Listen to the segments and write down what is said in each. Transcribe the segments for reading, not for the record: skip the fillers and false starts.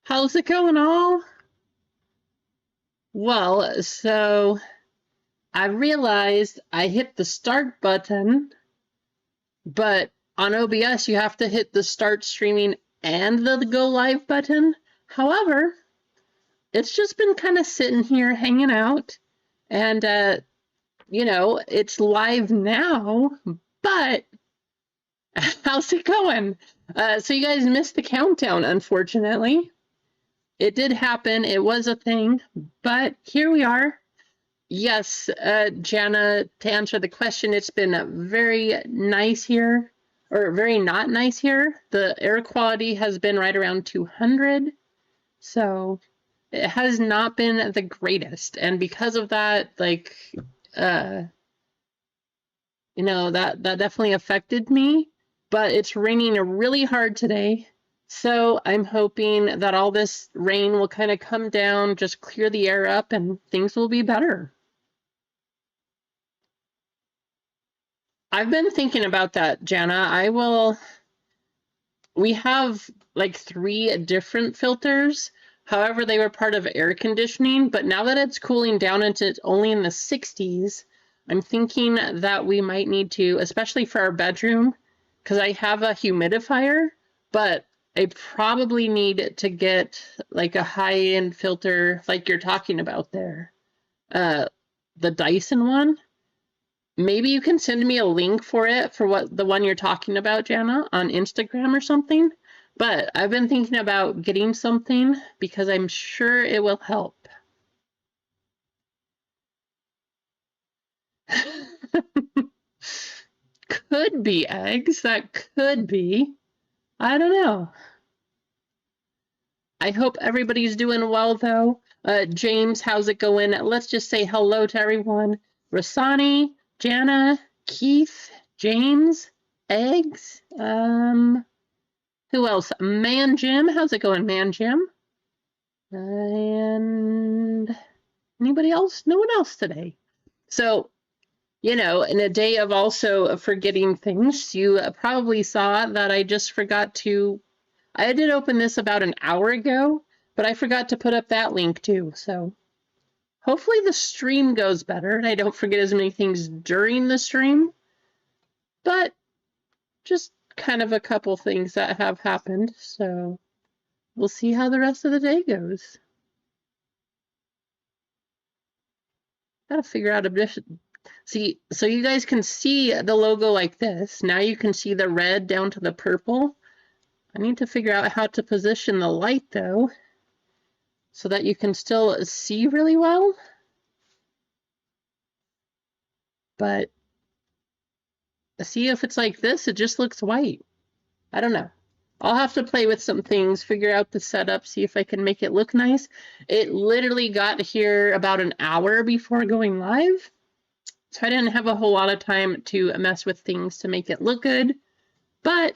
How's it going, all? Well, so I realized I hit the start button, but on OBS you have to hit the start streaming and the go live button. However, it's just been kind of sitting here hanging out, and it's live now, but how's it going? So you guys missed the countdown, unfortunately. It did happen, it was a thing, but here we are. Yes, Jana, to answer the question, it's been very nice here, or very not nice here. The air quality has been right around 200, so it has not been the greatest. And because of that, that definitely affected me. But it's raining really hard today, so I'm hoping that all this rain will kind of come down, just clear the air up, and things will be better. I've been thinking about that, Jana. We have like 3 different filters. However, they were part of air conditioning, but now that it's cooling down into only in the 60s, I'm thinking that we might need to, especially for our bedroom, because I have a humidifier, but I probably need to get like a high-end filter like you're talking about there. The Dyson one. Maybe you can send me a link for it, for what the one you're talking about, Jana, on Instagram or something. But I've been thinking about getting something because I'm sure it will help. Could be eggs. That could be. I don't know. I hope everybody's doing well, though. James, how's it going? Let's just say hello to everyone. Rasani, Jana, Keith, James, Eggs, who else? Man Jim, how's it going, Man Jim? And anybody else? No one else today. So, in a day of also forgetting things, you probably saw that I just forgot to, I did open this about an hour ago, but I forgot to put up that link too, so hopefully the stream goes better and I don't forget as many things during the stream, but just kind of a couple things that have happened, so we'll see how the rest of the day goes. Gotta figure out a bit. See, so you guys can see the logo like this. Now you can see the red down to the purple. I need to figure out how to position the light though, so that you can still see really well. But see, if it's like this, it just looks white. I don't know. I'll have to play with some things, figure out the setup, see if I can make it look nice. It literally got here about an hour before going live, so I didn't have a whole lot of time to mess with things to make it look good. But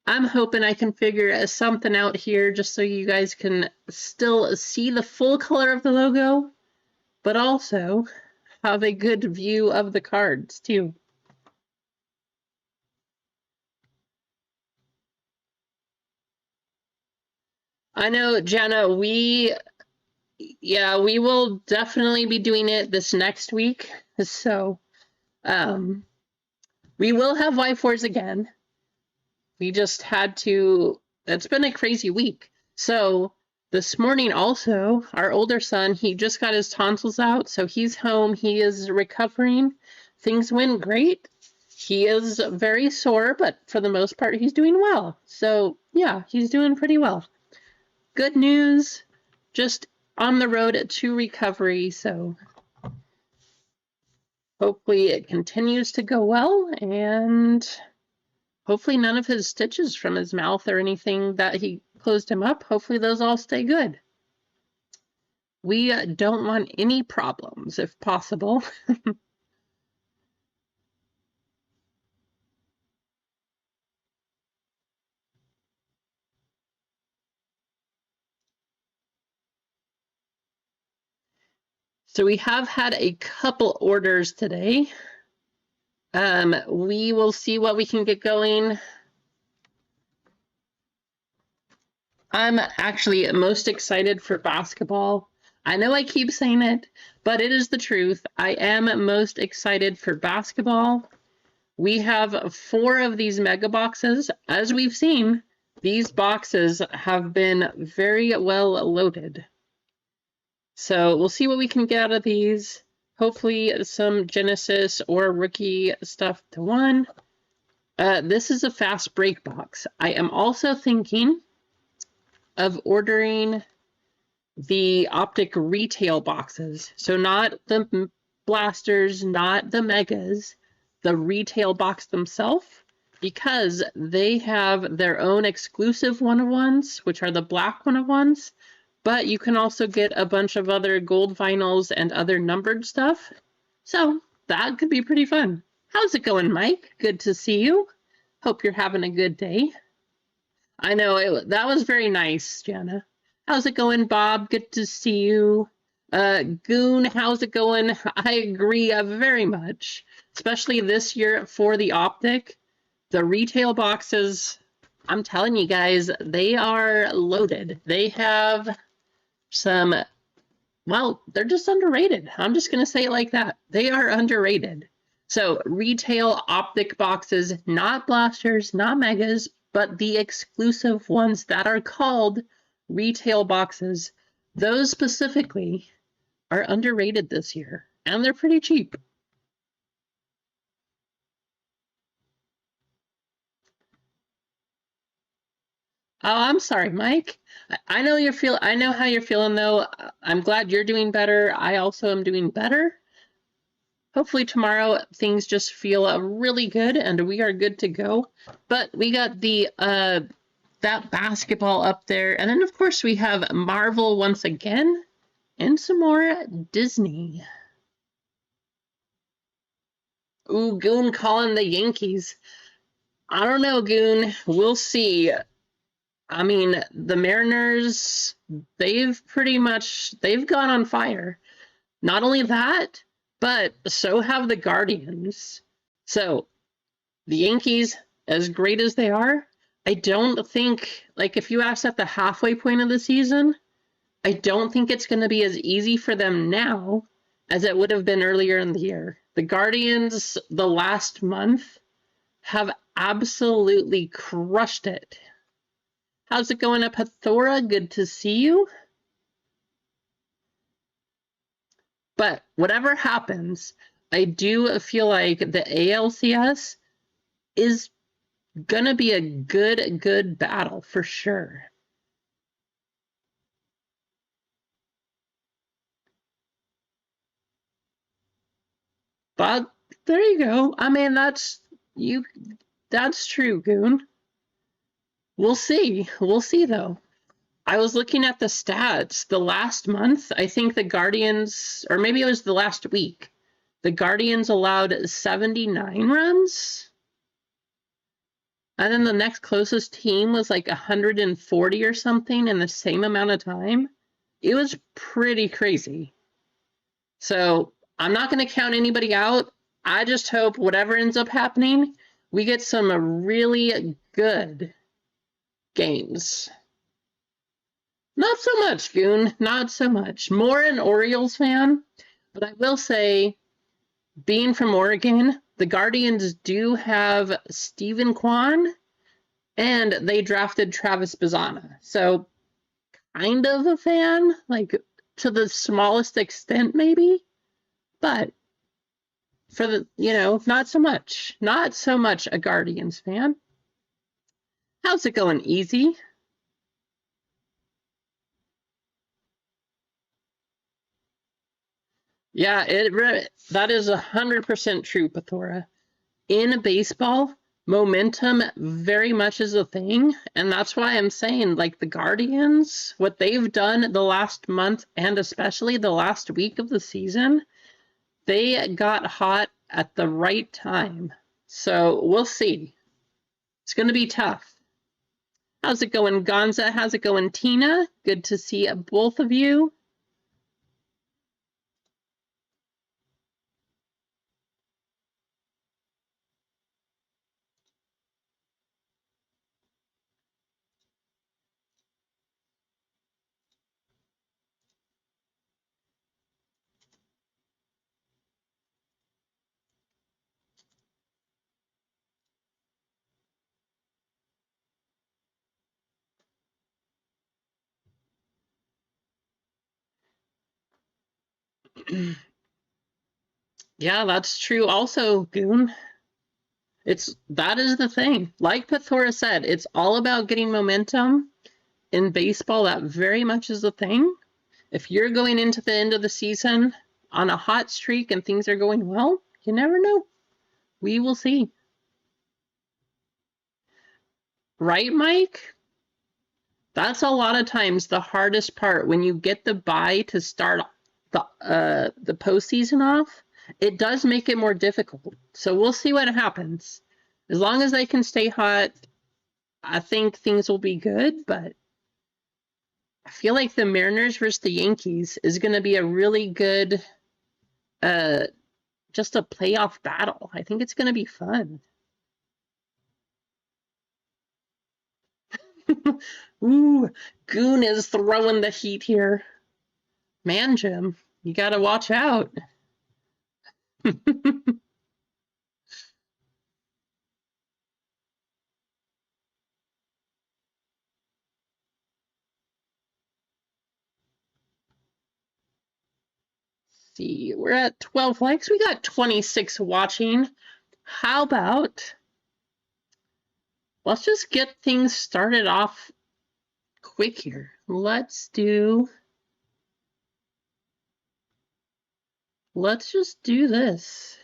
I'm hoping I can figure something out here just so you guys can still see the full color of the logo, but also have a good view of the cards too. I know, Jana, we will definitely be doing it this next week. So we will have Y4s again. We just had to, it's been a crazy week. So this morning also, our older son, he just got his tonsils out, so he's home, he is recovering. Things went great. He is very sore, but for the most part, he's doing well. So yeah, he's doing pretty well. Good news, just on the road to recovery, so hopefully it continues to go well, and hopefully none of his stitches from his mouth or anything that he closed him up, hopefully those all stay good. We don't want any problems if possible. So we have had a couple orders today. We will see what we can get going. I'm actually most excited for basketball. I know I keep saying it, but it is the truth. I am most excited for basketball. We have 4 of these mega boxes. As we've seen, these boxes have been very well loaded. So we'll see what we can get out of these. Hopefully some Genesis or rookie stuff to 1. This is a fast break box. I am also thinking of ordering the optic retail boxes. So not the blasters, not the megas, the retail box themselves, because they have their own exclusive 1-of-1s, which are the black 1-of-1s, but you can also get a bunch of other gold vinyls and other numbered stuff. So that could be pretty fun. How's it going, Mike? Good to see you. Hope you're having a good day. I know that was very nice, Jana. How's it going, Bob? Good to see you. Goon, how's it going? I agree very much, especially this year for the optic. The retail boxes, I'm telling you guys, they are loaded. They have some, well, they're just underrated. I'm just going to say it like that. They are underrated. So retail optic boxes, not blasters, not megas, but the exclusive ones that are called retail boxes. Those specifically are underrated this year, and they're pretty cheap. Oh, I'm sorry, Mike. I know I know how you're feeling though. I'm glad you're doing better. I also am doing better. Hopefully tomorrow things just feel really good and we are good to go. But we got the that basketball up there, and then of course we have Marvel once again and some more Disney. Ooh, Goon calling the Yankees. I don't know, Goon. We'll see. I mean, the Mariners, they've gone on fire. Not only that, but so have the Guardians. So the Yankees, as great as they are, I don't think, like, if you ask at the halfway point of the season, I don't think it's going to be as easy for them now as it would have been earlier in the year. The Guardians, the last month, have absolutely crushed it. How's it going up, Hathora? Good to see you. But whatever happens, I do feel like the ALCS is gonna be a good battle for sure. But there you go. I mean, that's true, Goon. We'll see. We'll see though. I was looking at the stats. The last month, I think the Guardians, or maybe it was the last week, the Guardians allowed 79 runs. And then the next closest team was like 140 or something in the same amount of time. It was pretty crazy. So I'm not going to count anybody out. I just hope whatever ends up happening, we get some really good games. Not so much, Goon. Not so much. More an Orioles fan. But I will say, being from Oregon, the Guardians do have Stephen Kwan, and they drafted Travis Bazzana. So kind of a fan, like to the smallest extent maybe, but for the, not so much. Not so much a Guardians fan. How's it going, Easy? Yeah, that is 100% true, Pathora. In baseball, momentum very much is a thing, and that's why I'm saying, like, the Guardians, what they've done the last month and especially the last week of the season, they got hot at the right time. So we'll see. It's going to be tough. How's it going, Gonza? How's it going, Tina? Good to see both of you. Yeah, that's true also, Goon. That is the thing. Like Pathora said, it's all about getting momentum. In baseball, that very much is the thing. If you're going into the end of the season on a hot streak and things are going well, you never know. We will see. Right, Mike? That's a lot of times the hardest part when you get the bye to start the postseason off. It does make it more difficult. So we'll see what happens. As long as they can stay hot, I think things will be good. But I feel like the Mariners versus the Yankees is going to be a really good, just a playoff battle. I think it's going to be fun. Ooh, Goon is throwing the heat here. Man, Jim, you gotta watch out. See, we're at 12 likes. We got 26 watching. How about let's just get things started off quick here. Let's just do this.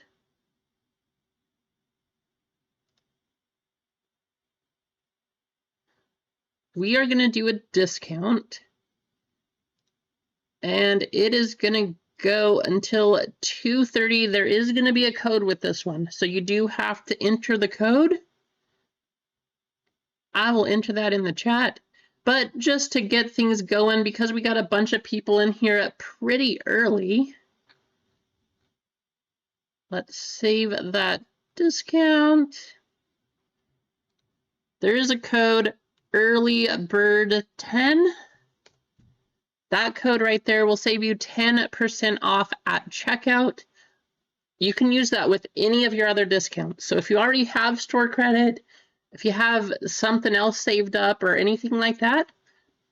We are going to do a discount. And it is going to go until 2:30. There is going to be a code with this one. So you do have to enter the code. I will enter that in the chat. But just to get things going, because we got a bunch of people in here pretty early, let's save that discount. There is a code, Early Bird 10. That code right there will save you 10% off at checkout. You can use that with any of your other discounts. So if you already have store credit, if you have something else saved up or anything like that,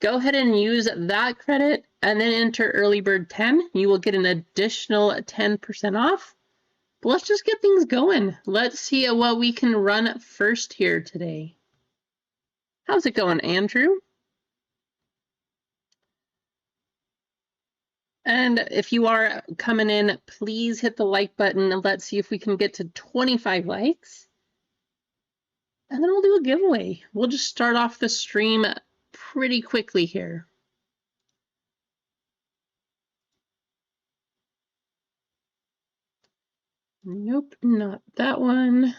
go ahead and use that credit and then enter Early Bird 10. You will get an additional 10% off. But let's just get things going. Let's see what we can run first here today. How's it going, Andrew? And if you are coming in, please hit the like button and let's see if we can get to 25 likes. And then we'll do a giveaway. We'll just start off the stream pretty quickly here. Nope, not that one.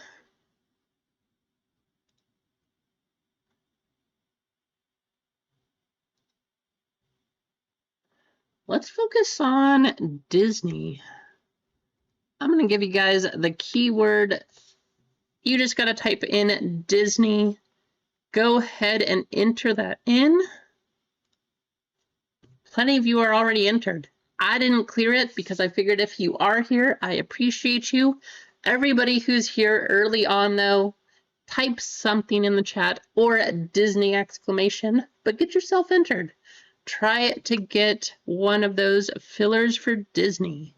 Let's focus on Disney. I'm going to give you guys the keyword. You just got to type in Disney. Go ahead and enter that in. Plenty of you are already entered. I didn't clear it because I figured if you are here, I appreciate you. Everybody who's here early on, though, type something in the chat or a Disney exclamation, but get yourself entered. Try to get one of those fillers for Disney.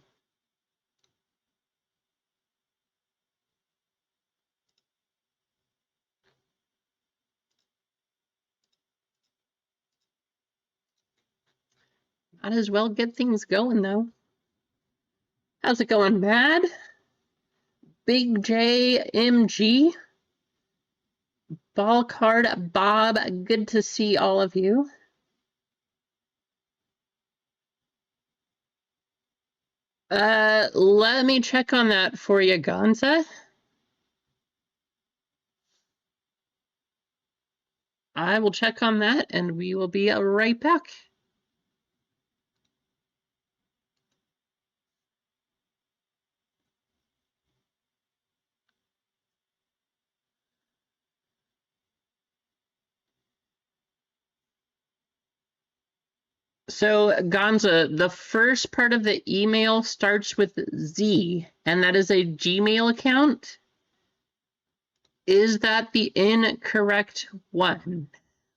Might as well get things going, though. How's it going, Mad? Big J MG? Ball Card Bob, good to see all of you. Let me check on that for you, Gonza. I will check on that and we will be right back. So, Gonza, the first part of the email starts with Z, and that is a Gmail account. Is that the incorrect one?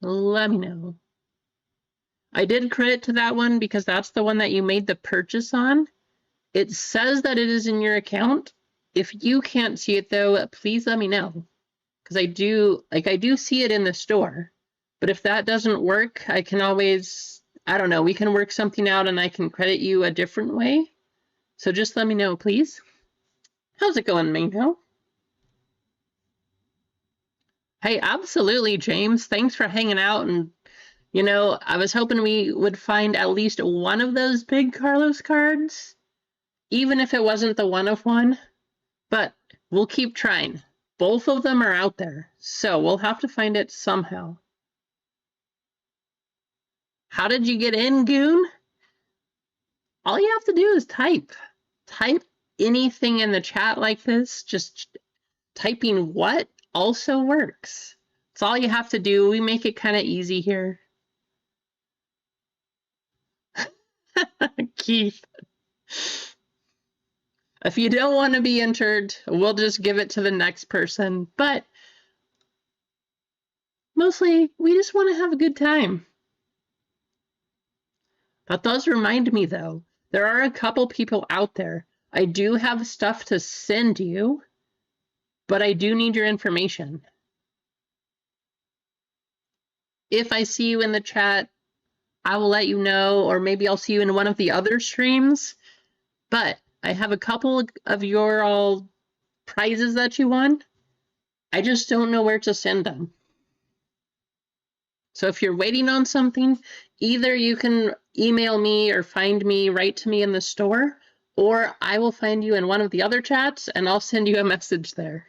Let me know. I did credit to that one because that's the one that you made the purchase on. It says that it is in your account. If you can't see it though, please let me know. Because I do see it in the store. But if that doesn't work, I can always, I don't know, we can work something out and I can credit you a different way. So just let me know, please. How's it going, Mango? Hey, absolutely, James. Thanks for hanging out. And, you know, I was hoping we would find at least one of those big Carlos cards, even if it wasn't the one of one. But we'll keep trying. Both of them are out there, so we'll have to find it somehow. How did you get in, Goon? All you have to do is type. Type anything in the chat like this. Just typing what also works. It's all you have to do. We make it kind of easy here. Keith. If you don't want to be entered, we'll just give it to the next person. But mostly, we just want to have a good time. That does remind me, though, there are a couple people out there. I do have stuff to send you, but I do need your information. If I see you in the chat, I will let you know, or maybe I'll see you in one of the other streams. But I have a couple of your all prizes that you won. I just don't know where to send them. So if you're waiting on something, either you can email me or find me, write to me in the store, or I will find you in one of the other chats and I'll send you a message there.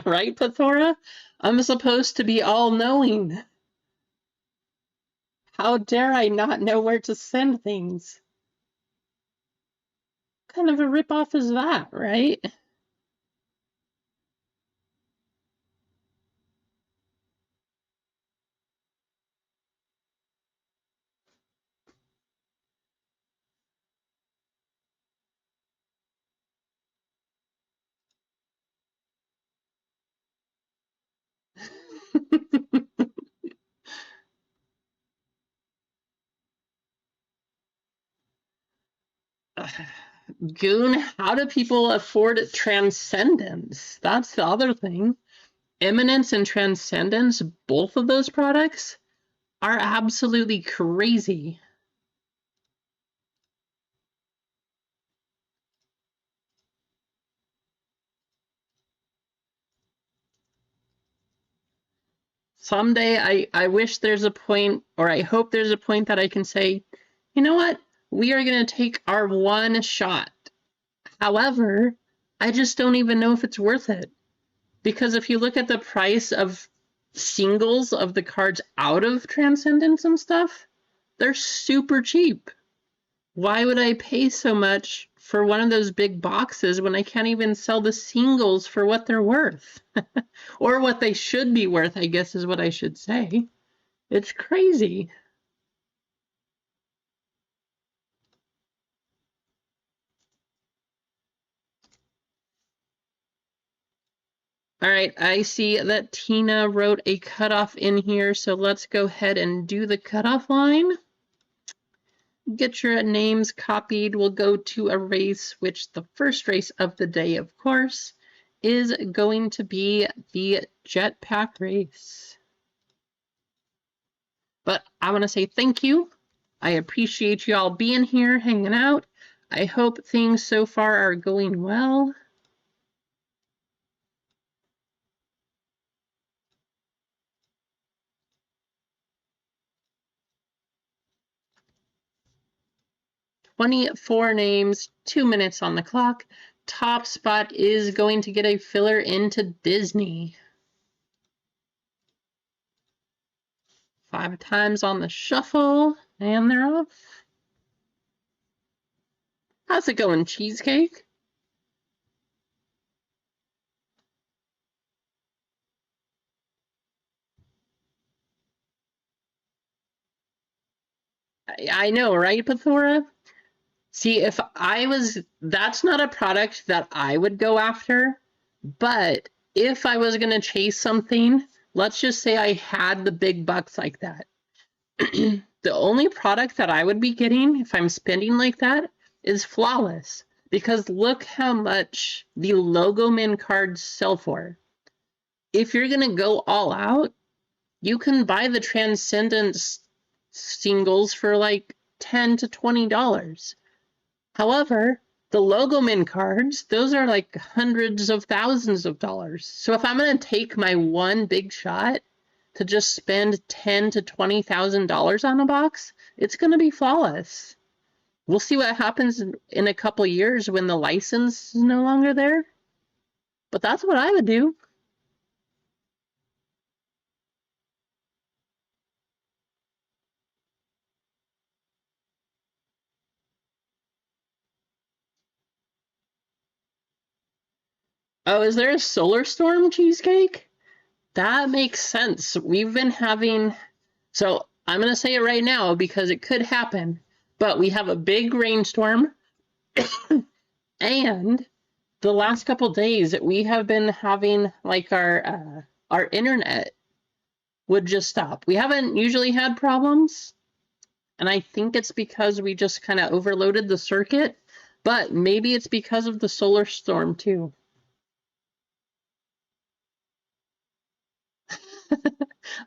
Right, Pathora? I'm supposed to be all-knowing. How dare I not know where to send things? What kind of a ripoff is that, right? Goon, how do people afford Transcendence? That's the other thing. Eminence and Transcendence, both of those products, are absolutely crazy. Someday, I wish there's a point, or I hope there's a point that I can say, you know what? We are going to take our one shot. However, I just don't even know if it's worth it. Because if you look at the price of singles of the cards out of Transcendence and stuff, they're super cheap. Why would I pay so much for one of those big boxes when I can't even sell the singles for what they're worth? Or what they should be worth, I guess is what I should say. It's crazy. All right, I see that Tina wrote a cutoff in here, so let's go ahead and do the cutoff line. Get your names copied. We'll go to a race, which the first race of the day, of course, is going to be the Jetpack race. But I want to say thank you. I appreciate you all being here, hanging out. I hope things so far are going well. "24 names, 2 minutes on the clock. Top spot is going to get a filler into Disney. 5 times on the shuffle, and they're off. How's it going, Cheesecake? I know, right, Pathora? See, if I was, that's not a product that I would go after, but if I was going to chase something, let's just say I had the big bucks like that. The only product that I would be getting if I'm spending like that is Flawless. Because look how much the Logo Min cards sell for. If you're going to go all out, you can buy the Transcendence singles for like $10 to $20. However, the Logo Min cards, those are like hundreds of thousands of dollars. So if I'm going to take my one big shot to just spend $10,000 to $20,000 on a box, it's going to be Flawless. We'll see what happens in a couple years when the license is no longer there. But that's what I would do. Oh, is there a solar storm cheesecake? That makes sense. We've been having, so I'm going to say it right now because it could happen, but we have a big rainstorm and the last couple days we have been having like our internet would just stop. We haven't usually had problems, and I think it's because we just kind of overloaded the circuit, but maybe it's because of the solar storm too.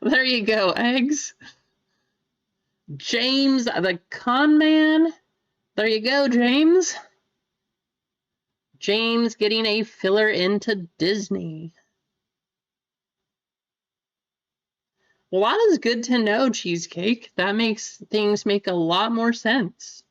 There you go, eggs. James the con man. There you go, James. James getting a filler into Disney. Well, that is good to know, Cheesecake. That makes things make a lot more sense.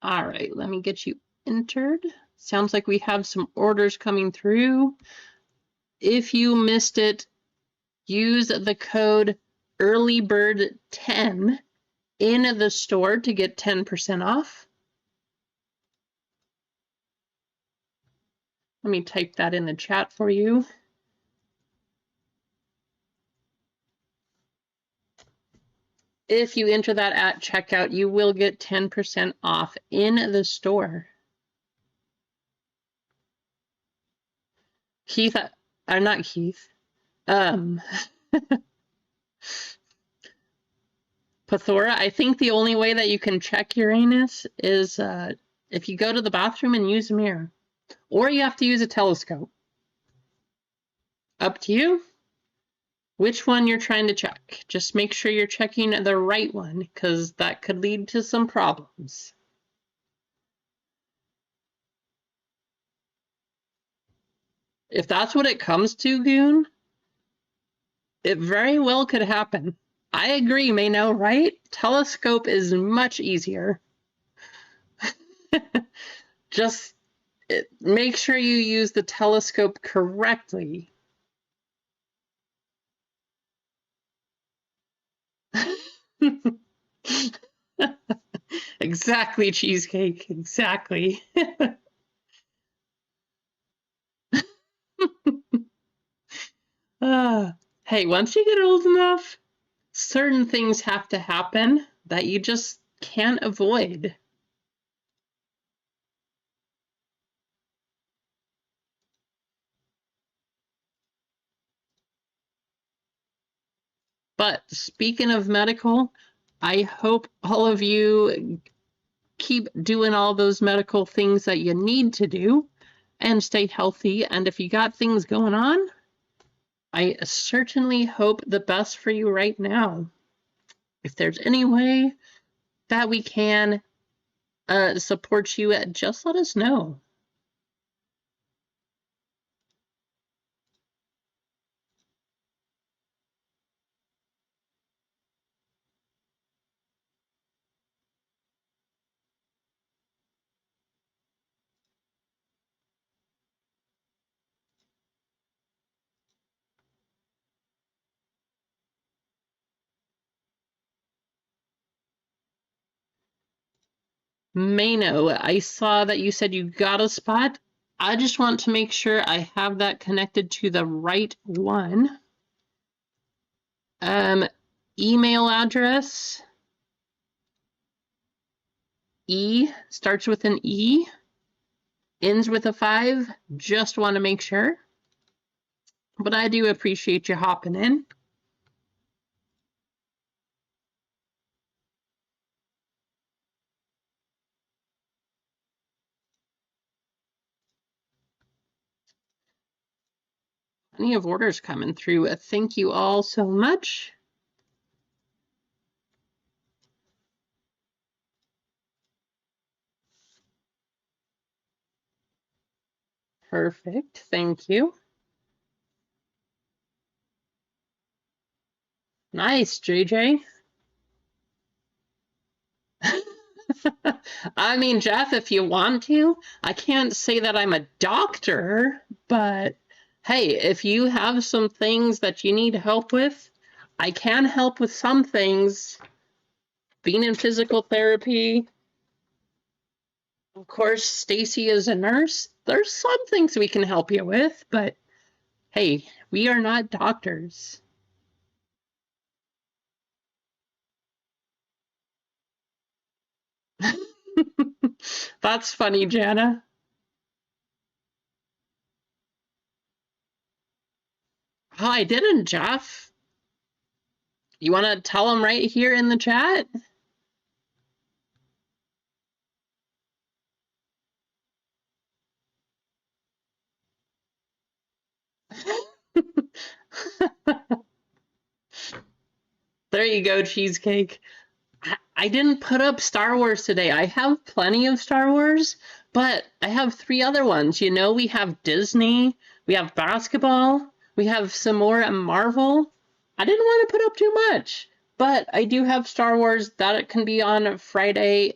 All right, let me get you entered. Sounds like we have some orders coming through. If you missed it, use the code earlybird10 in the store to get 10% off. Let me type that in the chat for you. If you enter that at checkout, you will get 10% off in the store. Keith, not Keith. Pathora, I think the only way that you can check Uranus is if you go to the bathroom and use a mirror. Or you have to use a telescope. Up to you. Which one you're trying to check. Just make sure you're checking the right one, because that could lead to some problems. If that's what it comes to, Goon, it very well could happen. I agree, Mayno, right? Telescope is much easier. Just make sure you use the telescope correctly. Exactly, Cheesecake. Exactly. Hey, once you get old enough, certain things have to happen that you just can't avoid. But speaking of medical, I hope all of you keep doing all those medical things that you need to do and stay healthy. And if you got things going on, I certainly hope the best for you right now. If there's any way that we can support you, just let us know. Mano, I saw that you said you got a spot. I just want to make sure I have that connected to the right one. Email address. E starts with an E, ends with a 5. Just want to make sure. But I do appreciate you hopping in. Plenty of orders coming through. Thank you all so much. Perfect. Thank you. Nice, JJ. I mean, Jeff, if you want to, I can't say that I'm a doctor, but hey, if you have some things that you need help with, I can help with some things. Being in physical therapy, of course, Stacy is a nurse. There's some things we can help you with, but hey, we are not doctors. That's funny, Jana. Oh, I didn't, Jeff. You want to tell him right here in the chat? There you go, Cheesecake. I didn't put up Star Wars today. I have plenty of Star Wars, but I have 3 other ones. You know, we have Disney, we have basketball, we have some more Marvel. I didn't want to put up too much, but I do have Star Wars that it can be on Friday.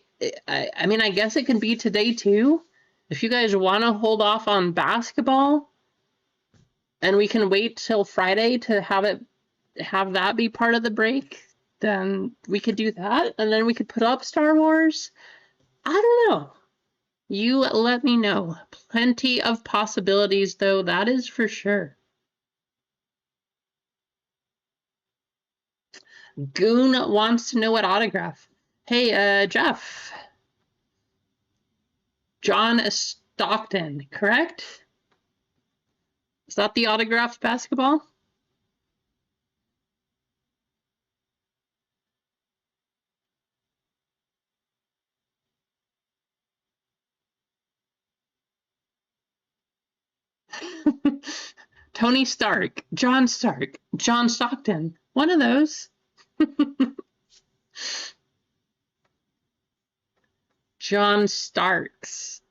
I mean, I guess it can be today too. If you guys want to hold off on basketball, and we can wait till Friday to have that be part of the break, then we could do that, and then we could put up Star Wars. I don't know. You let me know. Plenty of possibilities, though, that is for sure. Goon wants to know what autograph. Hey, Jeff. John Stockton, correct? Is that the autographed basketball? Tony Stark, John Stockton, one of those. John Starks.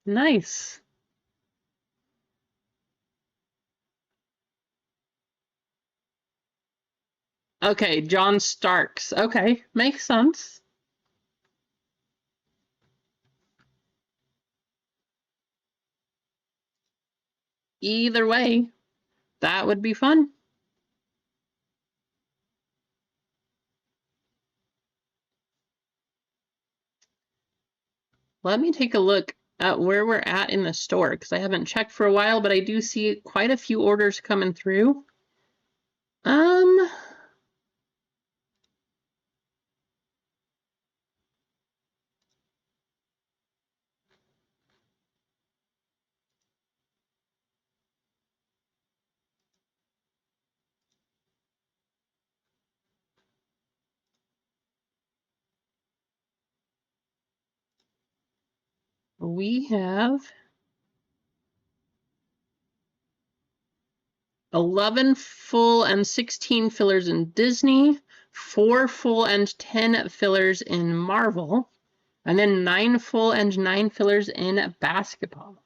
Nice. Okay, John Starks. Okay, makes sense. Either way, that would be fun. Let me take a look at where we're at in the store, because I haven't checked for a while, but I do see quite a few orders coming through. We have 11 full and 16 fillers in Disney, 4 full and 10 fillers in Marvel, and then 9 full and 9 fillers in basketball.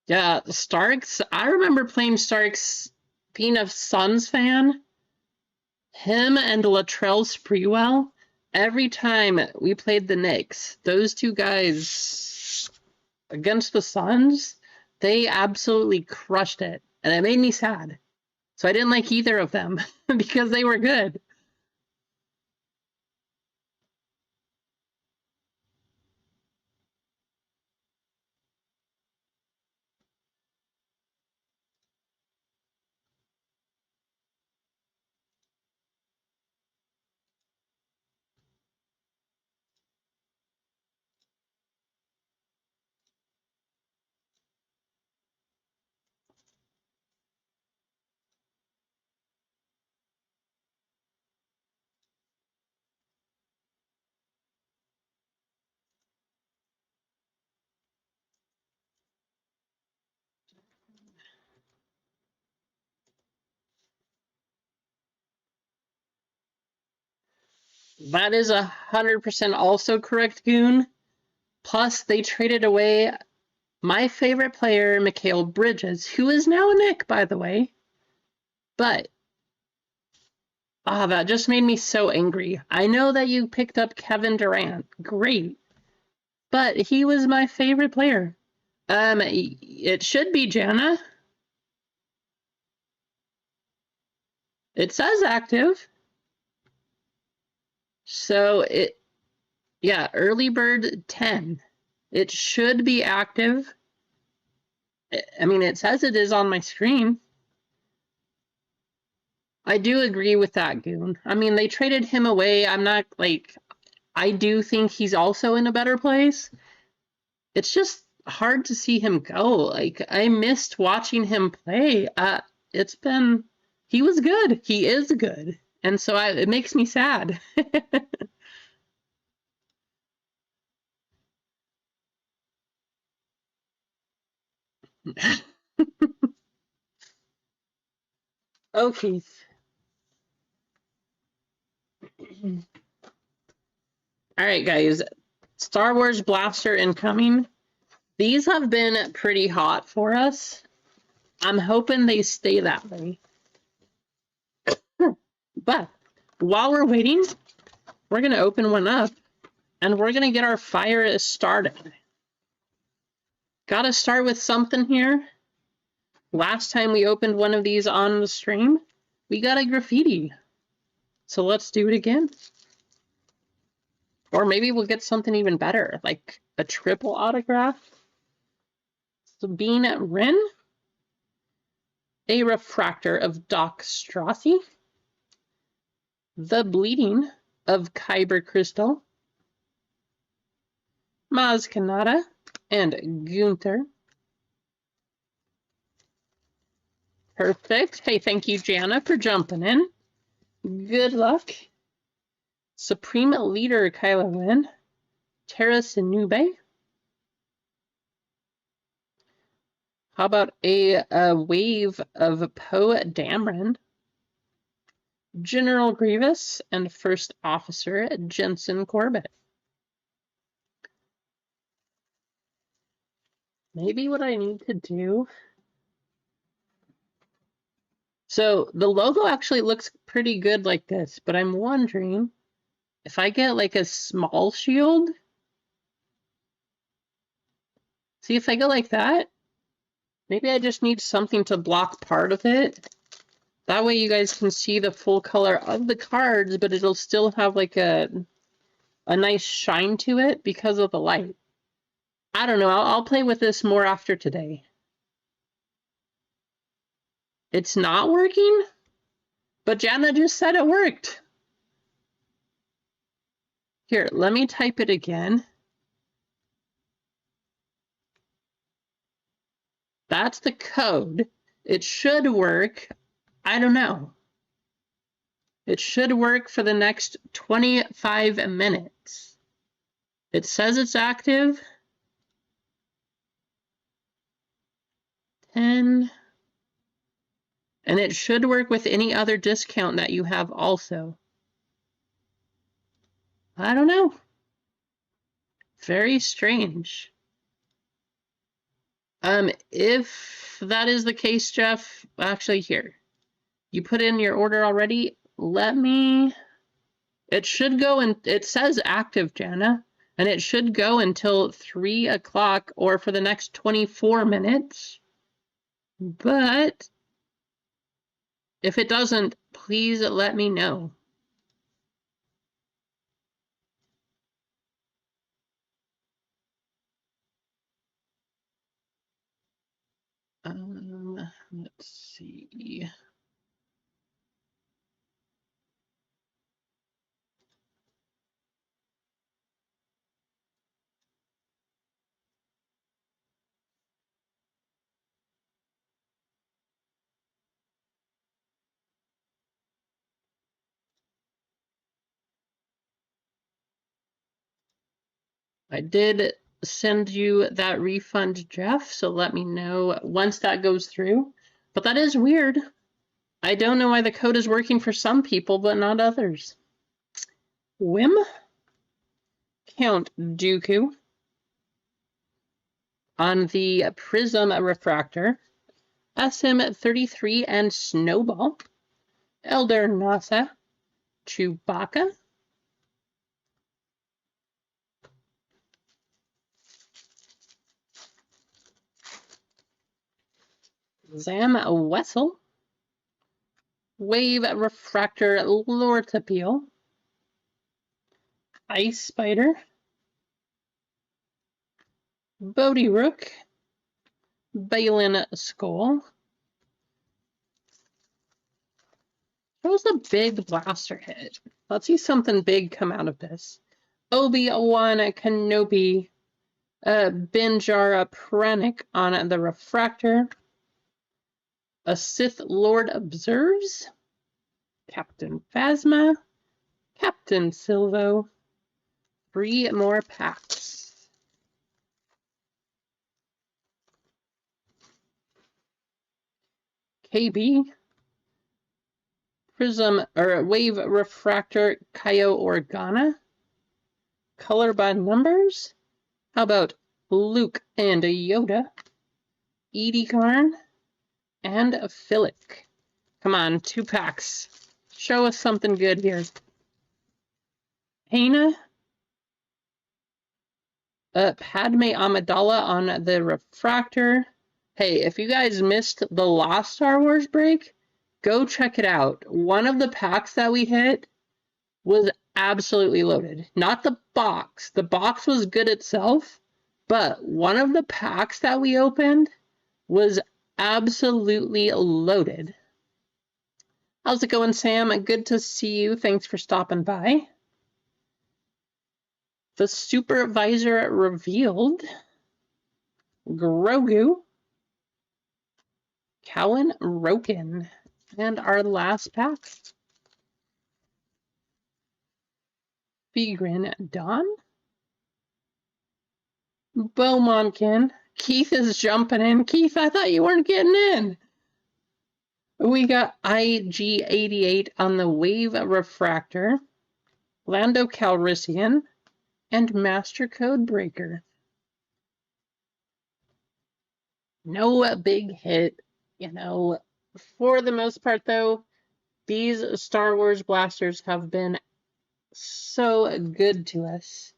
Yeah, Starks. I remember playing Starks, being a Suns fan. Him and Latrell Sprewell. Every time we played the Knicks, those two guys against the Suns, They absolutely crushed it, and it made me sad. So I didn't like either of them because they were good. That is 100% also correct, Goon. Plus, they traded away my favorite player, Mikal Bridges, who is now a Knick, by the way. But, that just made me so angry. I know that you picked up Kevin Durant. Great. But he was my favorite player. It should be Jana. It says active. So yeah, early bird 10. It should be active. I mean, it says it is on my screen. I do agree with that, Goon. I mean, they traded him away. I'm not like, I do think he's also in a better place. It's just hard to see him go. Like, I missed watching him play. He was good. He is good. And so it makes me sad. Oh, Keith. All right, guys. Star Wars Blaster incoming. These have been pretty hot for us. I'm hoping they stay that way. But while we're waiting, we're going to open one up, and we're going to get our fire started. Got to start with something here. Last time we opened one of these on the stream, we got a graffiti. So let's do it again. Or maybe we'll get something even better, like a triple autograph. Sabine Wren. A refractor of Doc Strassi. The Bleeding of Kyber Crystal. Maz Kanata and Gunther. Perfect. Hey, thank you, Jana, for jumping in. Good luck. Supreme Leader Kylo Ren. Terra Sinube. How about a wave of Poe Dameron? General Grievous and First Officer Jensen Corbett. Maybe what I need to do... So the logo actually looks pretty good like this, but I'm wondering if I get like a small shield. See, if I go like that, maybe I just need something to block part of it. That way you guys can see the full color of the cards, but it'll still have like a nice shine to it because of the light. I don't know. I'll play with this more after today. It's not working? But Jana just said it worked. Here, let me type it again. That's the code. It should work. I don't know. It should work for the next 25 minutes. It says it's active. 10. And it should work with any other discount that you have also. I don't know. Very strange. If that is the case, Jeff, actually here. You put in your order already. Let me... It should go and it says active, Jana. And it should go until 3 o'clock or for the next 24 minutes. But if it doesn't, please let me know. Let's see. I did send you that refund, Jeff, so let me know once that goes through. But that is weird. I don't know why the code is working for some people, but not others. Whim, Count Dooku on the Prism Refractor, SM33 and Snowball, Elder Nasa, Chewbacca, Zam Wessel, Wave Refractor Lortapeel, Ice Spider, Bodhi Rook, Balin Skull. That was a big blaster hit. Let's see something big come out of this. Obi-Wan Kenobi, Benjara Pranic on the Refractor. A Sith Lord Observes. Captain Phasma. Captain Silvo. 3 more packs. KB. Prism or Wave Refractor Kaio Organa. Color by numbers. How about Luke and Yoda? Edie Karn and Philic. Come on, 2 packs. Show us something good here. Hana. Padme Amidala on the Refractor. Hey, if you guys missed the last Star Wars break, go check it out. One of the packs that we hit was absolutely loaded. Not the box. The box was good itself, but one of the packs that we opened was absolutely loaded. How's it going, Sam? Good to see you. Thanks for stopping by. The Supervisor revealed Grogu, Cowan Roken, and our last pack. Figrin Don, Beaumontkin. Keith is jumping in. Keith, I thought you weren't getting in. We got IG88 on the Wave Refractor, Lando Calrissian, and Master Code Breaker. No big hit, you know. For the most part, though, these Star Wars blasters have been so good to us.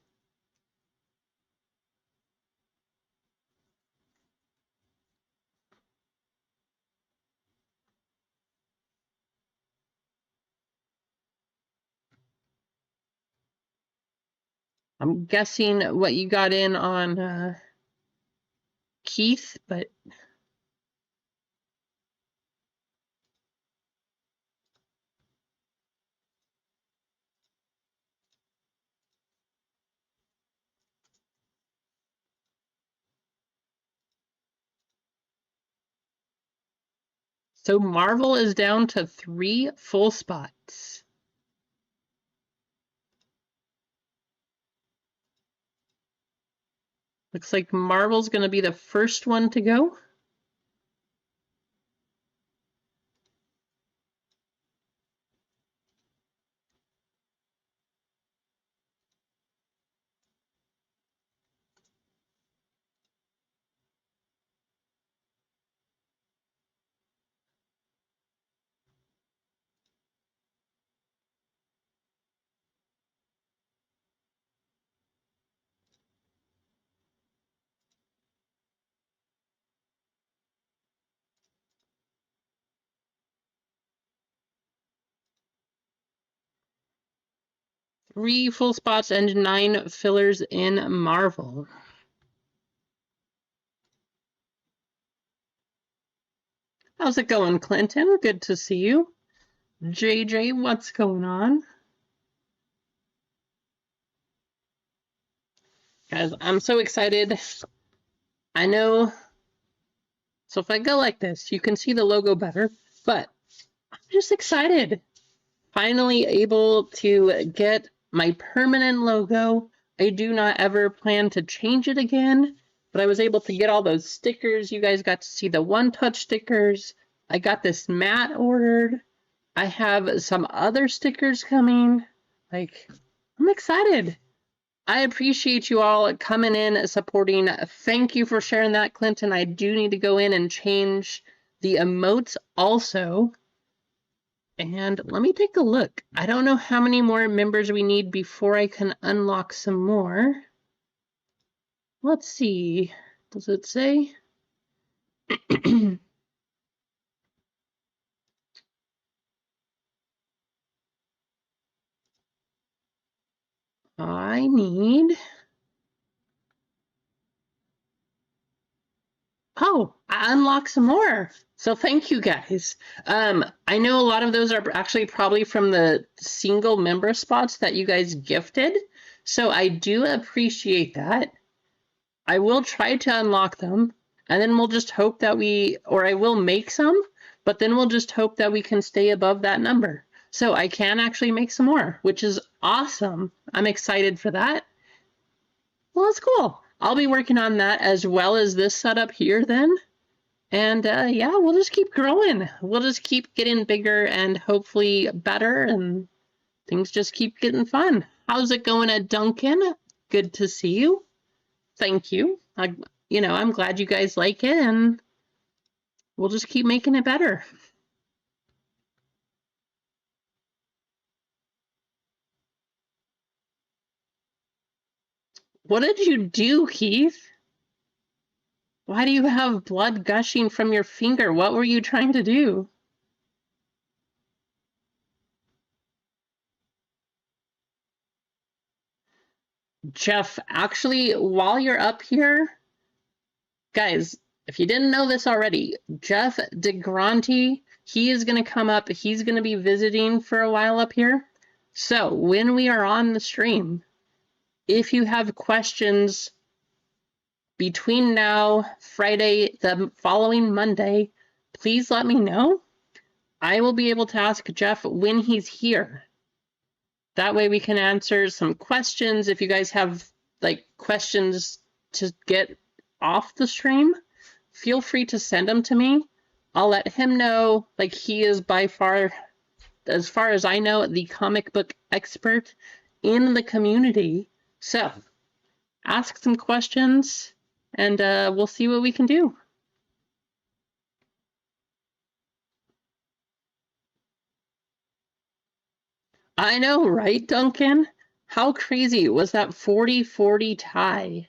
I'm guessing what you got in on Keith, but so Marvel is down to 3 full spots. Looks like Marvel's going to be the first one to go. 3 full spots and 9 fillers in Marvel. How's it going, Clinton? Good to see you. JJ, what's going on? Guys, I'm so excited. I know. So if I go like this, you can see the logo better, but I'm just excited. Finally able to get my permanent logo. I do not ever plan to change it again, but I was able to get all those stickers. You guys got to see the one-touch stickers. I got this mat ordered. I have some other stickers coming. Like, I'm excited. I appreciate you all coming in, supporting. Thank you for sharing that, Clinton. I do need to go in and change the emotes also. And let me take a look. I don't know how many more members we need before I can unlock some more. Let's see. Does it say? I need... Oh, I unlocked some more. So thank you guys. I know a lot of those are actually probably from the single member spots that you guys gifted. So I do appreciate that. I will try to unlock them, and then we'll just hope that or I will make some, but then we'll just hope that we can stay above that number. So I can actually make some more, which is awesome. I'm excited for that. Well, that's cool. I'll be working on that as well as this setup here then. And yeah, we'll just keep growing. We'll just keep getting bigger and hopefully better, and things just keep getting fun. How's it going at Duncan? Good to see you. Thank you. I'm glad you guys like it, and we'll just keep making it better. What did you do, Keith? Why do you have blood gushing from your finger? What were you trying to do? Jeff, actually, while you're up here, guys, if you didn't know this already, Jeff DeGranti, he is going to come up. He's going to be visiting for a while up here. So when we are on the stream, if you have questions between now, Friday, the following Monday, please let me know. I will be able to ask Jeff when he's here. That way we can answer some questions. If you guys have like questions to get off the stream, feel free to send them to me. I'll let him know. Like, he is by far, as far as I know, the comic book expert in the community. So ask some questions, and we'll see what we can do. I know, right, Duncan? How crazy was that 40-40 tie?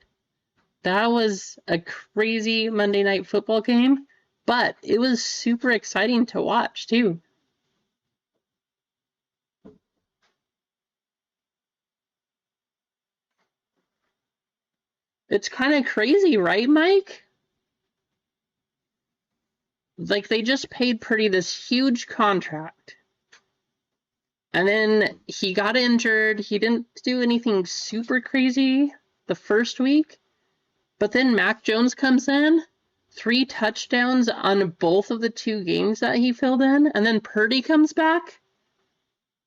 That was a crazy Monday Night Football game, but it was super exciting to watch, too. It's kind of crazy, right, Mike? Like, they just paid Purdy this huge contract. And then he got injured. He didn't do anything super crazy the first week. But then Mac Jones comes in, 3 touchdowns on both of the 2 games that he filled in. And then Purdy comes back.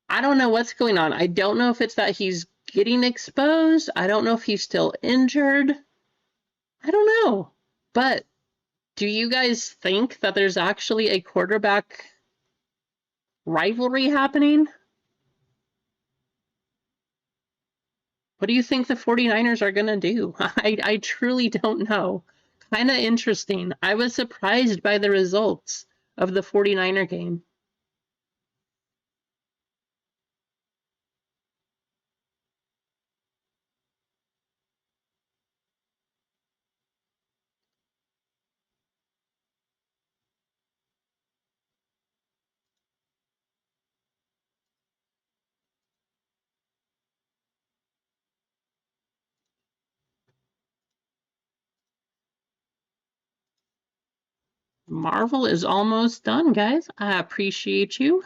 I don't know what's going on. I don't know if it's that he's getting exposed. I don't know if he's still injured. I don't know. But do you guys think that there's actually a quarterback rivalry happening? What do you think the 49ers are going to do? I truly don't know. Kind of interesting. I was surprised by the results of the 49er game. Marvel is almost done, guys. I appreciate you.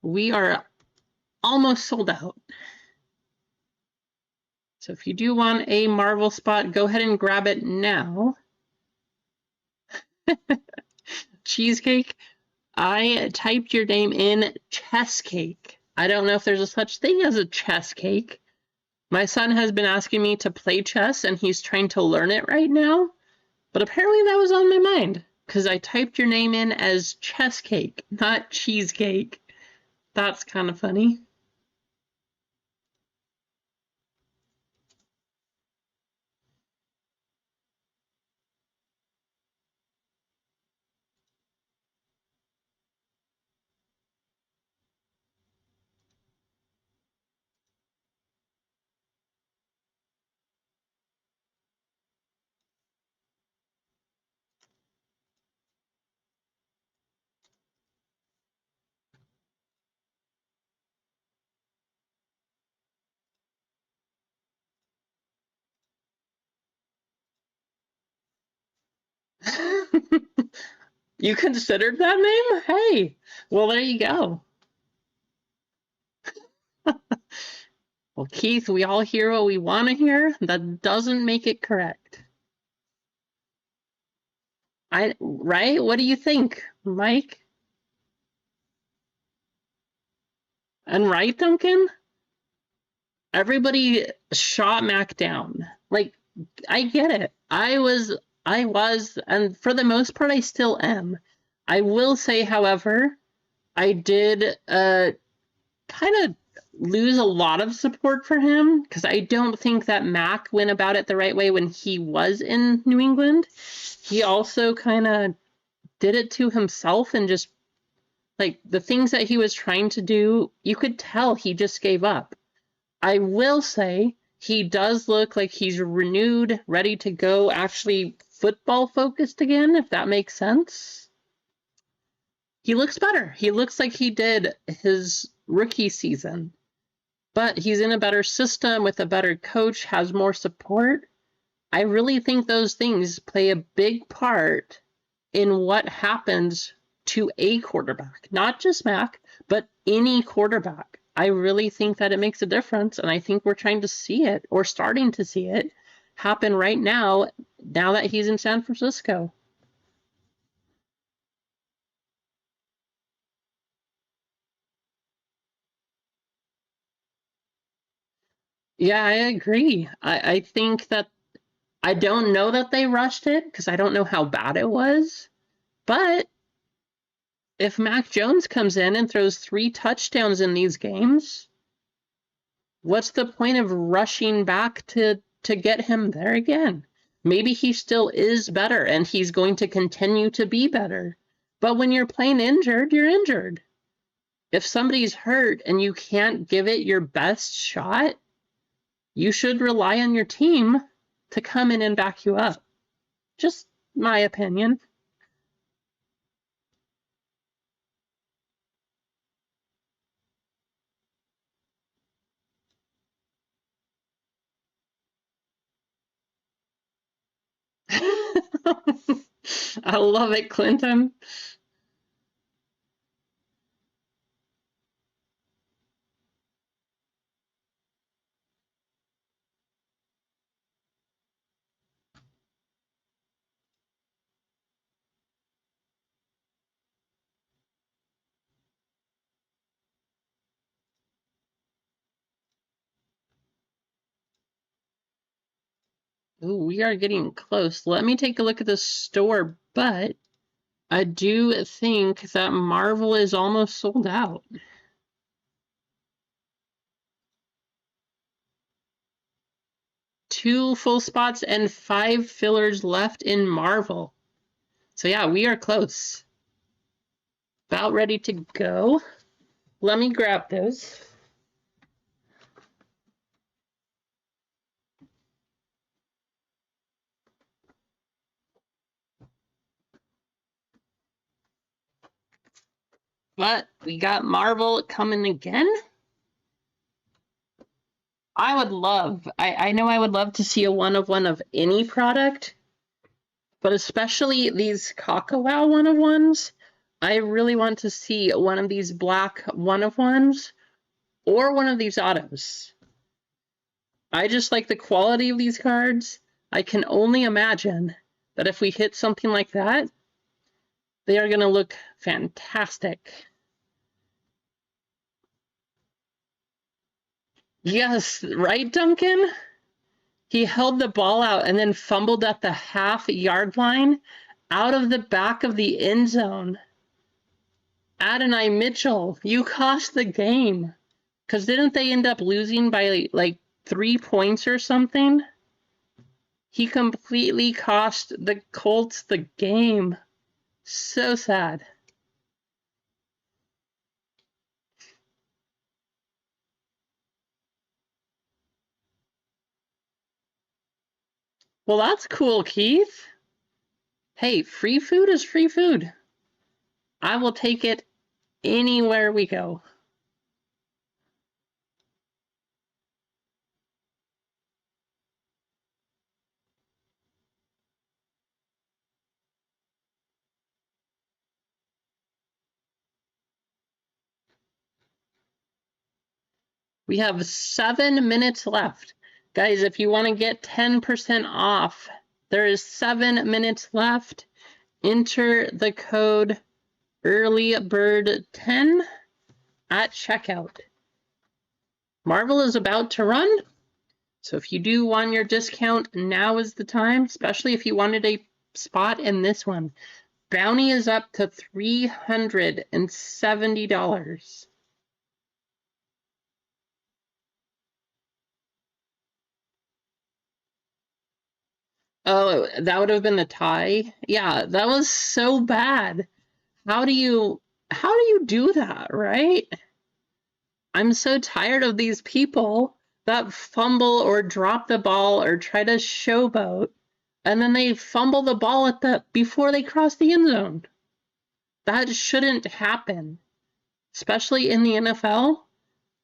We are almost sold out. So if you do want a Marvel spot, go ahead and grab it now. Cheesecake. I typed your name in chess cake. I don't know if there's a such thing as a chess cake. My son has been asking me to play chess, and he's trying to learn it right now. But apparently that was on my mind, because I typed your name in as chess cake, not cheesecake. That's kind of funny. You considered that name? Hey, well, there you go. Well, Keith, we all hear what we want to hear. That doesn't make it correct. Right? What do you think, Mike? And right, Duncan? Everybody shot Mac down. Like, I get it. I was, and for the most part, I still am. I will say, however, I did kind of lose a lot of support for him because I don't think that Mac went about it the right way when he was in New England. He also kind of did it to himself and just, like, the things that he was trying to do, you could tell he just gave up. I will say he does look like he's renewed, ready to go, actually football focused again, if that makes sense. He looks better. He looks like he did his rookie season, but he's in a better system with a better coach, has more support. I really think those things play a big part in what happens to a quarterback, not just Mac, but any quarterback. I really think that it makes a difference, and I think we're trying to see it, or starting to see it, happen right now that he's in San Francisco. Yeah, I agree. I think that I don't know that they rushed it because I don't know how bad it was, but if Mac Jones comes in and throws 3 touchdowns in these games, what's the point of rushing back to get him there again? Maybe he still is better and he's going to continue to be better. But when you're playing injured, you're injured. If somebody's hurt and you can't give it your best shot, you should rely on your team to come in and back you up. Just my opinion. I love it, Clinton. Ooh, we are getting close. Let me take a look at the store, but I do think that Marvel is almost sold out. Two full spots and 5 fillers left in Marvel. So yeah, we are close. About ready to go. Let me grab those. But we got Marvel coming again. I know I would love to see a one of any product. But especially these Kakao one-of-ones, I really want to see one of these black one-of-ones or one of these autos. I just like the quality of these cards. I can only imagine that if we hit something like that, they are going to look fantastic. Yes, right, Duncan? He held the ball out and then fumbled at the half-yard line out of the back of the end zone. Adonai Mitchell, you cost the game. Because didn't they end up losing by like 3 points or something? He completely cost the Colts the game. So sad. Well, that's cool, Keith. Hey, free food is free food. I will take it anywhere we go. We have 7 minutes left. Guys, if you want to get 10% off, there is 7 minutes left. Enter the code EARLYBIRD10 at checkout. Marvel is about to run, so if you do want your discount, now is the time, especially if you wanted a spot in this one. Bounty is up to $370. Oh, that would have been the tie? Yeah, that was so bad. How do you do that, right? I'm so tired of these people that fumble or drop the ball or try to showboat, and then they fumble the ball before they cross the end zone. That shouldn't happen, especially in the NFL.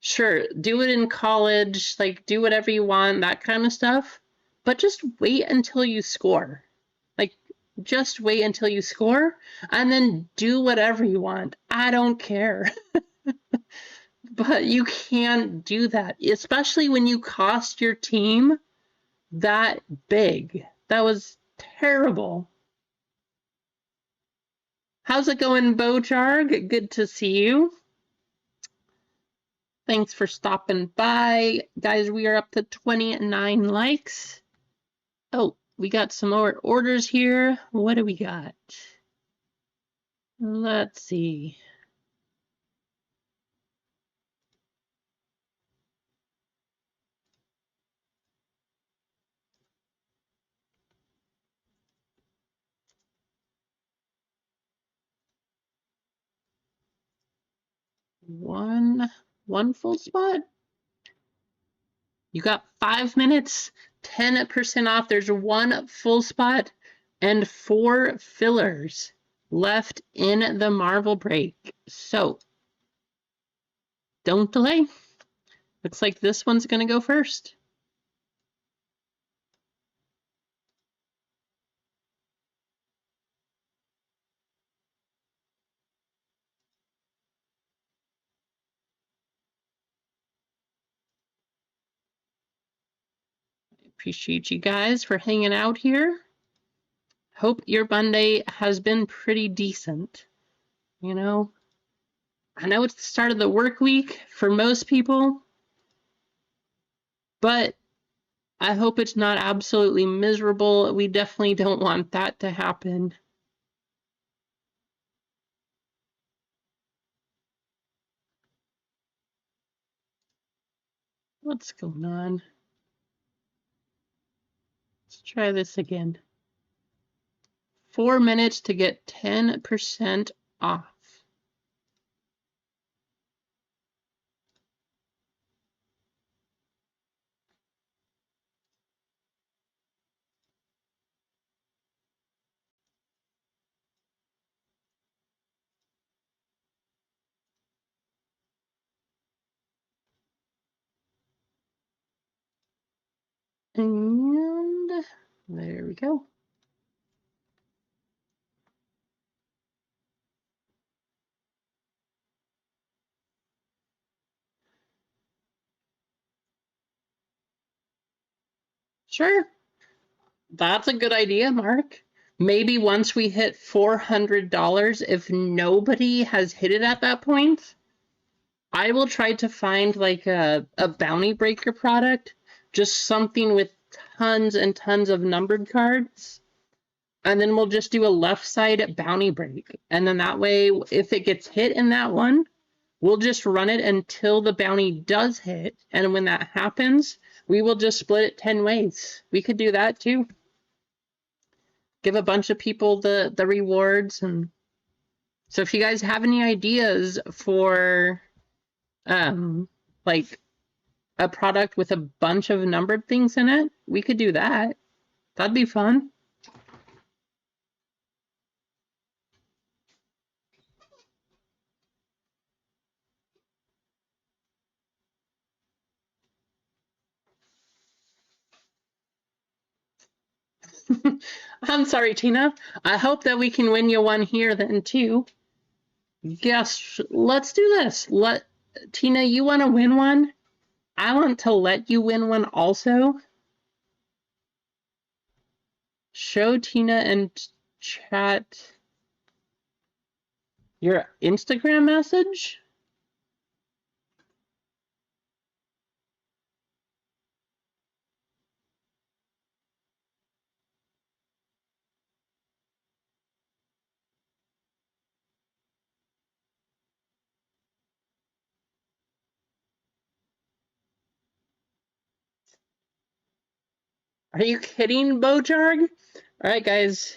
Sure, do it in college, like do whatever you want, that kind of stuff, but just wait until you score. Like, just wait until you score and then do whatever you want. I don't care. But you can't do that, especially when you cost your team that big. That was terrible. How's it going, Bojarg? Good to see you. Thanks for stopping by. Guys, we are up to 29 likes. Oh, we got some more orders here. What do we got? Let's see. One full spot? You got 5 minutes, 10% off. There's one full spot and 4 fillers left in the Marvel break. So don't delay. Looks like this one's going to go first. Appreciate you guys for hanging out here. Hope your Monday has been pretty decent. You know, I know it's the start of the work week for most people, but I hope it's not absolutely miserable. We definitely don't want that to happen. What's going on? Let's try this again. 4 minutes to get 10% off. And there we go. Sure. That's a good idea, Mark. Maybe once we hit $400, if nobody has hit it at that point, I will try to find like a bounty breaker product, just something with tons and tons of numbered cards. And then we'll just do a left side bounty break. And then that way, if it gets hit in that one, we'll just run it until the bounty does hit. And when that happens, we will just split it 10 ways. We could do that too. Give a bunch of people the rewards. And so if you guys have any ideas for like a product with a bunch of numbered things in it, we could do that. That'd be fun. I'm sorry, Tina. I hope that we can win you one here then too. Yes, let's do this. Tina, you want to win one? I want to let you win one also. Show Tina and chat your Instagram message. Are you kidding, Bojarg? All right, guys.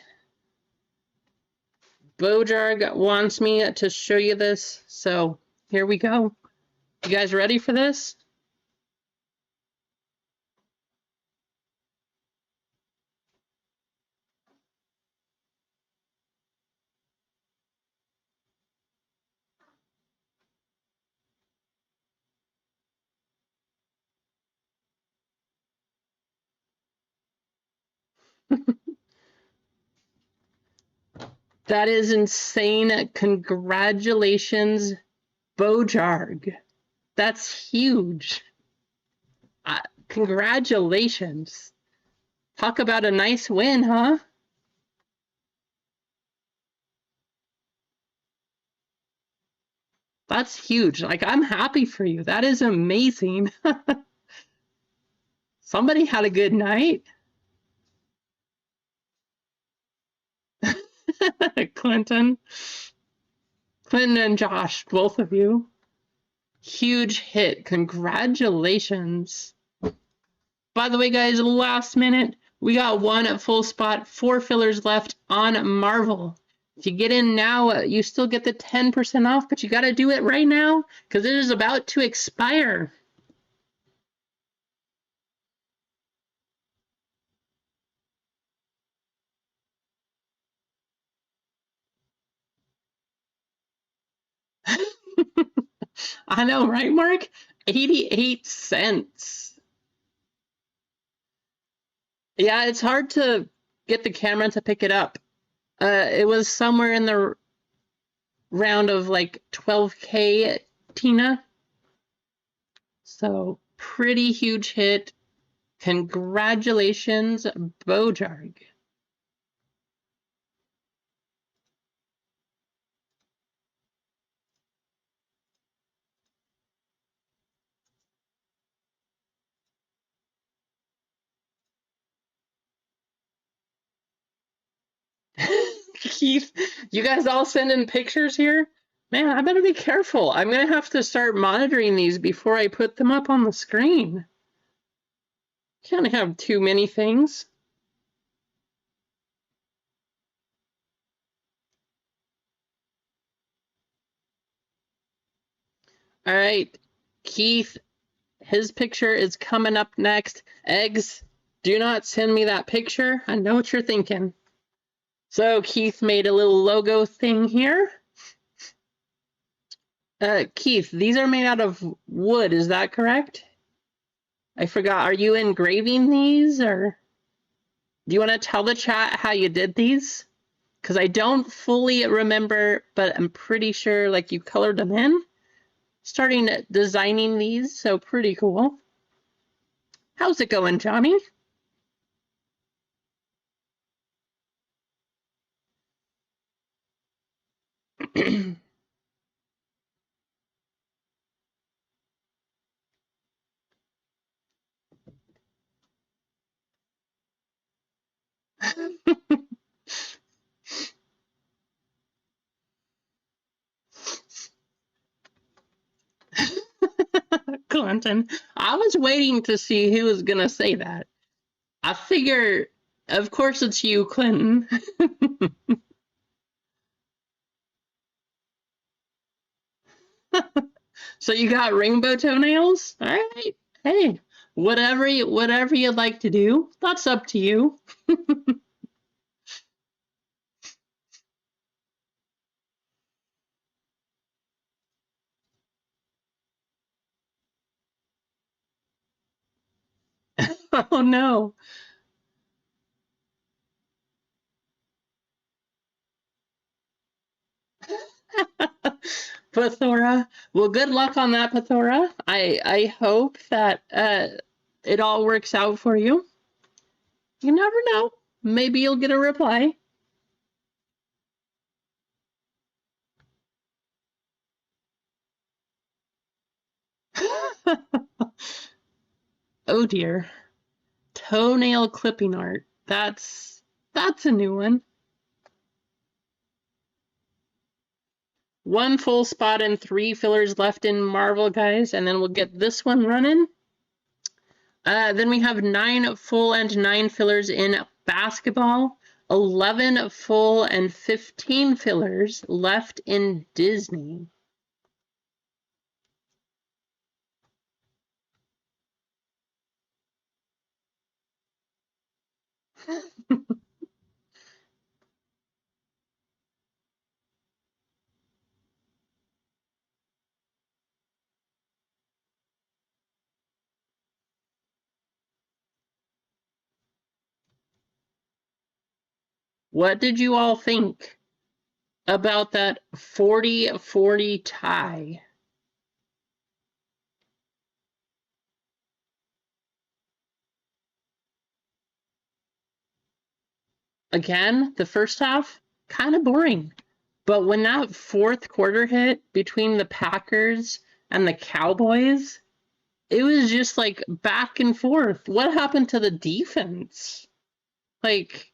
Bojarg wants me to show you this, so here we go. You guys ready for this? That is insane. Congratulations, Bojarg. That's huge. Congratulations. Talk about a nice win, huh? That's huge. Like, I'm happy for you. That is amazing. Somebody had a good night. Clinton and Josh, both of you. Huge hit. Congratulations. By the way, guys, last minute, we got one at full spot, 4 fillers left on Marvel. If you get in now, you still get the 10% off, but you got to do it right now because it is about to expire. I know, right, Mark? 88 cents. Yeah, it's hard to get the camera to pick it up. It was somewhere in the round of like 12K, Tina. So pretty huge hit. Congratulations, Bojarg. Keith, you guys all sending pictures here? Man, I better be careful. I'm going to have to start monitoring these before I put them up on the screen. Can't have too many things. All right, Keith, his picture is coming up next. Eggs, do not send me that picture. I know what you're thinking. So Keith made a little logo thing here. Keith, these are made out of wood, is that correct? I forgot, are you engraving these, or do you want to tell the chat how you did these? Because I don't fully remember, but I'm pretty sure like you colored them in. Starting designing these, so pretty cool. How's it going, Johnny? Clinton. I was waiting to see who was gonna say that. I figure, of course, it's you, Clinton. So you got rainbow toenails? All right. Hey, whatever you'd like to do, that's up to you. Oh no. Pathora. Well, good luck on that, Pathora. I hope that it all works out for you. You never know. Maybe you'll get a reply. Oh dear. Toenail clipping art. That's a new one. One full spot and 3 fillers left in Marvel, guys, and then we'll get this one running. Then we have 9 full and 9 fillers in basketball, 11 full and 15 fillers left in Disney. What did you all think about that 40-40 tie? Again, the first half, kind of boring. But when that fourth quarter hit between the Packers and the Cowboys, it was just like back and forth. What happened to the defense? Like,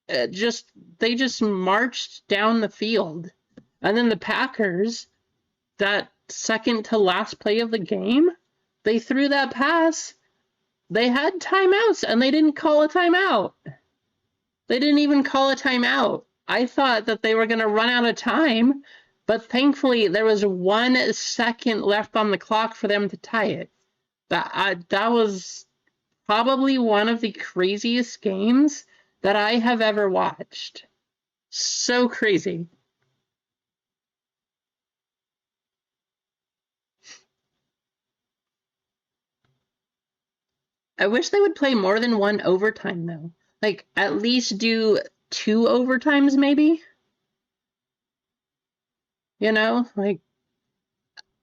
they just marched down the field. And then the Packers, that second to last play of the game, they threw that pass. They had timeouts and they didn't call a timeout. They didn't even call a timeout. I thought that they were going to run out of time, but thankfully there was 1 second left on the clock for them to tie it. That was probably one of the craziest games that I have ever watched. So crazy. I wish they would play more than 1 overtime, though. Like, at least do 2 overtimes, maybe? You know, like,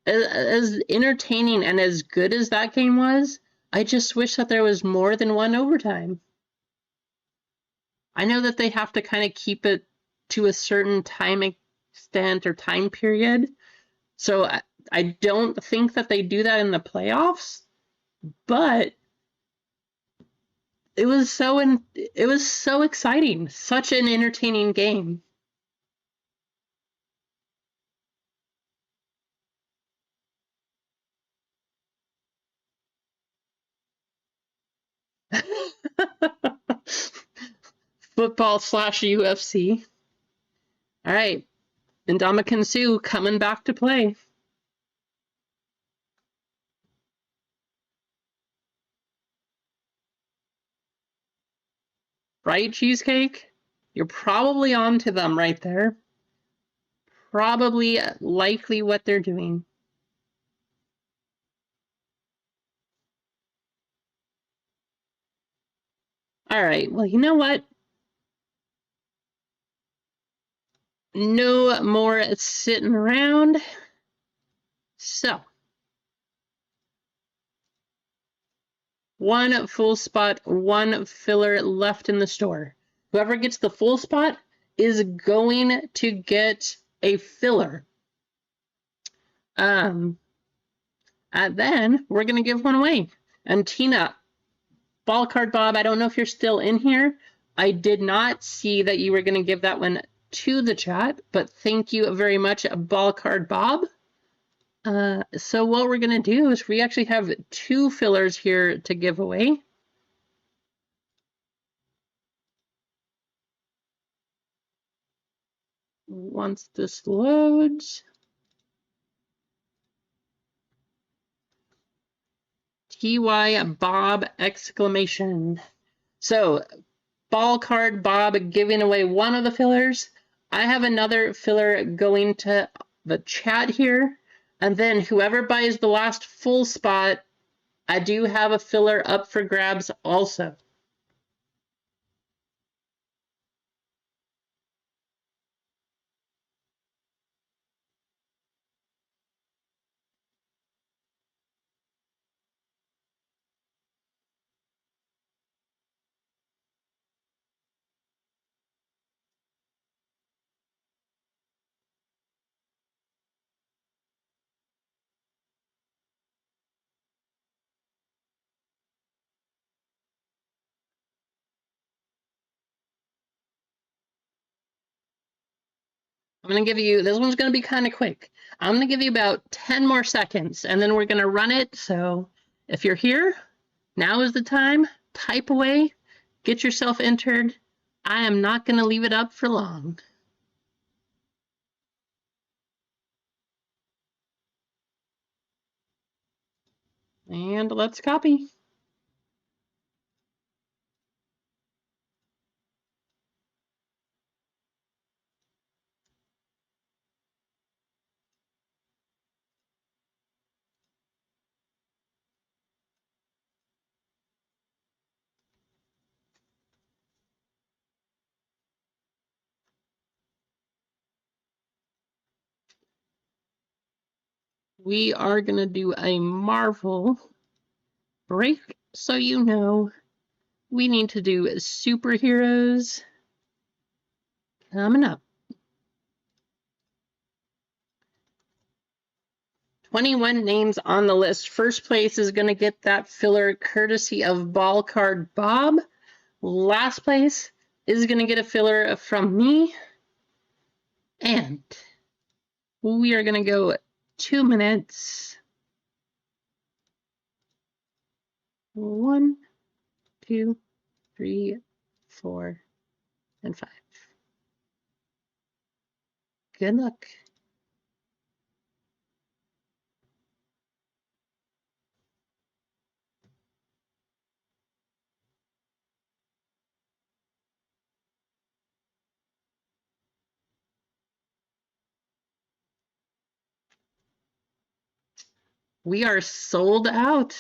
as entertaining and as good as that game was, I just wish that there was more than 1 overtime. I know that they have to kind of keep it to a certain time extent or time period, so I don't think that they do that in the playoffs, but it was so exciting, such an entertaining game. Football/UFC. All right, Ndamukong Suh coming back to play. Right, Cheesecake? You're probably on to them right there. Probably likely what they're doing. All right, well, you know what? No more sitting around. So, 1 full spot, 1 filler left in the store. Whoever gets the full spot is going to get a filler. And then we're going to give one away. And Tina, Ball Card Bob, I don't know if you're still in here. I did not see that you were going to give that one to the chat, but thank you very much, Ball Card Bob. So what we're going to do is we actually have 2 fillers here to give away. Once this loads. TY Bob exclamation. So Ball Card Bob giving away one of the fillers. I have another filler going to the chat here. And then whoever buys the last full spot, I do have a filler up for grabs also. I'm going to give you, this one's going to be kind of quick. I'm going to give you about 10 more seconds, and then we're going to run it. So if you're here, now is the time. Type away. Get yourself entered. I am not going to leave it up for long. And let's copy. We are going to do a Marvel break, so you know we need to do superheroes coming up. 21 names on the list. First place is going to get that filler courtesy of Ball Card Bob. Last place is going to get a filler from me. And we are going to go 2 minutes. 1, 2, 3, 4, and 5. Good luck. We are sold out.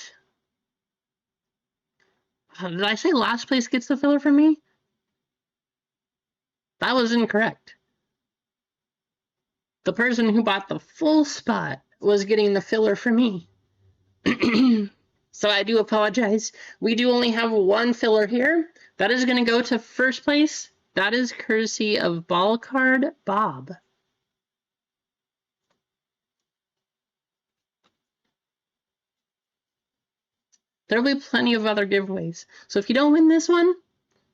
Did I say last place gets the filler from me? That was incorrect. The person who bought the full spot was getting the filler for me. So I do apologize. We do only have 1 filler here. That is going to go to first place. That is courtesy of Ball Card Bob. There will be plenty of other giveaways. So if you don't win this one,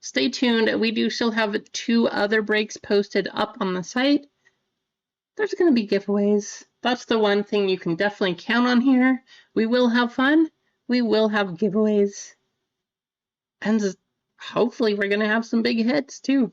stay tuned. We do still have 2 other breaks posted up on the site. There's going to be giveaways. That's the one thing you can definitely count on here. We will have fun. We will have giveaways. And hopefully we're going to have some big hits too.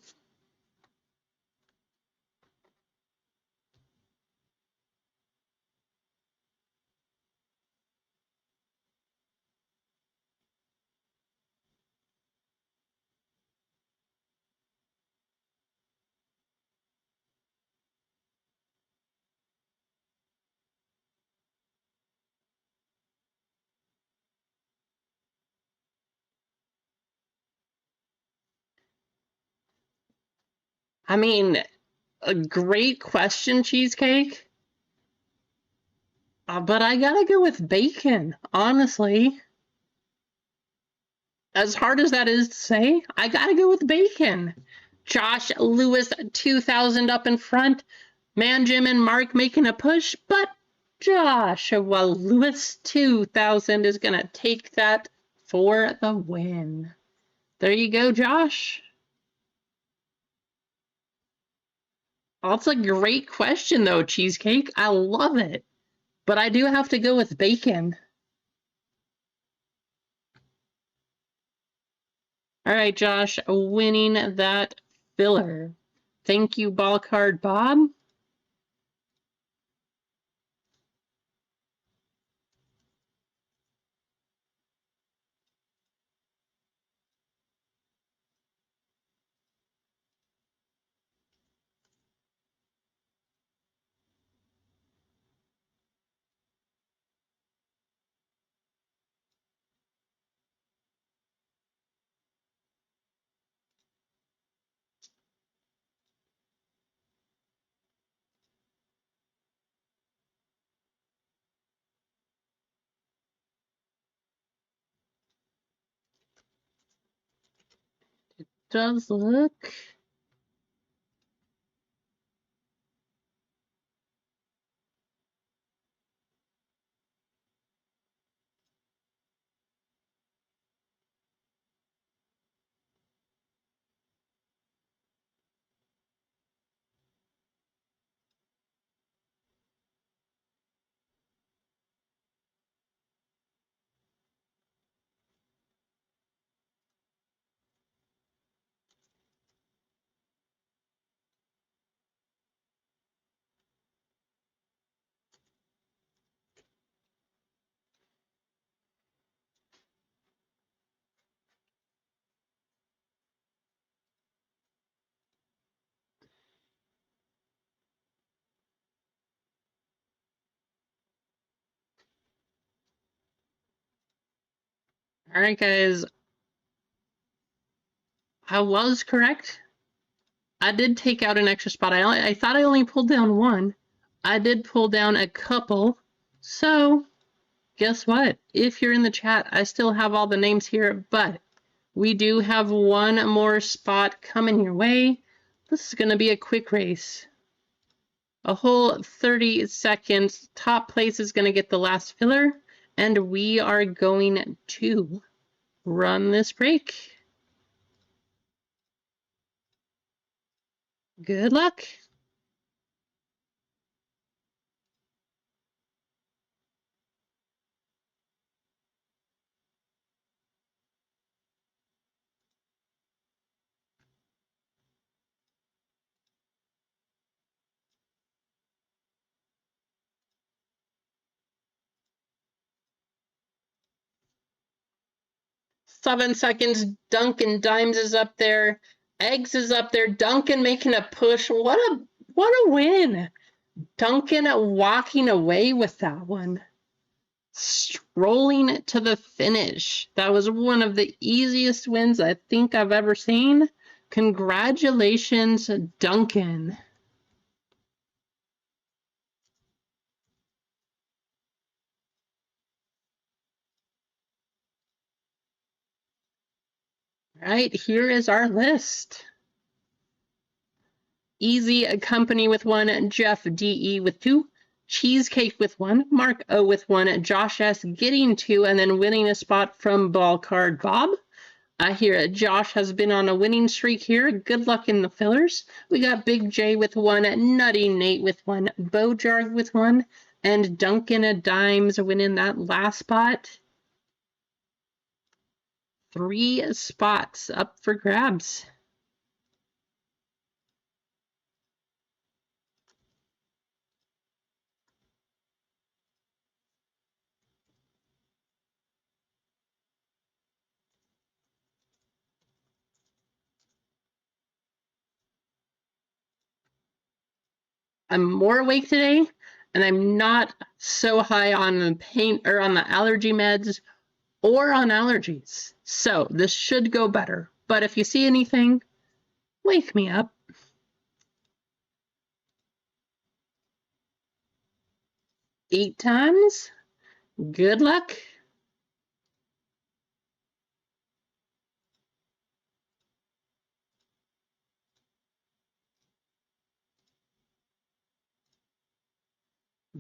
I mean, a great question, Cheesecake. But I gotta go with bacon, honestly. As hard as that is to say, I gotta go with bacon. Josh Lewis, 2000 up in front. Man, Jim and Mark making a push, but Josh, while Lewis 2000 is going to take that for the win. There you go, Josh. That's a great question, though, Cheesecake. I love it. But I do have to go with bacon. All right, Josh, winning that filler. Thank you, Ball Card Bob. Does look. All right, guys. I was correct. I did take out an extra spot. I thought I only pulled down one. I did pull down a couple. So, guess what? If you're in the chat, I still have all the names here, but we do have one more spot coming your way. This is going to be a quick race. A whole 30 seconds. Top place is going to get the last filler, and we are going to run this break. Good luck. Seven seconds. Duncan Dimes is up there. Eggs is up there. Duncan making a push. What a win. Duncan walking away with that one. Strolling to the finish. That was one of the easiest wins I think I've ever seen. Congratulations, Duncan. All right, here is our list. Easy Company with 1, Jeff DE with 2, Cheesecake with 1, Mark O with 1, Josh S getting 2, and then winning a spot from Ball Card Bob. I hear Josh has been on a winning streak here. Good luck in the fillers. We got Big J with 1, Nutty Nate with 1, Bojarg with 1, and Duncan Dimes winning that last spot. 3 spots up for grabs. I'm more awake today, and I'm not so high on the pain or on the allergy meds or on allergies. So this should go better. But if you see anything, wake me up. 8 times. Good luck.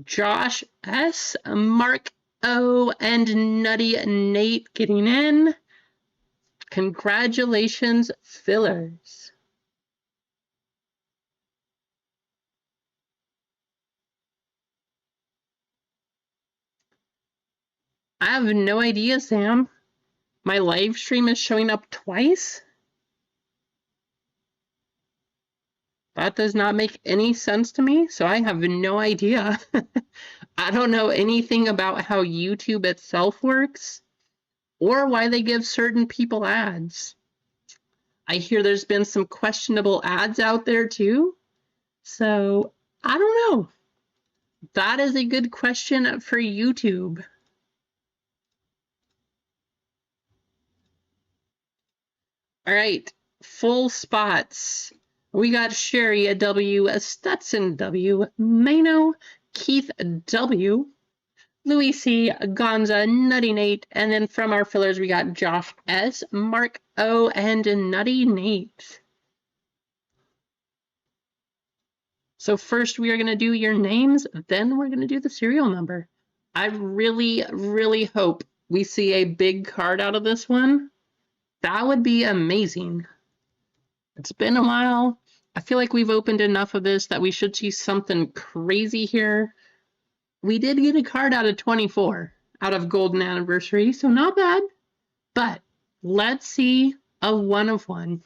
Josh S, Mark O, and Nutty Nate getting in. Congratulations, fillers. I have no idea, Sam. My live stream is showing up twice? That does not make any sense to me, so I have no idea. I don't know anything about how YouTube itself works or why they give certain people ads. I hear there's been some questionable ads out there too, so I don't know. That is a good question for YouTube. All right, full spots. We got Sherry W, Stetson W, Mano, Keith W, Louis C, Gonza, Nutty Nate, and then from our fillers we got Josh S, Mark O, and Nutty Nate. So first we are going to do your names, then we're going to do the serial number. I really, really hope we see a big card out of this one. That would be amazing. It's been a while. I feel like we've opened enough of this that we should see something crazy here. We did get a card out of 24 out of Golden Anniversary, so not bad. But let's see a 1 of 1.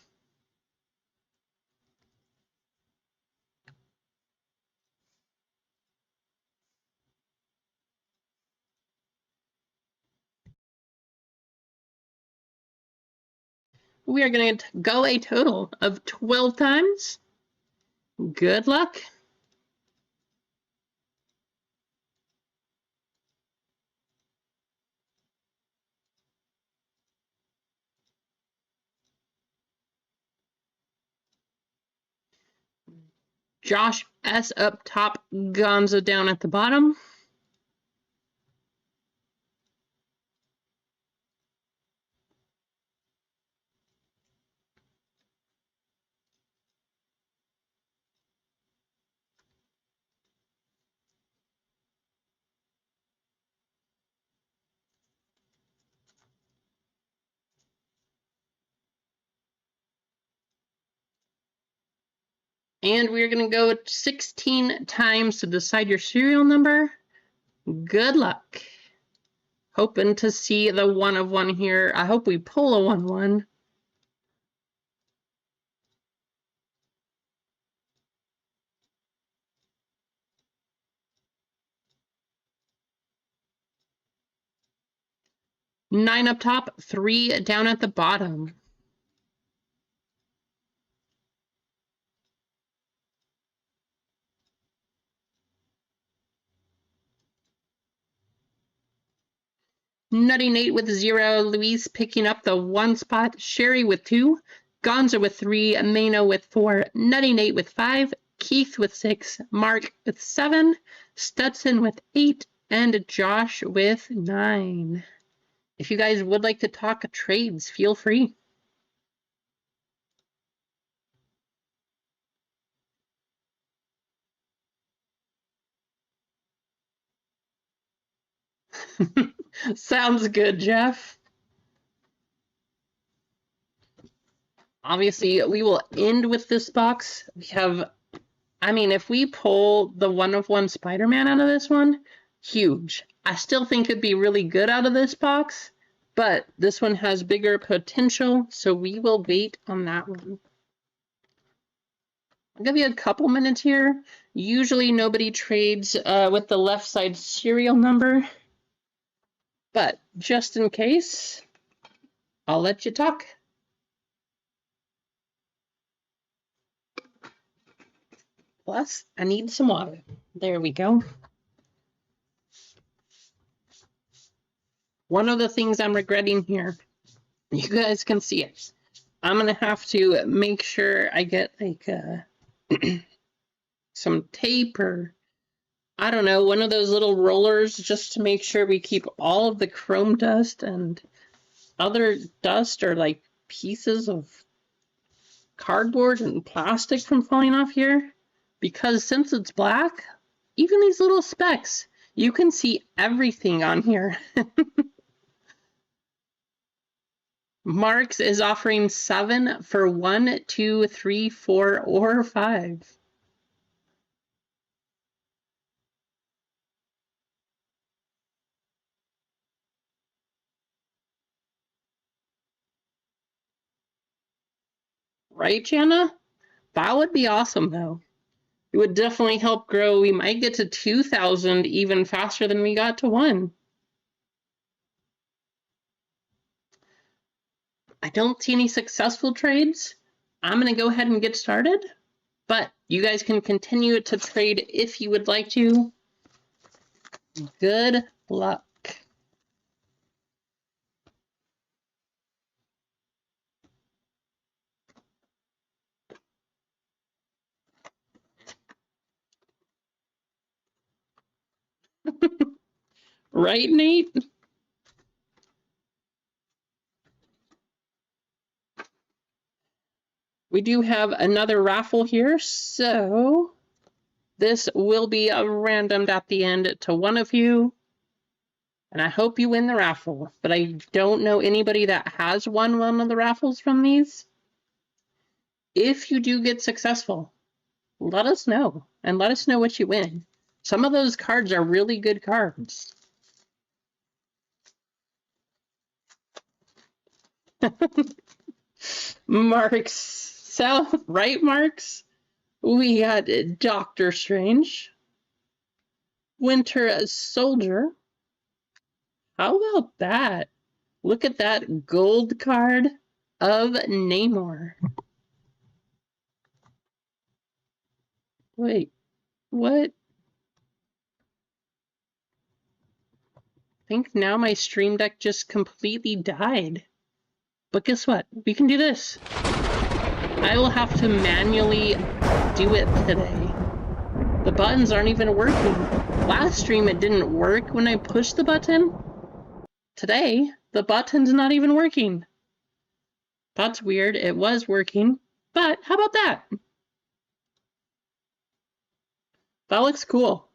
We are going to go a total of 12 times. Good luck. Josh S up top, Gonza down at the bottom. And we're going to go 16 times to decide your serial number. Good luck. Hoping to see the 1 of 1 here. I hope we pull a 1-1. Nine up top, 3 down at the bottom. Nutty Nate with 0, Louise picking up the 1 spot, Sherry with 2, Gonza with 3, Mano with 4, Nutty Nate with 5, Keith with 6, Mark with 7, Stetson with 8, and Josh with 9. If you guys would like to talk trades, feel free. Sounds good, Jeff. Obviously, we will end with this box. We have, I mean, if we pull the 1 of 1 Spider-Man out of this one, huge. I still think it'd be really good out of this box, but this one has bigger potential, so we will wait on that one. I'll give you a couple minutes here. Usually nobody trades with the left side serial number, but just in case, I'll let you talk. Plus, I need some water. There we go. One of the things I'm regretting here, you guys can see it. I'm going to have to make sure I get like some tape or, I don't know, one of those little rollers just to make sure we keep all of the chrome dust and other dust or like pieces of cardboard and plastic from falling off here. Because since it's black, even these little specks. You can see everything on here. Marks is offering 7 for 1, 2, 3, 4, or 5. Right, Jana? That would be awesome, though. It would definitely help grow. We might get to 2,000 even faster than we got to 1. I don't see any successful trades. I'm going to go ahead and get started, but you guys can continue to trade if you would like to. Good luck. Right, Nate? We do have another raffle here, so this will be randomed at the end to one of you, and I hope you win the raffle, but I don't know anybody that has won one of the raffles from these. If you do get successful, let us know, and let us know what you win. Some of those cards are really good cards. Marks, South, right, Marks? We got Doctor Strange, Winter Soldier. How about that? Look at that gold card of Namor. Wait, what? I think now my stream deck just completely died. But guess what? We can do this. I will have to manually do it today. The buttons aren't even working. Last stream it didn't work when I pushed the button. Today, the button's not even working. That's weird. It was working. But how about that? That looks cool.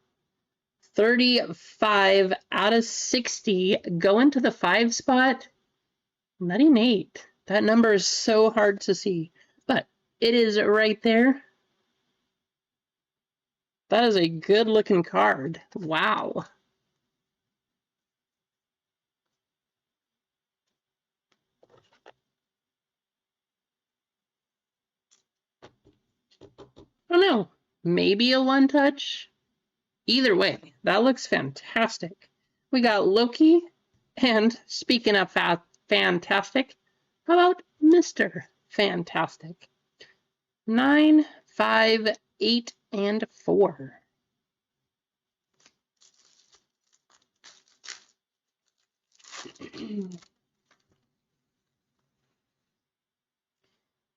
35 out of 60 go into the 5 spot. 98. That number is so hard to see, but it is right there. That is a good looking card. Wow. I don't know. Maybe a one touch? Either way, that looks fantastic. We got Loki, and speaking of fantastic, how about Mr. Fantastic? 9, 5, 8, and 4.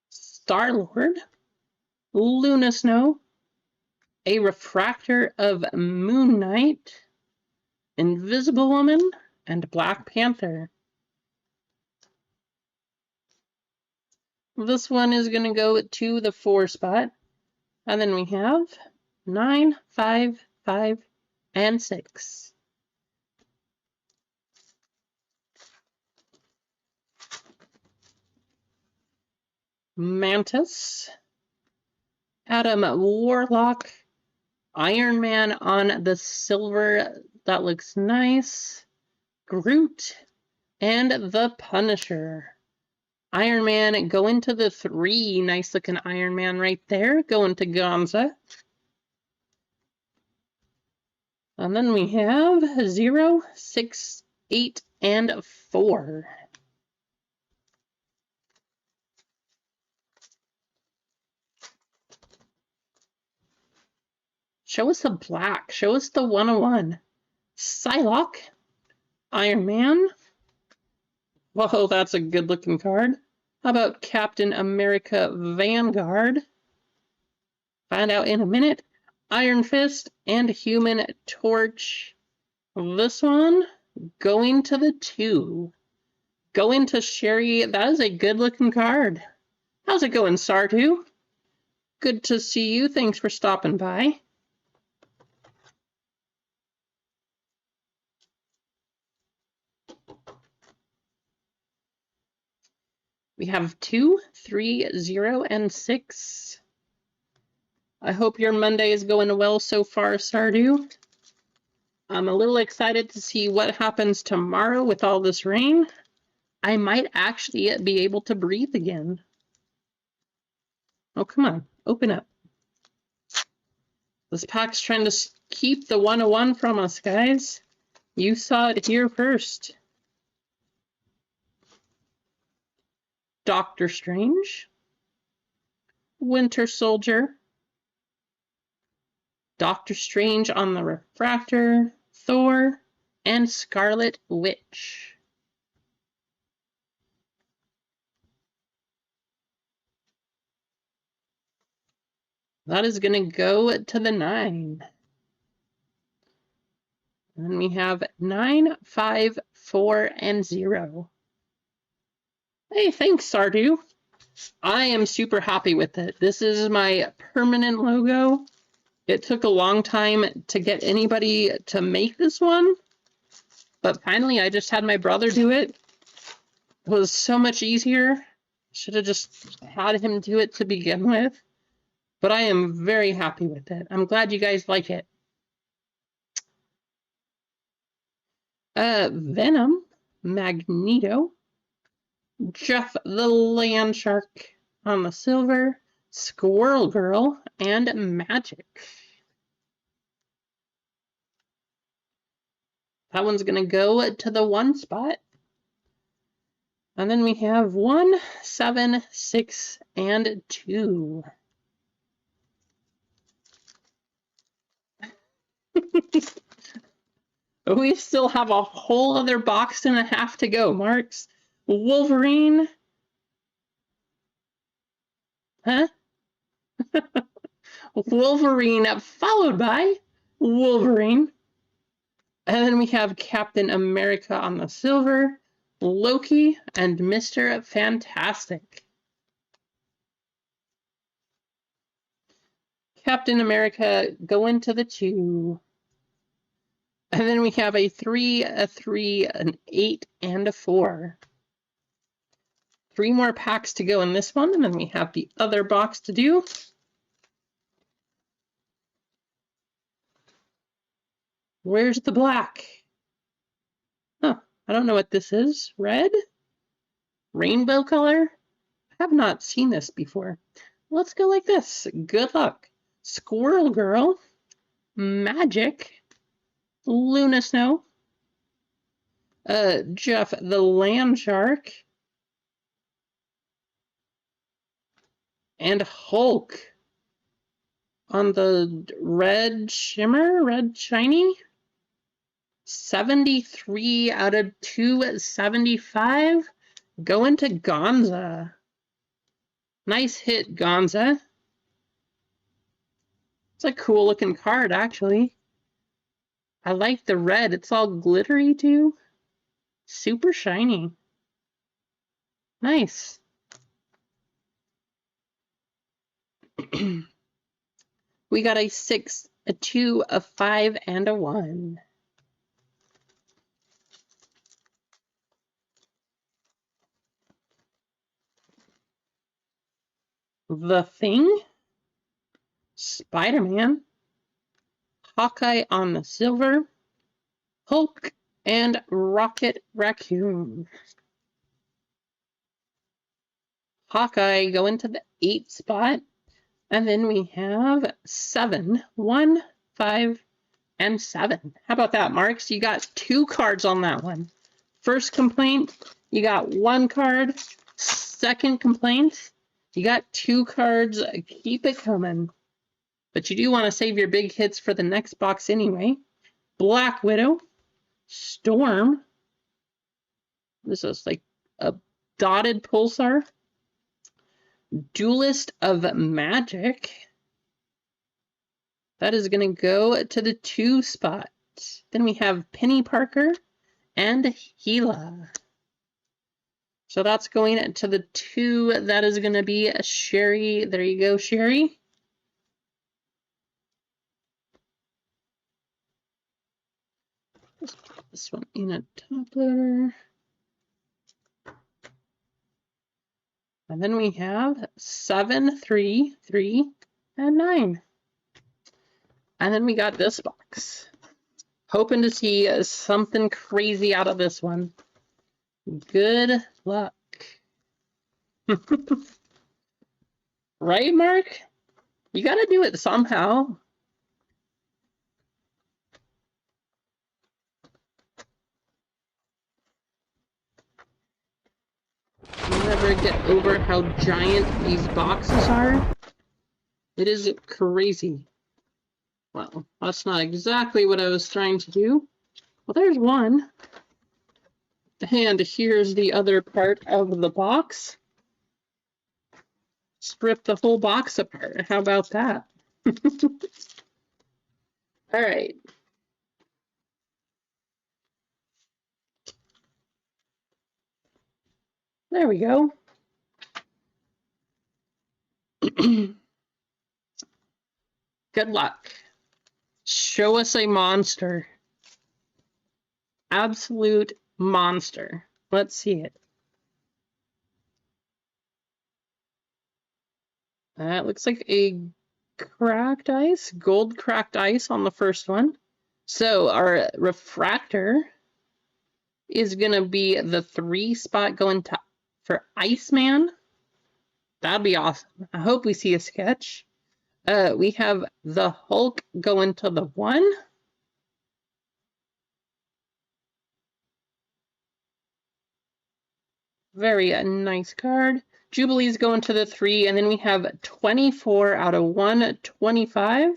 Star-Lord, Luna Snow, a refractor of Moon Knight, Invisible Woman, and Black Panther. This one is going to go to the 4 spot. And then we have 9, 5, 5, and 6. Mantis, Adam Warlock, Iron Man on the silver, that looks nice, Groot, and the Punisher. Iron Man going to the 3, nice looking Iron Man right there, going to Gonza. And then we have 0, 6, 8, and 4. Show us the black. Show us the 101. Psylocke. Iron Man. Whoa, that's a good looking card. How about Captain America Vanguard? Find out in a minute. Iron Fist and Human Torch. This one going to the 2. Going to Sherry. That is a good looking card. How's it going, Sartu? Good to see you. Thanks for stopping by. We have 2, 3, 0, and 6. I hope your Monday is going well so far, Stardew. I'm a little excited to see what happens tomorrow with all this rain. I might actually be able to breathe again. Oh, come on. Open up. This pack's trying to keep the 101 from us, guys. You saw it here first. Doctor Strange. Winter Soldier. Doctor Strange on the Refractor. Thor. And Scarlet Witch. That is going to go to the 9. And then we have 9, 5, 4, and 0. Hey, thanks, Stardew. I am super happy with it. This is my permanent logo. It took a long time to get anybody to make this one, but finally I just had my brother do it. It was so much easier. Should have just had him do it to begin with, but I am very happy with it. I'm glad you guys like it. Venom, Magneto, Jeff the Land Shark on the silver, Squirrel Girl, and Magic. That one's going to go to the 1 spot. And then we have 1, 7, 6, and 2. We still have a whole other box and a half to go, Marks. Wolverine. Huh? Wolverine followed by Wolverine. And then we have Captain America on the silver, Loki, and Mr. Fantastic. Captain America going to the 2. And then we have a 3, a 3, an 8, and a 4. 3 more packs to go in this one, and then we have the other box to do. Where's the black? Huh, I don't know what this is. Red? Rainbow color? I have not seen this before. Let's go like this. Good luck. Squirrel Girl, Magic, Luna Snow, Jeff the Land Shark, and Hulk on the red shimmer, red shiny. 73 out of 275. Going to Gonza. Nice hit, Gonza. It's a cool looking card, actually. I like the red. It's all glittery, too. Super shiny. Nice. We got a 6, a 2, a 5, and a 1. The Thing, Spider-Man, Hawkeye on the silver, Hulk, and Rocket Raccoon. Hawkeye going to the 8th spot. And then we have 7, 1, 5, and 7. How about that, Marks? You got 2 cards on that one. First complaint, you got 1 card. Second complaint, you got 2 cards. Keep it coming. But you do want to save your big hits for the next box anyway. Black Widow, Storm. This is like a dotted pulsar. Duelist of Magic. That is going to go to the 2 spot. Then we have Penny Parker and Gila. So that's going to the 2. That is going to be Sherry. There you go, Sherry. Let's put this one in a top loader. And then we have 7, 3, 3, and 9. And then we got this box. Hoping to see something crazy out of this one. Good luck. Right, Mark? You gotta do it somehow. I'll never get over how giant these boxes are. It is crazy. Well, that's not exactly what I was trying to do. Well, there's one. And here's the other part of the box. Strip the whole box apart. How about that? All right. There we go. Good luck. Show us a monster. Absolute monster. Let's see it. That looks like a cracked ice, gold cracked ice on the first one. So our refractor is going to be the 3 spot going to for Iceman. That'd be awesome. I hope we see a sketch. We have the Hulk going to the 1. Very nice card. Jubilee's going to the 3, and then we have 24 out of 125.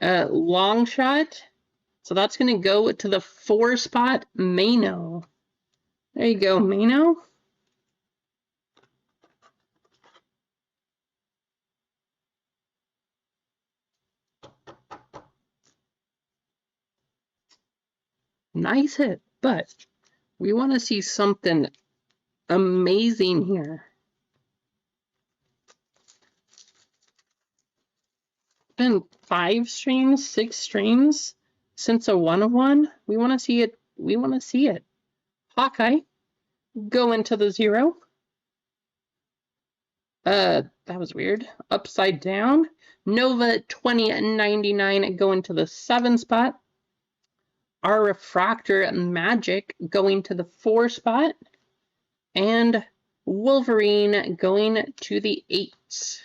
Long shot. So that's going to go to the 4 spot, Mano. There you go, Mano. Nice hit, but we want to see something amazing here. Been 5 streams, 6 streams since a 1 of 1. We want to see it. We want to see it. Hawkeye, go into the 0. That was weird. Upside down. Nova 2099 going to the 7 spot. Our refractor magic going to the 4 spot. And Wolverine going to the 8.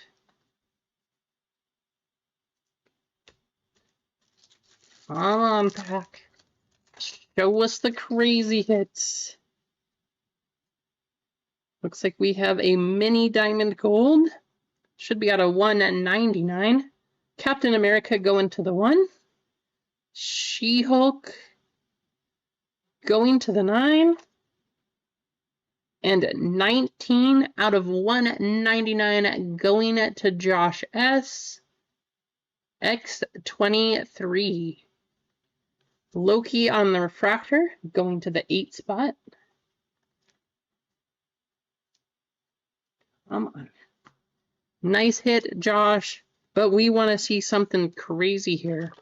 Come on, pack. Show us the crazy hits. Looks like we have a mini diamond gold. Should be out of 199. Captain America going to the 1. She-Hulk going to the 9. And 19 out of 199 going to Josh S. X23. Loki on the refractor going to the 8 spot. Come on. Nice hit, Josh, but we want to see something crazy here.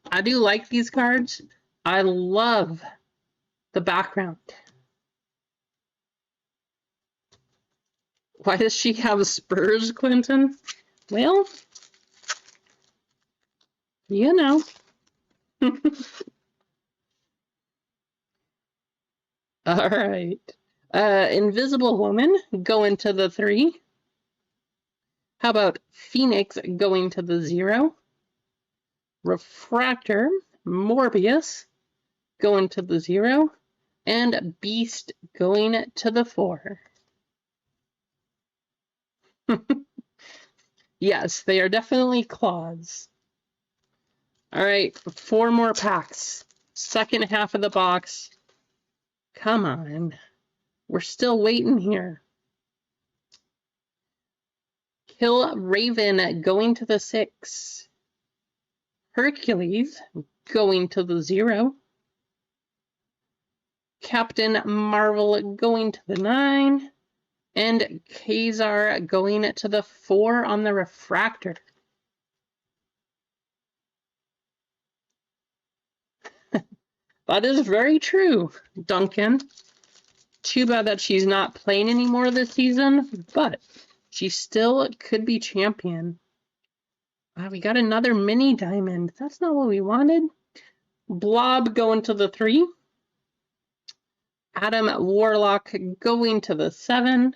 I do like these cards. I love the background. Why does she have spurs, Clinton? Well, you know. All right. Invisible Woman going to the 3. How about Phoenix going to the 0? Refractor, Morbius going to the 0. And Beast going to the 4. Yes, they are definitely claws. All right, 4 more packs. Second half of the box. Come on. We're still waiting here. Kill Raven going to the 6. Hercules going to the 0. Captain Marvel going to the 9. And Kazar going to the 4 on the refractor. That is very true, Duncan. Too bad that she's not playing anymore this season, but she still could be champion. Wow, we got another mini diamond. That's not what we wanted. Blob going to the 3. Adam Warlock going to the 7.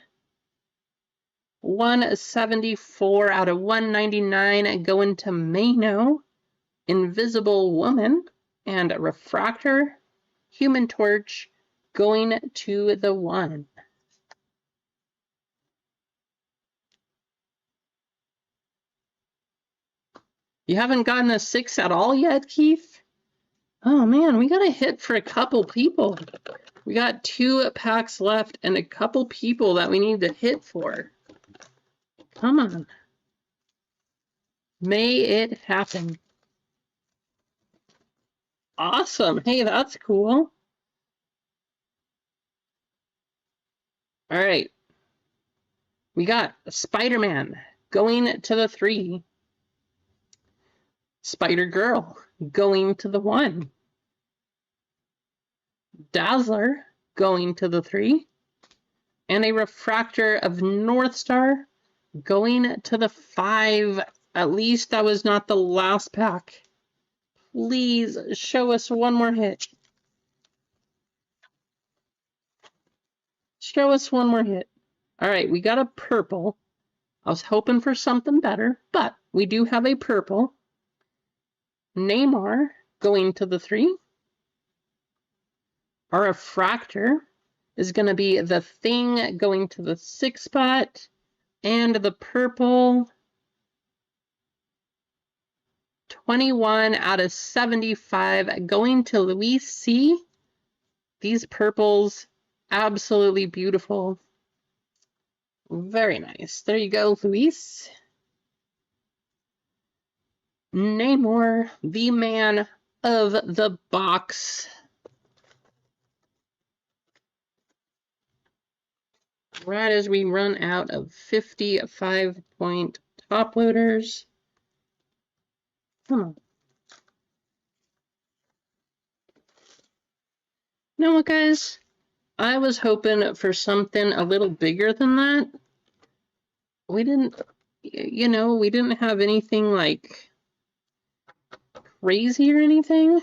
174 out of 199 going to Mano. Invisible Woman and Refractor. Human Torch going to the 1. You haven't gotten a 6 at all yet, Keith? Oh man, we got a hit for a couple people. We got 2 packs left and a couple people that we need to hit for. Come on. May it happen. Awesome. Hey, that's cool. All right. We got Spider-Man going to the 3. Spider-Girl going to the 1. Dazzler going to the 3. And a Refractor of North Star going to the 5. At least that was not the last pack. Please show us one more hit. Show us one more hit. All right, we got a purple. I was hoping for something better, but we do have a purple. Neymar going to the 3. Our Refractor is going to be the Thing going to the 6 spot. And the purple, 21 out of 75 going to Luis C. These purples, absolutely beautiful. Very nice. There you go, Luis. Namor, the man of the box. Right as we run out of 55-point top loaders. Come on. You know what, guys? I was hoping for something a little bigger than that. We didn't, you know, we didn't have anything like crazy or anything.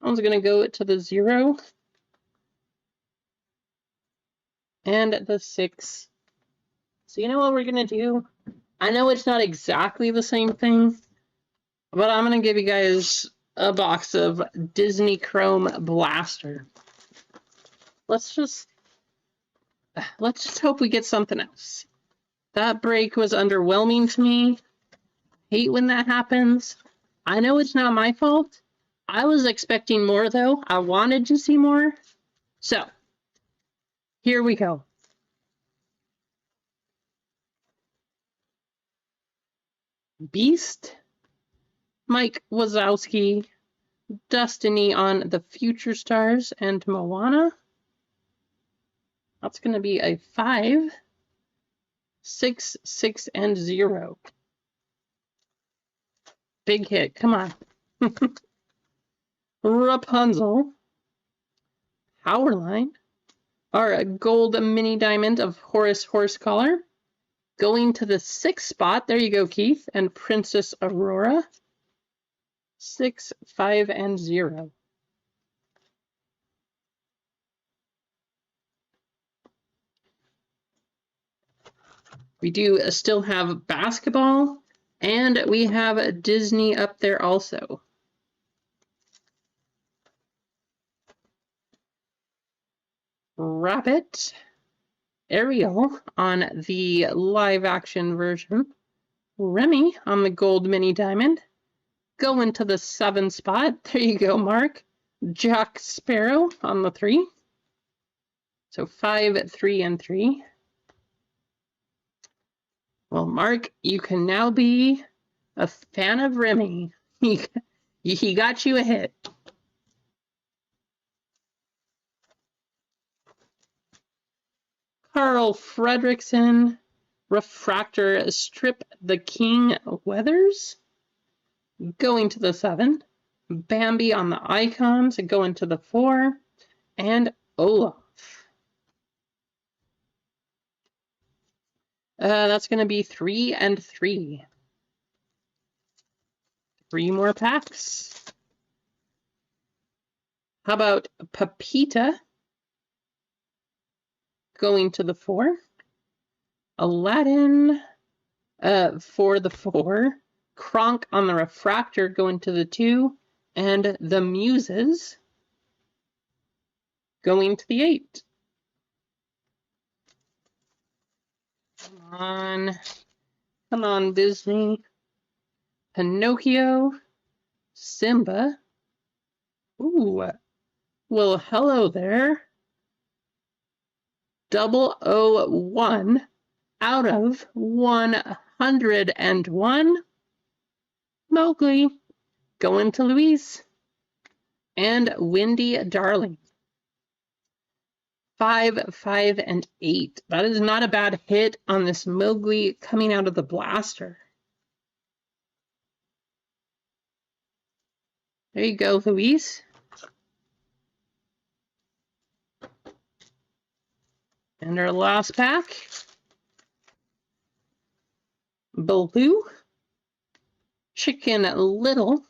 I was going to go to the 0. And the 6. So you know what we're going to do? I know it's not exactly the same thing, but I'm going to give you guys a box of Disney Chrome Blaster. Let's just hope we get something else. That break was underwhelming to me. Hate when that happens. I know it's not my fault. I was expecting more, though. I wanted to see more. So, here we go. Beast, Mike Wazowski, Destiny on the Future Stars, and Moana. That's going to be a 5, 6, 6, and 0. Big hit. Come on. Rapunzel. Powerline. Our gold mini diamond of Horace Horsecollar. Going to the 6th spot. There you go, Keith. And Princess Aurora. 6, 5, and 0. We do still have basketball, and we have Disney up there also. Rabbit, Ariel on the live action version, Remy on the gold mini diamond, going to the 7th spot. There you go, Mark. Jack Sparrow on the 3. So 5, 3, and 3. Well, Mark, you can now be a fan of Remy. He got you a hit. Carl Fredrickson, Refractor Strip the King Weathers, going to the 7. Bambi on the icons go into the 4, and Olaf. That's going to be 3 and 3. 3 more packs. How about Pepita going to the 4? Aladdin for the 4. Kronk on the refractor going to the 2. And the Muses going to the 8. Come on, Disney. Pinocchio, Simba. Ooh, well, hello there. 001 out of 101. Mowgli going to Louise. And Windy Darling. 5, 5, and 8. That is not a bad hit on this Mowgli coming out of the blaster. There you go, Louise. And our last pack. Baloo. Chicken Little.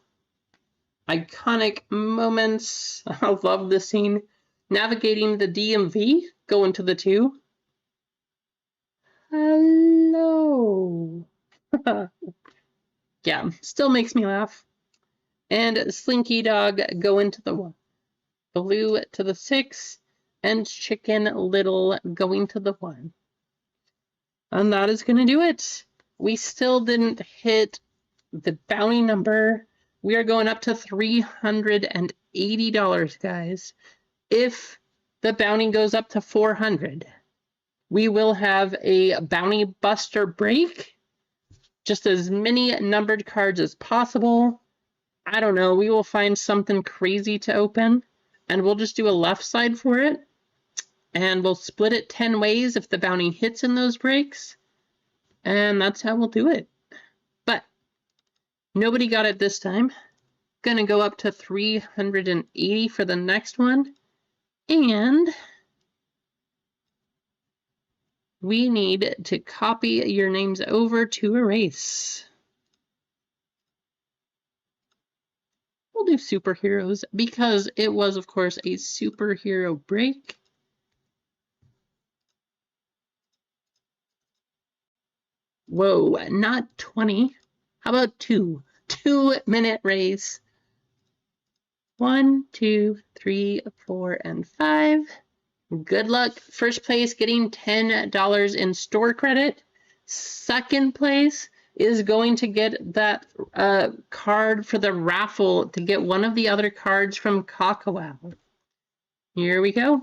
Iconic moments. I love this scene. Navigating the DMV. Going to the 2. Hello. Yeah, still makes me laugh. And Slinky Dog going to the 1. Baloo to the 6. And Chicken Little going to the 1. And that is going to do it. We still didn't hit the bounty number. We are going up to $380, guys. If the bounty goes up to 400, we will have a bounty buster break. Just as many numbered cards as possible. I don't know. We will find something crazy to open. And we'll just do a left side for it. And we'll split it 10 ways if the bounty hits in those breaks. And that's how we'll do it. But nobody got it this time. Gonna go up to 380 for the next one. And we need to copy your names over to erase. We'll do superheroes because it was, of course, a superhero break. Whoa, not 20. How about 2? 2-minute race. 1, 2, 3, 4, and 5. Good luck. First place getting $10 in store credit. Second place is going to get that card for the raffle to get one of the other cards from Kakao. Here we go.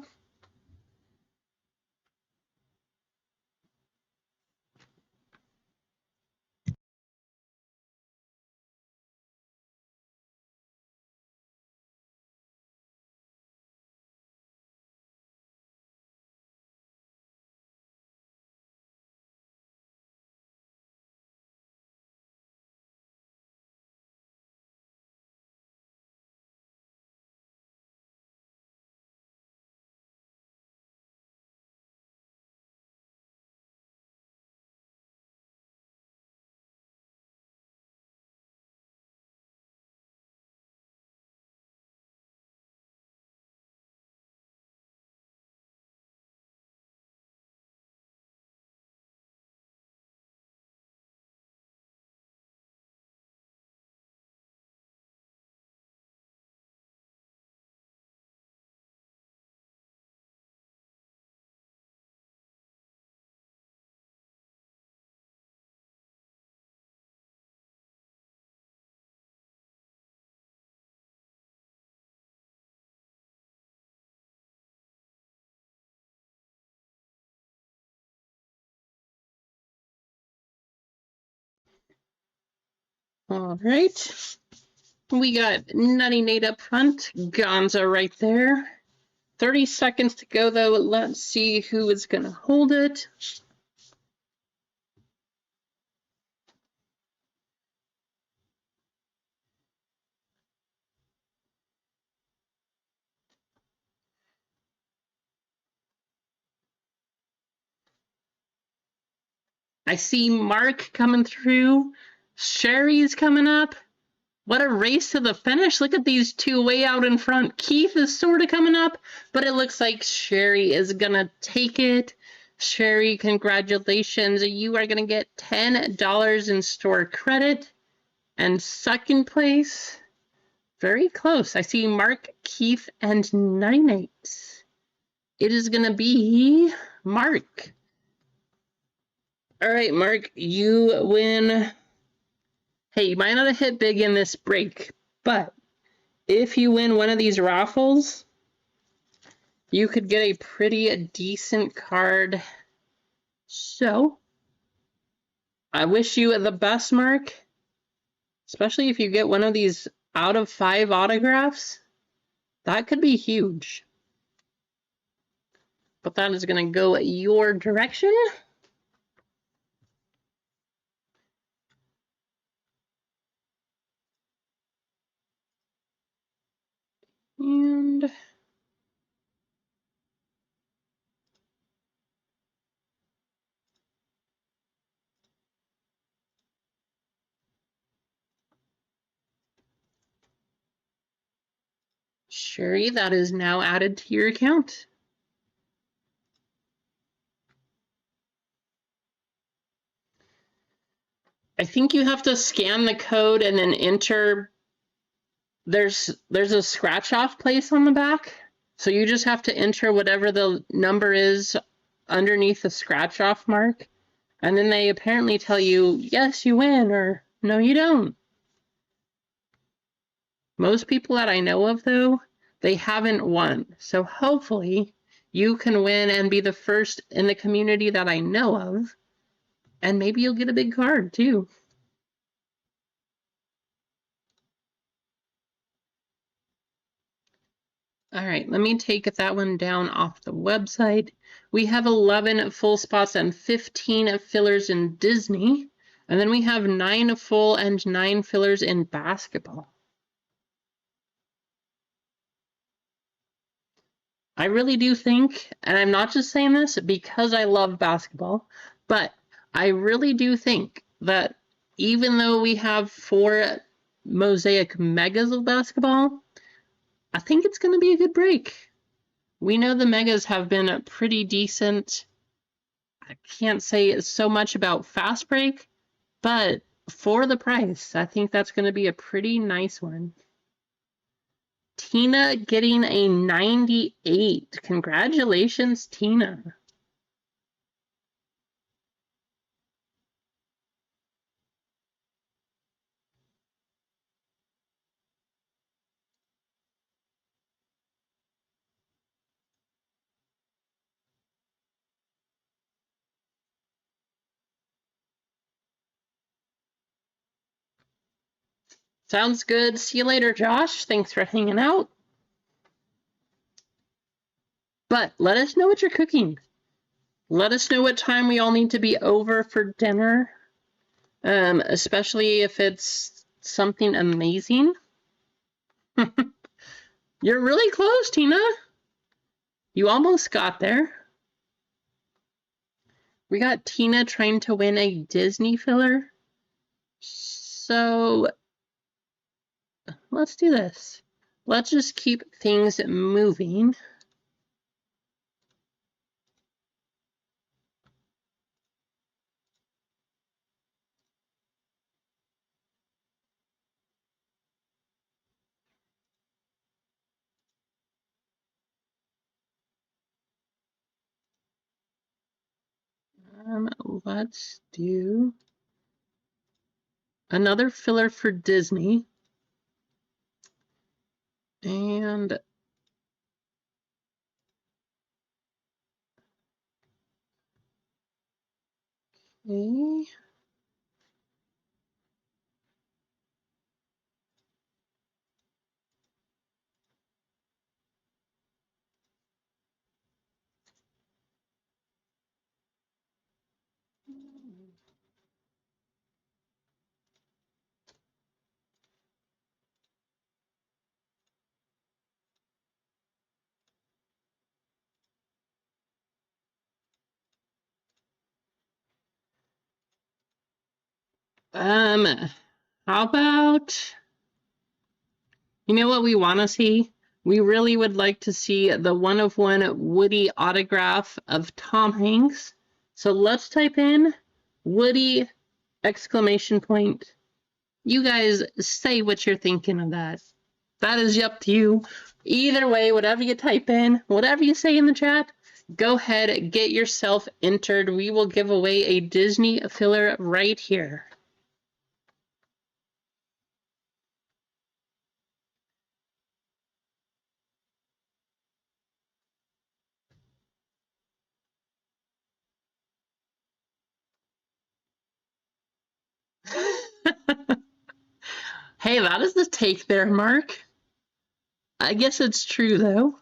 All right. We got Nutty Nate up front, Gonza right there. 30 seconds to go, though. Let's see who is going to hold it. I see Mark coming through. Sherry's coming up. What a race to the finish. Look at these two way out in front. Keith is sort of coming up, but it looks like Sherry is going to take it. Sherry, congratulations. You are going to get $10 in store credit. And second place, very close. I see Mark, Keith, and Nine. It is going to be Mark. All right, Mark, you win. Hey, you might not have hit big in this break, but if you win one of these raffles, you could get a pretty decent card. So, I wish you the best, Mark. Especially if you get one of these out of 5 autographs. That could be huge. But that is going to go your direction. And Sherry, that is now added to your account. I think you have to scan the code and then enter. There's a scratch off place on the back. So you just have to enter whatever the number is underneath the scratch off mark. And then they apparently tell you, yes, you win, or no, you don't. Most people that I know of, though, they haven't won. So hopefully you can win and be the first in the community that I know of. And maybe you'll get a big card, too. All right, let me take that one down off the website. We have 11 full spots and 15 fillers in Disney. And then we have 9 full and 9 fillers in basketball. I really do think, and I'm not just saying this because I love basketball, but I really do think that even though we have 4 Mosaic Megas of basketball, I think it's going to be a good break. We know the Megas have been pretty decent. I can't say so much about Fast Break, but for the price, I think that's going to be a pretty nice one. Tina getting a 98. Congratulations, Tina. Sounds good. See you later, Josh. Thanks for hanging out. But let us know what you're cooking. Let us know what time we all need to be over for dinner, especially if it's something amazing. You're really close, Tina. You almost got there. We got Tina trying to win a Disney filler. So let's do this. Let's just keep things moving. Let's do another filler for Disney. And okay. How about, you know what we want to see? We really would like to see the one-of-one Woody autograph of Tom Hanks. So let's type in Woody exclamation point. You guys say what you're thinking of that. That is up to you. Either way, whatever you type in, whatever you say in the chat, go ahead, get yourself entered. We will give away a Disney filler right here. Hey, that is the take there, Mark. I guess it's true, though.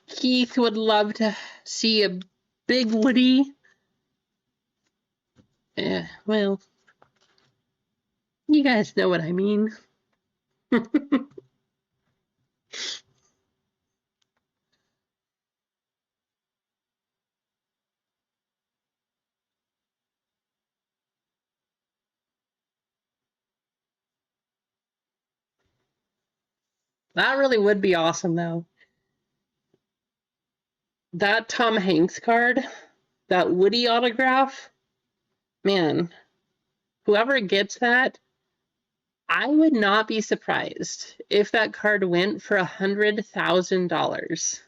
Keith would love to see a big Woody. Well, you guys know what I mean. That really would be awesome, though. That Tom Hanks card, that Woody autograph, man, whoever gets that, I would not be surprised if that card went for $100,000.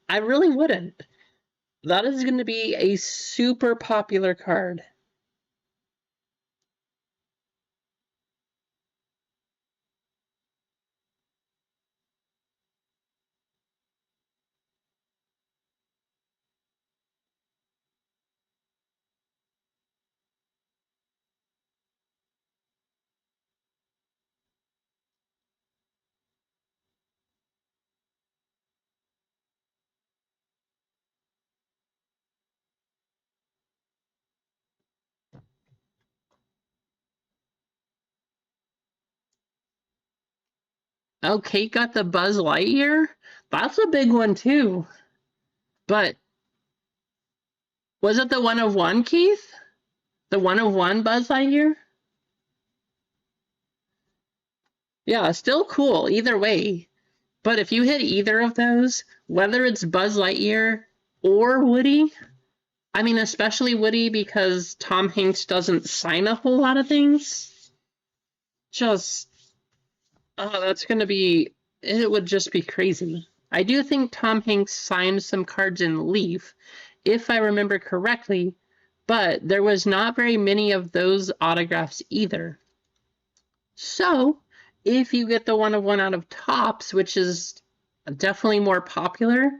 I really wouldn't. That is going to be a super popular card. Oh, Kate got the Buzz Lightyear? That's a big one, too. But was it the one-of-one, Keith? The one-of-one Buzz Lightyear? Yeah, still cool, either way. But if you hit either of those, whether it's Buzz Lightyear or Woody, I mean, especially Woody because Tom Hanks doesn't sign a whole lot of things, that's going to be, it would just be crazy. I do think Tom Hanks signed some cards in Leaf, if I remember correctly, but there was not very many of those autographs either. So, if you get the one-of-one out of Topps, which is definitely more popular,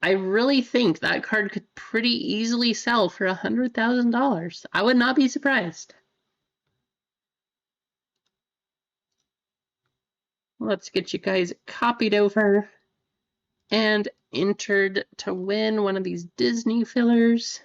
I really think that card could pretty easily sell for $100,000. I would not be surprised. Let's get you guys copied over and entered to win one of these Disney fillers.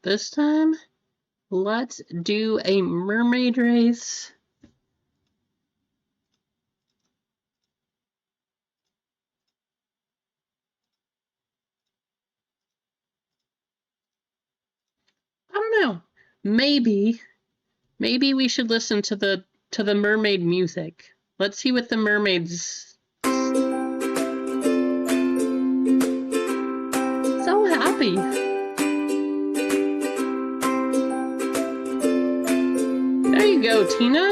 This time, let's do a mermaid race. I don't know. Maybe we should listen to the mermaid music. Let's see what the mermaids. So happy. There you go, Tina.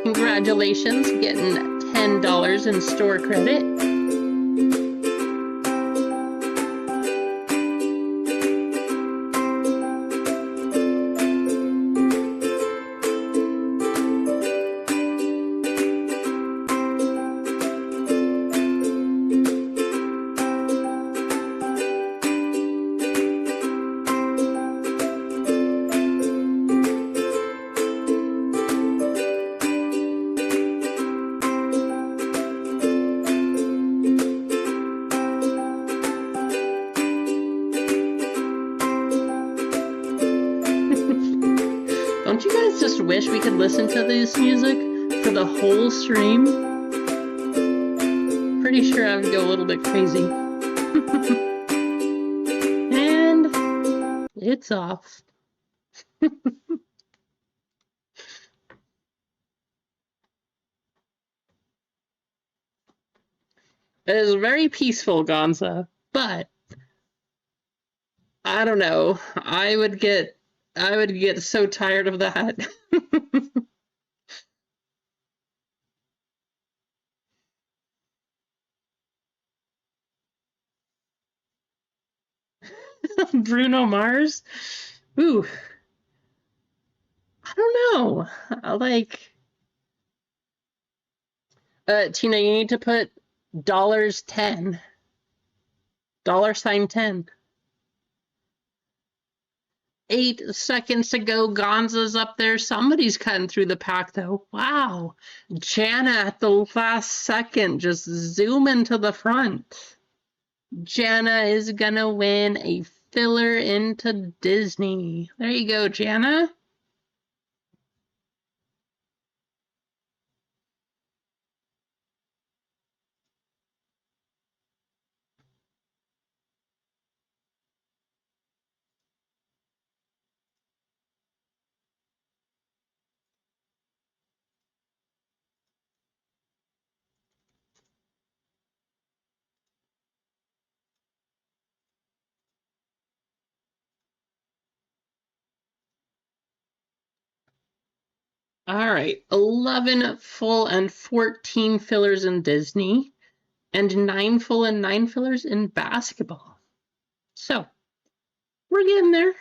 Congratulations, getting $10 in store credit. Don't you guys just wish we could listen to this music for the whole stream? Pretty sure I would go a little bit crazy. And it's off. It is very peaceful, Gonza, but I don't know. I would get so tired of that. Bruno Mars? Ooh. I don't know. Tina, you need to put $10. $10. 8 seconds to go. Gonza's up there. Somebody's cutting through the pack, though. Wow. Jana at the last second just zooming to the front. Jana is gonna win a filler into Disney. There you go, Jana. All right, 11 full and 14 fillers in Disney, and 9 full and 9 fillers in basketball. So, we're getting there.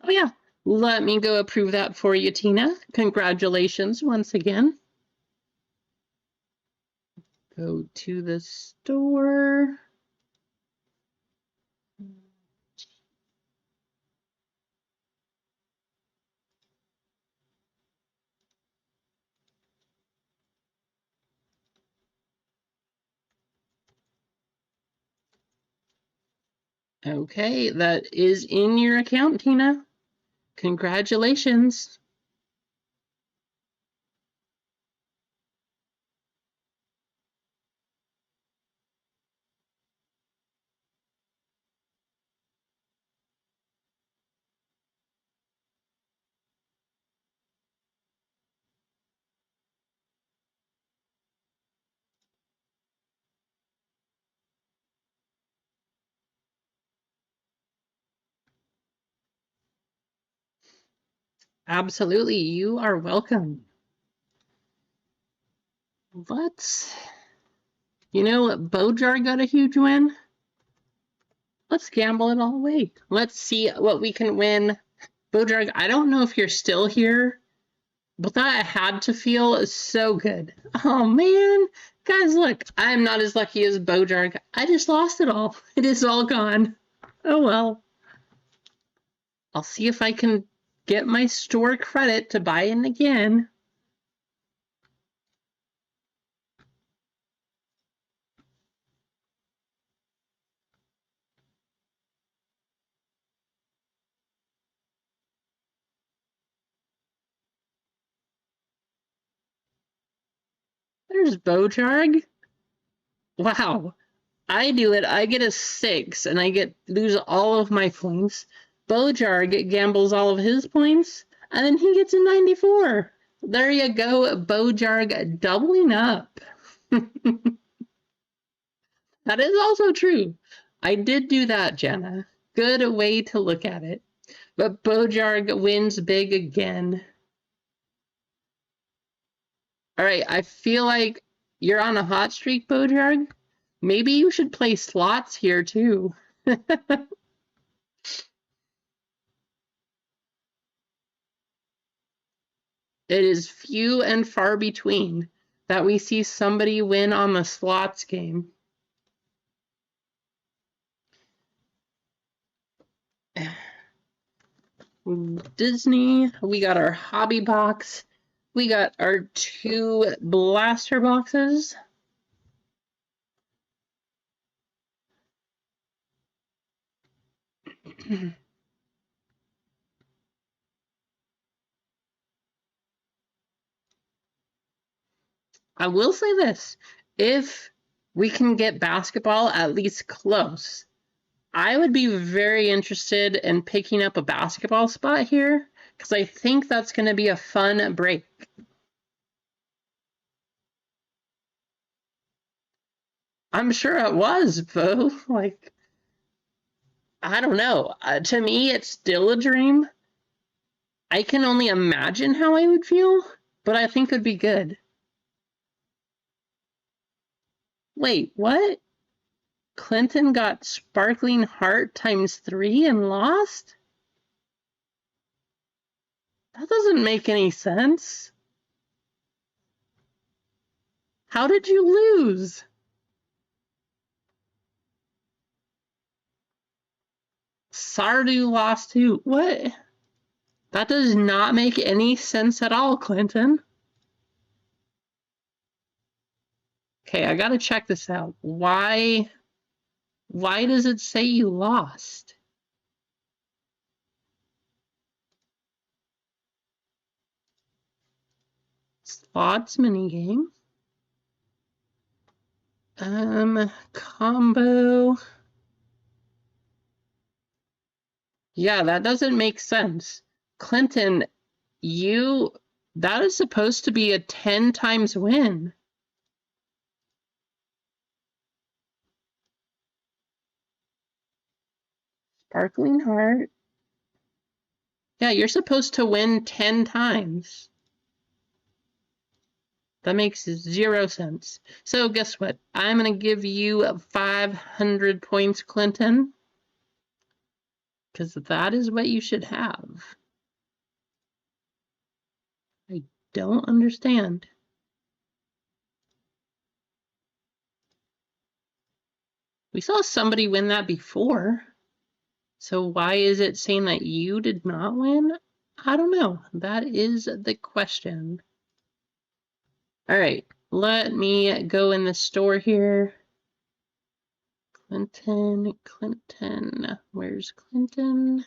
Oh yeah, let me go approve that for you, Tina. Congratulations once again. Go to the store. Okay, that is in your account, Tina. Congratulations. Absolutely, you are welcome. Bojar got a huge win. Let's gamble it all away. Let's see what we can win. Bojar, I don't know if you're still here, but that had to feel so good. Oh man, guys, look, I'm not as lucky as Bojar. I just lost it all. It is all gone. Oh well. I'll see if I can get my store credit to buy in again. There's Bojarg. Wow. I do it. I get a 6, and I lose all of my points. Bojarg gambles all of his points, and then he gets a 94. There you go, Bojarg doubling up. That is also true. I did do that, Jenna. Good way to look at it. But Bojarg wins big again. All right, I feel like you're on a hot streak, Bojarg. Maybe you should play slots here, too. It is few and far between that we see somebody win on the slots game. Disney. We got our hobby box. We got our 2 blaster boxes. I will say this, if we can get basketball at least close, I would be very interested in picking up a basketball spot here, because I think that's going to be a fun break. I'm sure it was, Bo. Like, I don't know. To me, it's still a dream. I can only imagine how I would feel, but I think it would be good. Wait, what? Clinton got Sparkling Heart ×3 and lost? That doesn't make any sense. How did you lose? Sardu lost too. What? That does not make any sense at all, Clinton. Okay, I gotta check this out. Why does it say you lost? Slots minigame. Combo. Yeah, that doesn't make sense. Clinton, that is supposed to be a 10 times win. Sparkling Heart. Yeah, you're supposed to win 10 times. That makes 0 sense. So guess what? I'm going to give you 500 points, Clinton. Because that is what you should have. I don't understand. We saw somebody win that before. So why is it saying that you did not win? I don't know. That is the question. All right, let me go in the store here. Clinton, where's Clinton?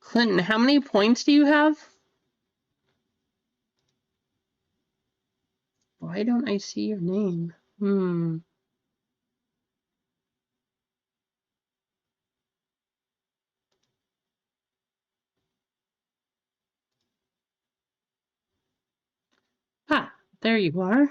Clinton, how many points do you have? Why don't I see your name? Ah, there you are.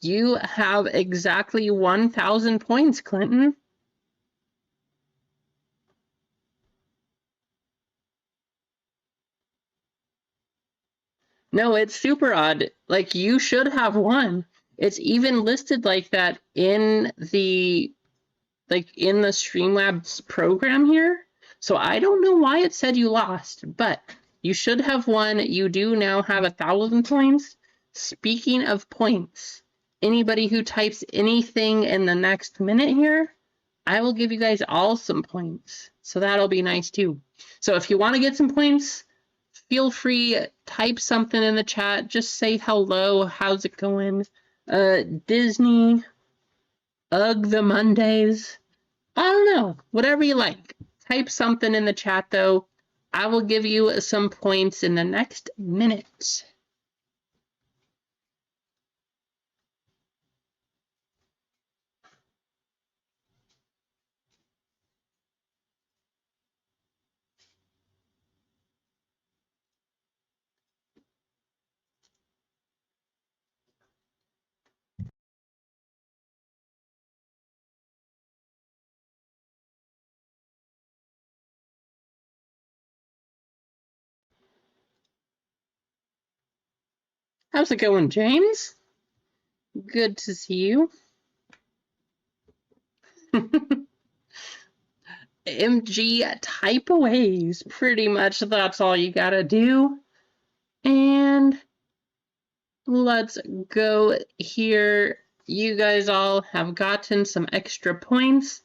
You have exactly 1,000 points, Clinton. No, it's super odd. Like, you should have won. It's even listed like that in the Streamlabs program here. So I don't know why it said you lost, but you should have won. You do now have 1,000 points. Speaking of points, anybody who types anything in the next minute here, I will give you guys all some points. So that'll be nice too. So if you want to get some points, feel free, type something in the chat. Just say hello. How's it going? Disney, Ugh, the Mondays. I don't know. Whatever you like. Type something in the chat though. I will give you some points in the next minute. How's it going, James? Good to see you. MG type aways. Pretty much that's all you gotta do. And let's go here. You guys all have gotten some extra points.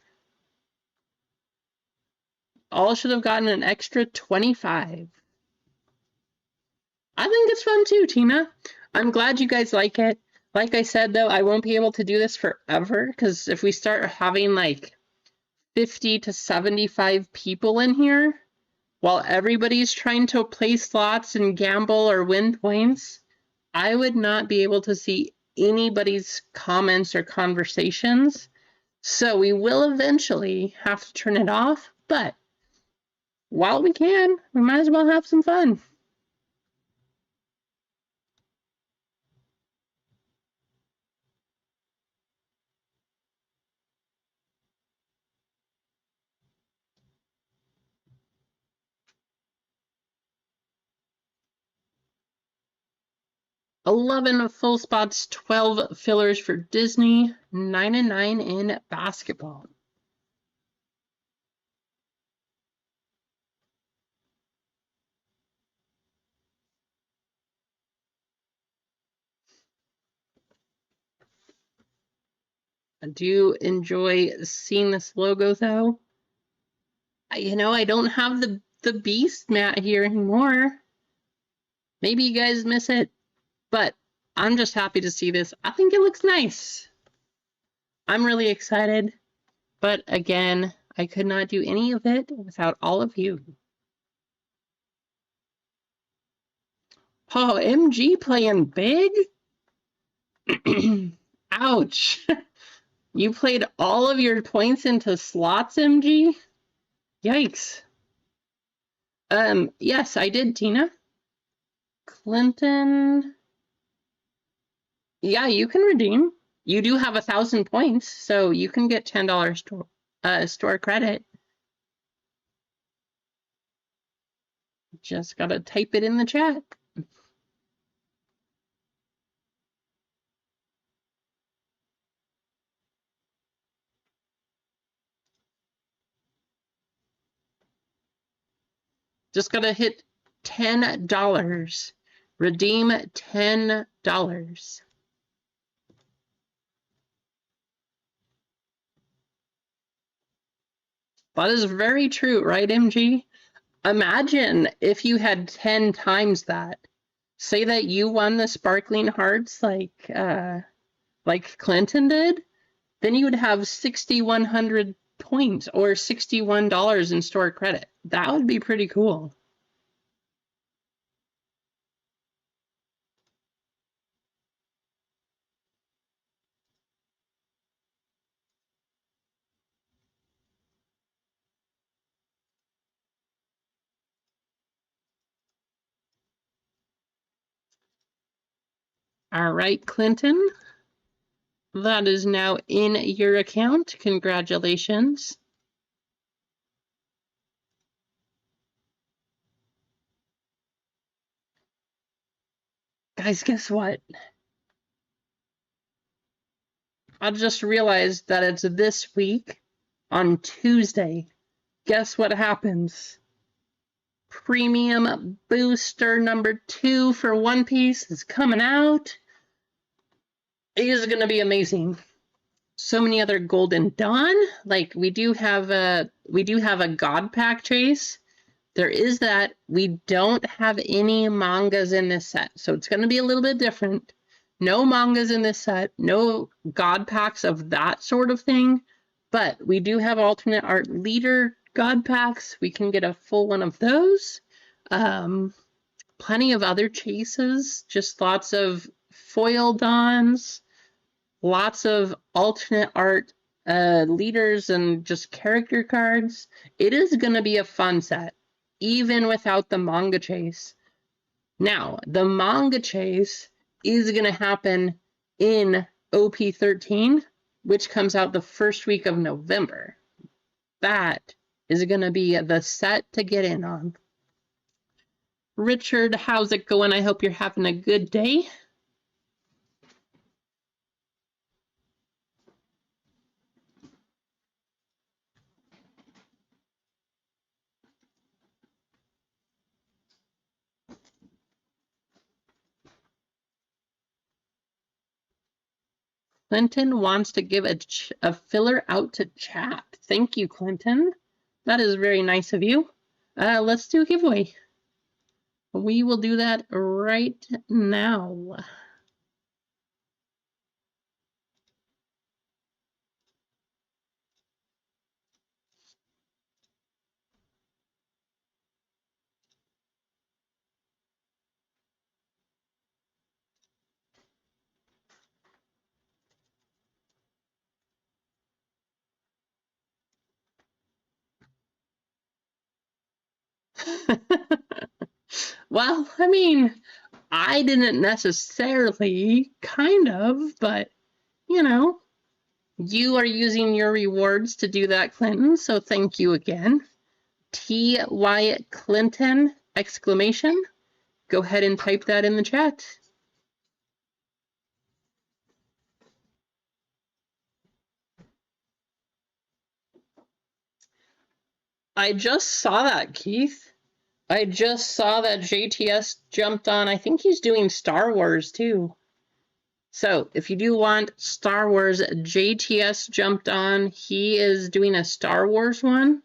All should have gotten an extra 25. I think it's fun too, Tina. I'm glad you guys like it. Like I said, though, I won't be able to do this forever, because if we start having like 50 to 75 people in here, while everybody's trying to play slots and gamble or win points, I would not be able to see anybody's comments or conversations. So we will eventually have to turn it off, but while we can, we might as well have some fun. $11 full spots, 12 fillers for Disney, 9 and 9 in basketball. I do enjoy seeing this logo, though. You know, I don't have the Beast mat here anymore. Maybe you guys miss it, but I'm just happy to see this. I think it looks nice. I'm really excited, but again, I could not do any of it without all of you. Oh, MG playing big? Ouch. You played all of your points into slots, MG? Yikes. Yes, I did, Tina. Clinton. Yeah, you can redeem. You do have 1,000 points, so you can get $10 store credit. Just gotta type it in the chat. Just gotta hit $10. Redeem $10. That is very true, right, MG? Imagine if you had 10 times that. Say that you won the sparkling hearts like Clinton did, then you would have 6,100 points or $61 in store credit. That would be pretty cool. All right, Clinton. That is now in your account. Congratulations. Guys, guess what? I just realized that it's this week on Tuesday. Guess what happens? Premium booster number 2 for One Piece is coming out. It is going to be amazing. So many other Golden Dawn. Like we do have a God Pack chase. There is that. We don't have any mangas in this set, so it's going to be a little bit different. No mangas in this set, no God Packs of that sort of thing, but we do have alternate art leader God Packs. We can get a full one of those. Plenty of other chases, just lots of foil dons, lots of alternate art leaders and just character cards. It is going to be a fun set, even without the manga chase. Now, the manga chase is going to happen in OP13, which comes out the first week of November. That is going to be the set to get in on. Richard, how's it going? I hope you're having a good day. Clinton wants to give a filler out to chat. Thank you, Clinton. That is very nice of you. Let's do a giveaway. We will do that right now. Well, I mean, I didn't necessarily, kind of, but you know, you are using your rewards to do that, Clinton, so thank you again. TY Clinton exclamation. Go ahead and type that in the chat. I just saw that, Keith. I just saw that JTS jumped on. I think he's doing Star Wars too. So if you do want Star Wars, JTS jumped on. He is doing a Star Wars one.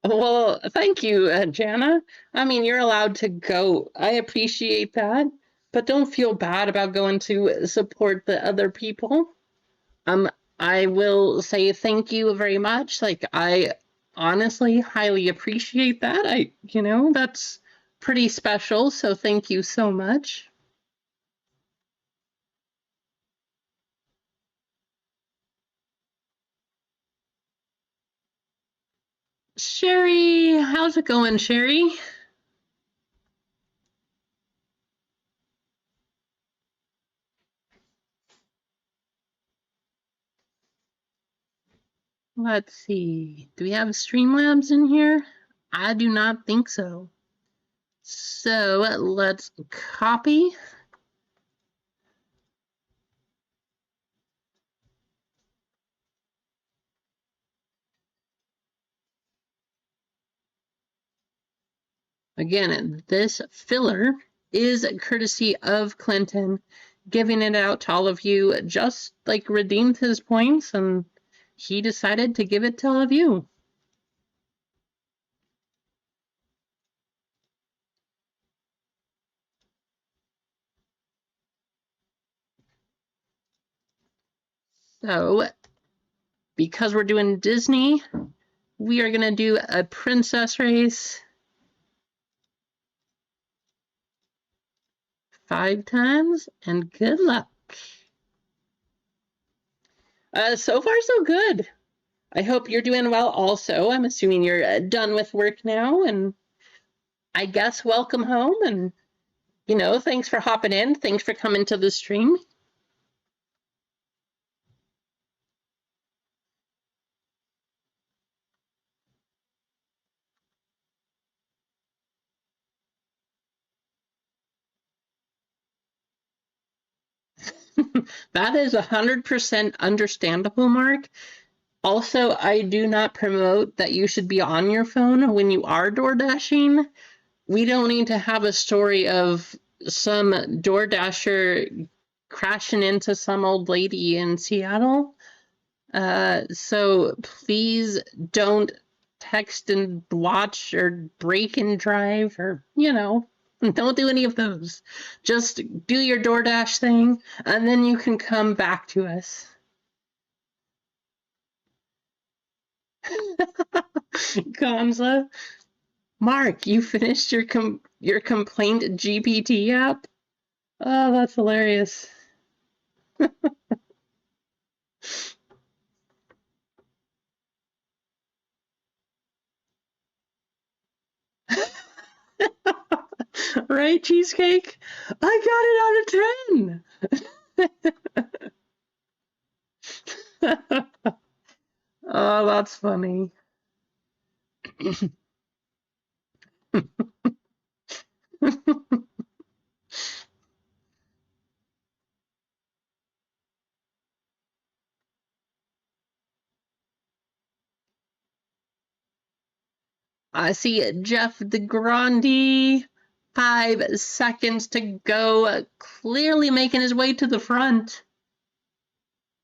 Well, thank you, Jana. I mean, you're allowed to go. I appreciate that, but don't feel bad about going to support the other people. I will say thank you very much. Like, I honestly highly appreciate that. That's pretty special, so thank you so much. Sherry, how's it going, Sherry? Let's see. Do we have Streamlabs in here? I do not think so. So let's copy. Again, this filler is courtesy of Clinton, giving it out to all of you, just like redeemed his points, and he decided to give it to all of you. So, because we're doing Disney, we are going to do a princess race 5 times, and good luck. So far, so good. I hope you're doing well also. I'm assuming you're done with work now, and I guess welcome home, and thanks for hopping in. Thanks for coming to the stream. That is 100% understandable, Mark. Also, I do not promote that you should be on your phone when you are door dashing. We don't need to have a story of some door dasher crashing into some old lady in Seattle. So please don't text and watch or break and drive or, don't do any of those. Just do your DoorDash thing, and then you can come back to us. Gonza. Mark, you finished your complaint GPT app? Oh, that's hilarious. Right, Cheesecake? I got it out of 10! Oh, that's funny. I see Jeff DeGrande. 5 seconds to go. Clearly making his way to the front.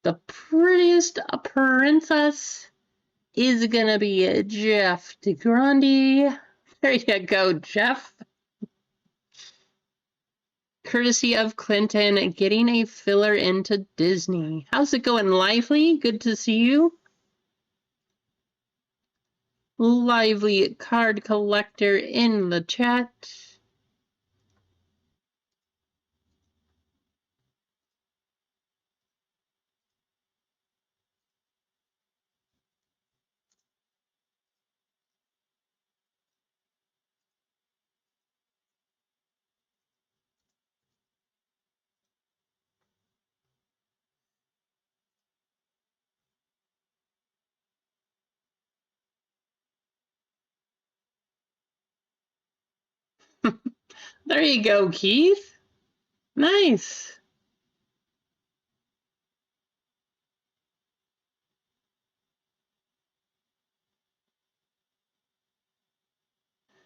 The prettiest princess is gonna be Jeff DeGrande. There you go, Jeff. Courtesy of Clinton, getting a filler into Disney. How's it going, Lively? Good to see you. Lively card collector in the chat. There you go, Keith. Nice.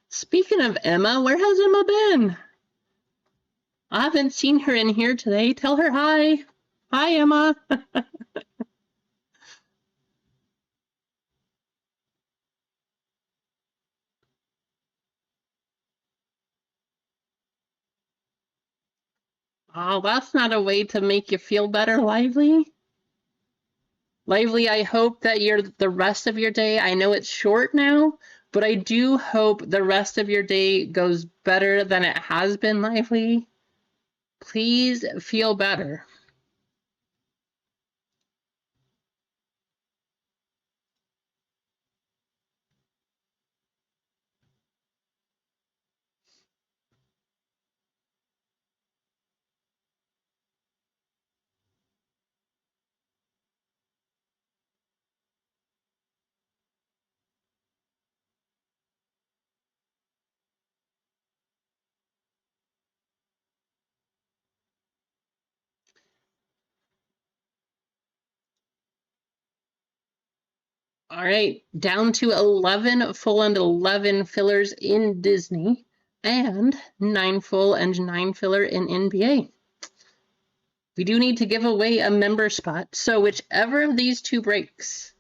Speaking of Emma, where has Emma been? I haven't seen her in here today. Tell her hi. Hi, Emma. Oh, that's not a way to make you feel better, Lively. Lively, I hope that the rest of your day, I know it's short now, but I do hope the rest of your day goes better than it has been, Lively. Please feel better. All right, down to 11 full and 11 fillers in Disney, and 9 full and 9 filler in NBA. We do need to give away a member spot, so whichever of these 2 breaks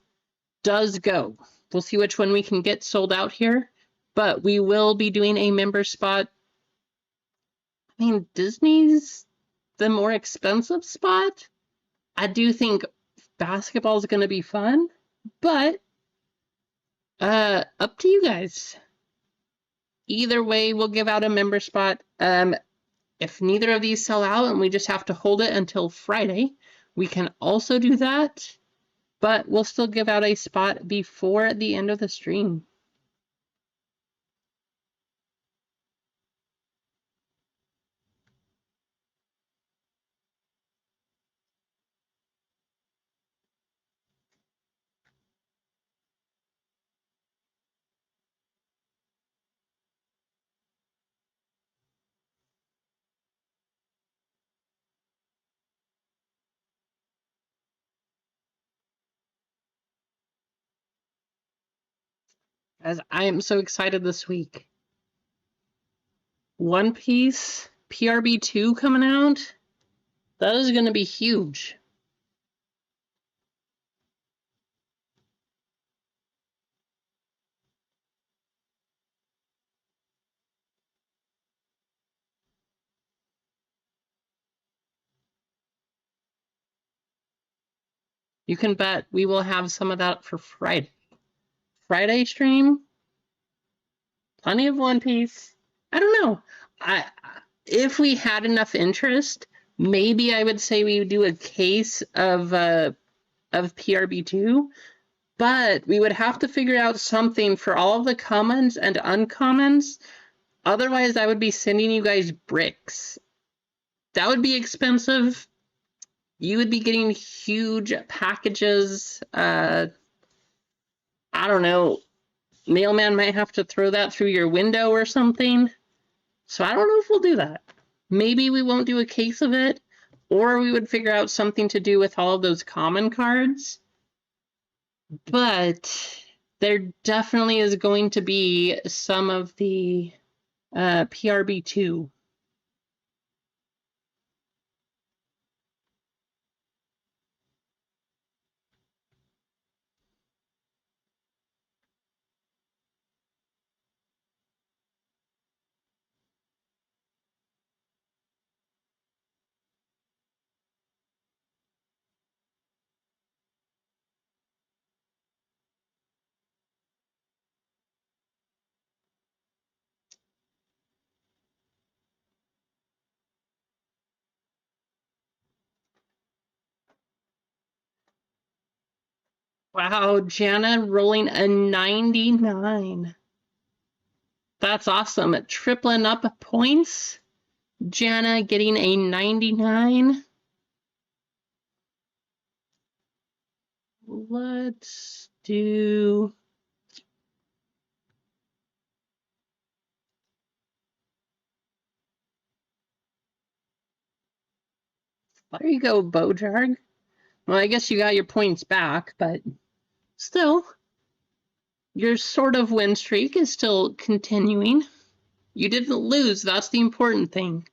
does go, we'll see which one we can get sold out here, but we will be doing a member spot. I mean, Disney's the more expensive spot. I do think basketball is going to be fun, but up to you guys. Either way, we'll give out a member spot. If neither of these sell out and we just have to hold it until Friday, we can also do that, but we'll still give out a spot before the end of the stream. As I am so excited this week. One Piece PRB2 coming out. That is going to be huge. You can bet we will have some of that for Friday. Friday stream, plenty of One Piece. I don't know. If we had enough interest, maybe I would say we would do a case of PRB2, but we would have to figure out something for all of the commons and uncommons. Otherwise, I would be sending you guys bricks. That would be expensive. You would be getting huge packages. I don't know. Mailman might have to throw that through your window or something. So I don't know if we'll do that. Maybe we won't do a case of it, or we would figure out something to do with all of those common cards. But there definitely is going to be some of the PRB2. Wow, Jana rolling a 99. That's awesome. Tripling up points. Jana getting a 99. Let's do... There you go, Bojarg. Well, I guess you got your points back, but still, your sort of win streak is still continuing. You didn't lose, that's the important thing.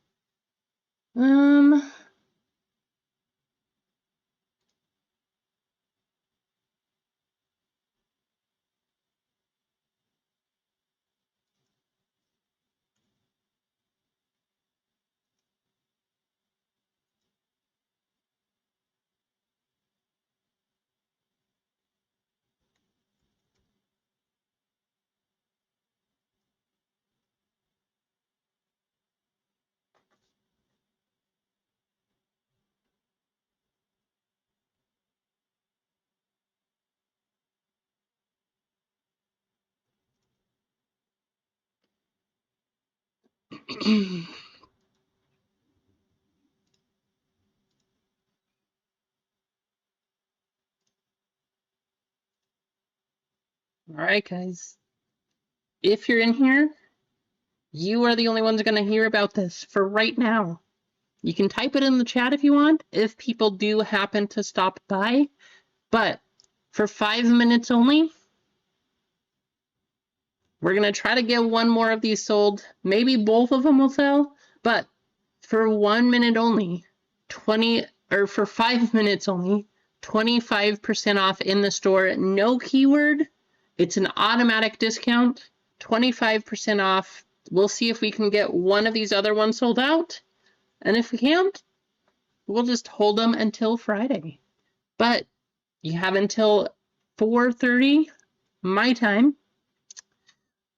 All right, guys. If you're in here, you are the only ones going to hear about this for right now. You can type it in the chat if you want, if people do happen to stop by. But for 5 minutes only, we're going to try to get one more of these sold. Maybe both of them will sell, but for 1 minute only, for 5 minutes only, 25% off in the store. No keyword. It's an automatic discount. 25% off. We'll see if we can get one of these other ones sold out. And if we can't, we'll just hold them until Friday. But you have until 4:30 my time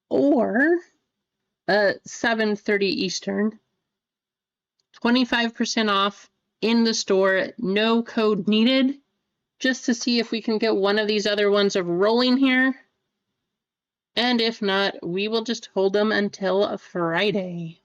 or 7:30 Eastern. 25% off in the store. No code needed. Just to see if we can get one of these other ones of rolling here. And if not, we will just hold them until Friday.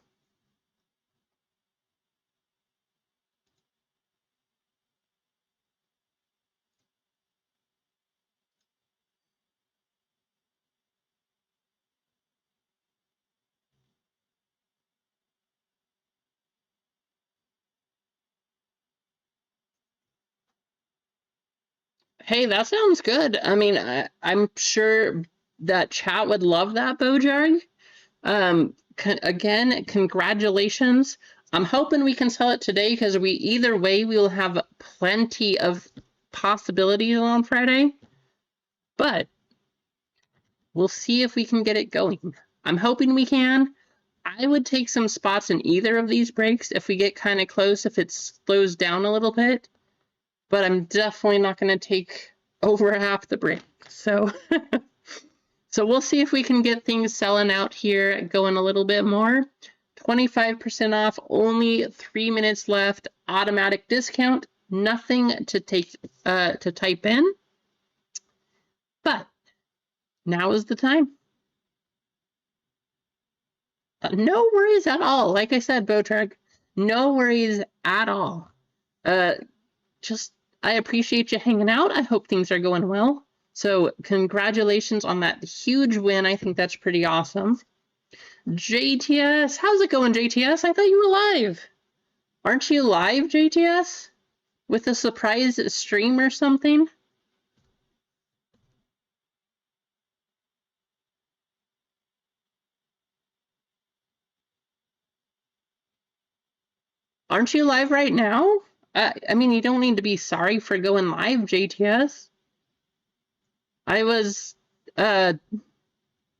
Hey, that sounds good. I mean, I'm sure that chat would love that, Bojarg. Again, congratulations. I'm hoping we can sell it today because either way, we will have plenty of possibilities on Friday. But we'll see if we can get it going. I'm hoping we can. I would take some spots in either of these breaks if we get kind of close, if it slows down a little bit. But I'm definitely not going to take over half the break. So, so we'll see if we can get things selling out here, going a little bit more. 25% off, only 3 minutes left, automatic discount, nothing to type in. But now is the time. No worries at all. Like I said, Bowtruck, no worries at all. Uh, just I appreciate you hanging out. I hope things are going well. So congratulations on that huge win. I think that's pretty awesome. JTS, how's it going, JTS? I thought you were live. Aren't you live, JTS? With a surprise stream or something? Aren't you live right now? I mean, you don't need to be sorry for going live, JTS. I was, uh,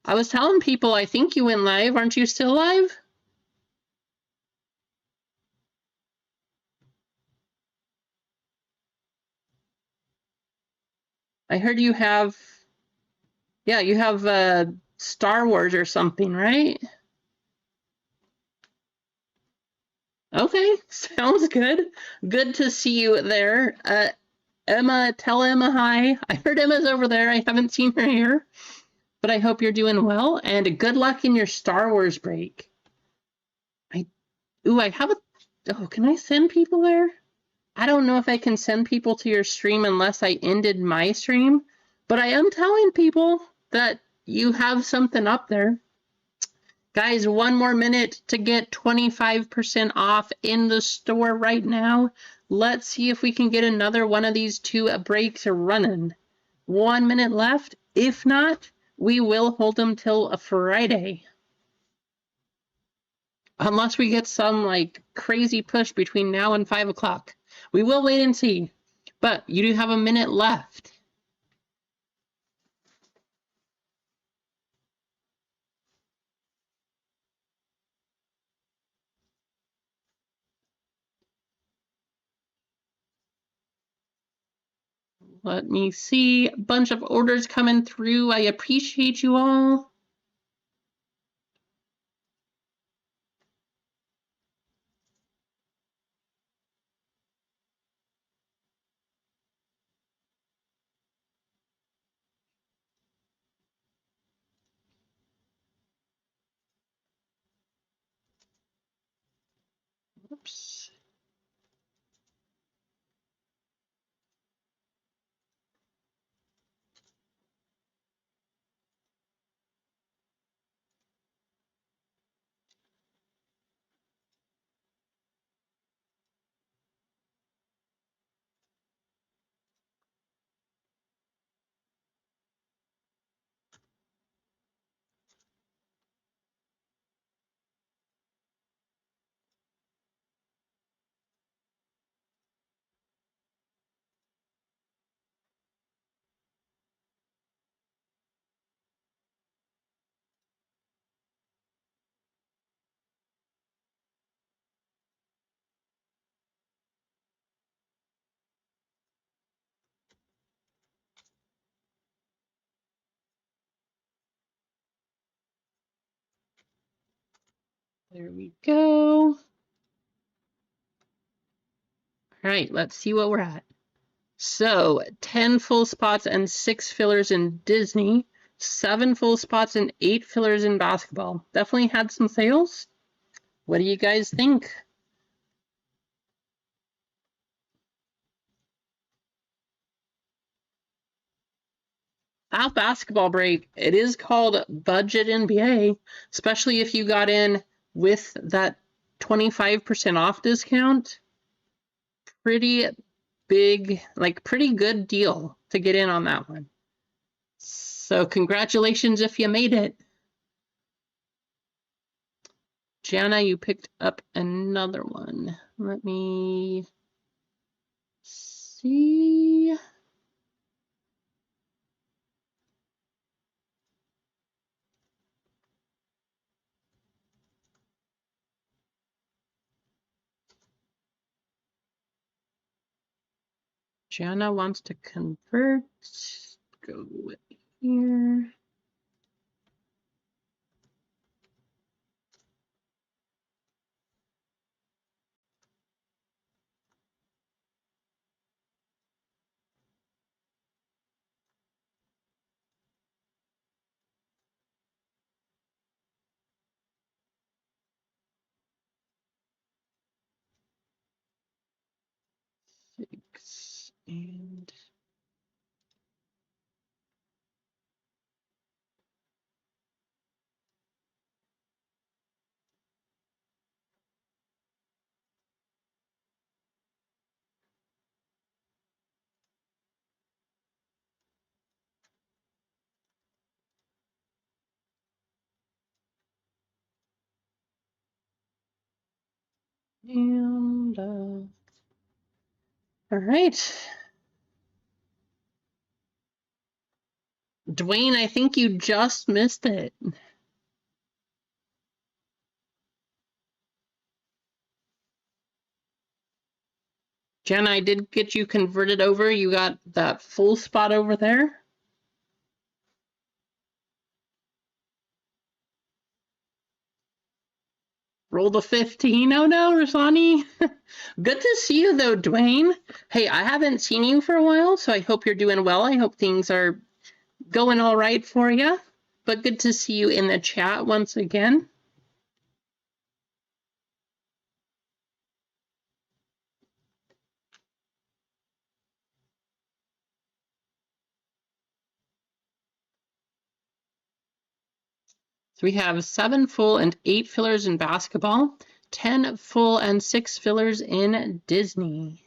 I was telling people I think you went live. Aren't you still live? I heard you have, yeah, you have Star Wars or something, right? Okay, sounds good. Good to see you there. Emma, tell Emma hi. I heard Emma's over there. I haven't seen her here, but I hope you're doing well, and good luck in your Star Wars break. I have a, oh, can I send people there? I don't know if I can send people to your stream unless I ended my stream, but I am telling people that you have something up there. Guys, one more minute to get 25% off in the store right now. Let's see if we can get another one of these two breaks running. 1 minute left. If not, we will hold them till a Friday. Unless we get some like crazy push between now and 5 o'clock. We will wait and see. But you do have a minute left. Let me see. A bunch of orders coming through. I appreciate you all. Oops. There we go. All right, let's see what we're at. So 10 full spots and 6 fillers in Disney, 7 full spots and 8 fillers in basketball. Definitely had some sales. What do you guys think? That basketball break, it is called Budget NBA, especially if you got in with that 25% off discount. Pretty big, like pretty good deal to get in on that one. So congratulations if you made it. Jana, you picked up another one. Let me see. Jana wants to convert. Go here. And all right. Dwayne, I think you just missed it. Jen, I did get you converted over. You got that full spot over there. Roll the 15. Oh no, Rasani. Good to see you though, Dwayne. Hey, I haven't seen you for a while, so I hope you're doing well. I hope things are going all right for you. But good to see you in the chat once again. So we have 7 full and 8 fillers in basketball, 10 full and 6 fillers in Disney.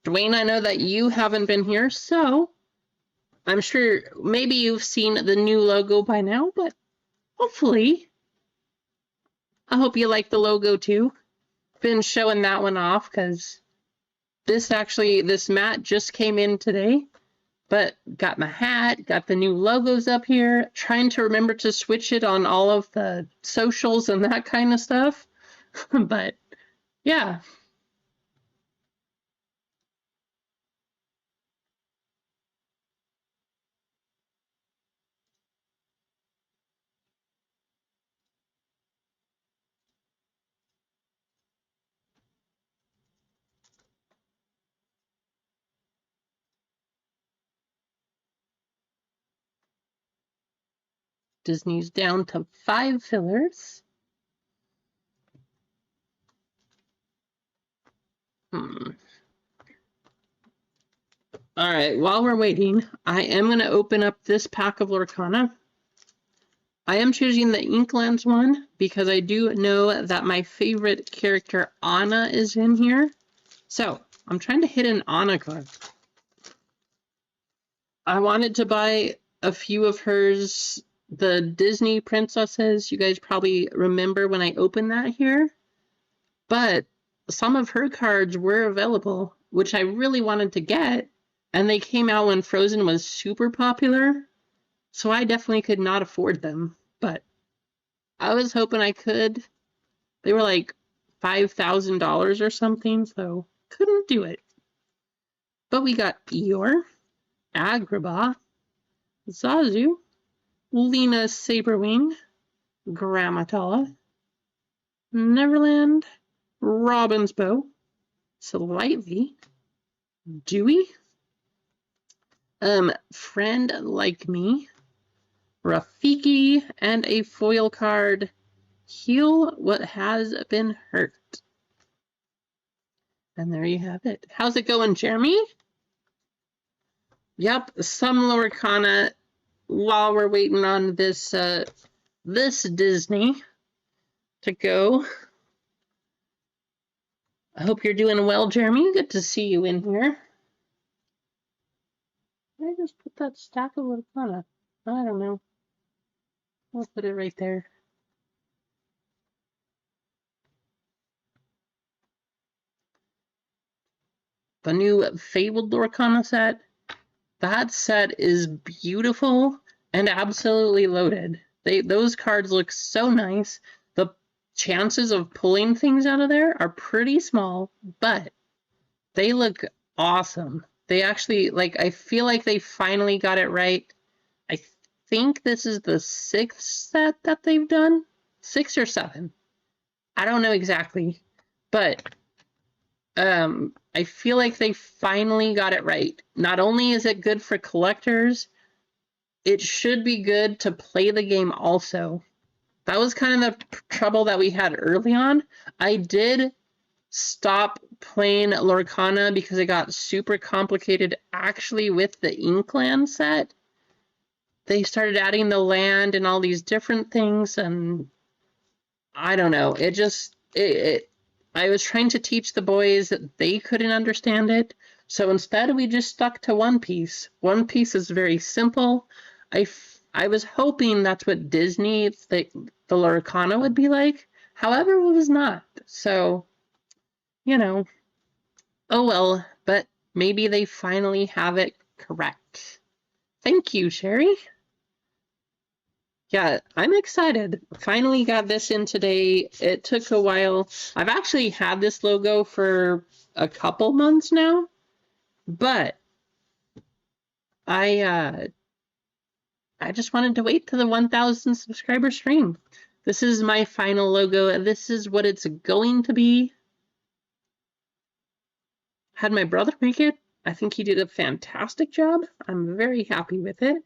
Dwayne, I know that you haven't been here, so I'm sure maybe you've seen the new logo by now, but hopefully, I hope you like the logo too. Been showing that one off because this mat just came in today, but got my hat, got the new logos up here, trying to remember to switch it on all of the socials and that kind of stuff. But yeah. Disney's down to 5 fillers. All right, while we're waiting, I am going to open up this pack of Lorcana. I am choosing the Inklands one because I do know that my favorite character, Anna, is in here. So, I'm trying to hit an Anna card. I wanted to buy a few of hers, the Disney princesses. You guys probably remember when I opened that here. But some of her cards were available, which I really wanted to get. And they came out when Frozen was super popular. So I definitely could not afford them. But I was hoping I could. They were like $5,000 or something, so couldn't do it. But we got Eeyore, Agrabah, Zazu, Lena Saberwing, Grammatala, Neverland, Robin's Bow, Slightly, Dewey, Friend Like Me, Rafiki, and a foil card, Heal What Has Been Hurt. And there you have it. How's it going, Jeremy? Yep, some Lorcana while we're waiting on this this Disney to go. I hope you're doing well, Jeremy. Good to see you in here. Where did I just put that stack of Lorcana? I don't know. I'll put it right there. The new Fabled Lorcana set. That set is beautiful and absolutely loaded. Those cards look so nice. The chances of pulling things out of there are pretty small, but they look awesome. They actually, like, I feel like they finally got it right. I think this is the 6th set that they've done. 6 or 7. I don't know exactly, but I feel like they finally got it right. Not only is it good for collectors, it should be good to play the game also. That was kind of the trouble that we had early on. I did stop playing Lorcana because it got super complicated actually with the Inkland set. They started adding the land and all these different things, and I don't know. I was trying to teach the boys that they couldn't understand it. So instead, we just stuck to One Piece. One Piece is very simple. I was hoping that's what Disney, the Lorcana would be like. However, it was not. So, you know, oh well, but maybe they finally have it correct. Thank you, Sherry. Yeah, I'm excited. Finally got this in today. It took a while. I've actually had this logo for a couple months now, but I just wanted to wait to the 1,000 subscriber stream. This is my final logo. This is what it's going to be. Had my brother make it. I think he did a fantastic job. I'm very happy with it.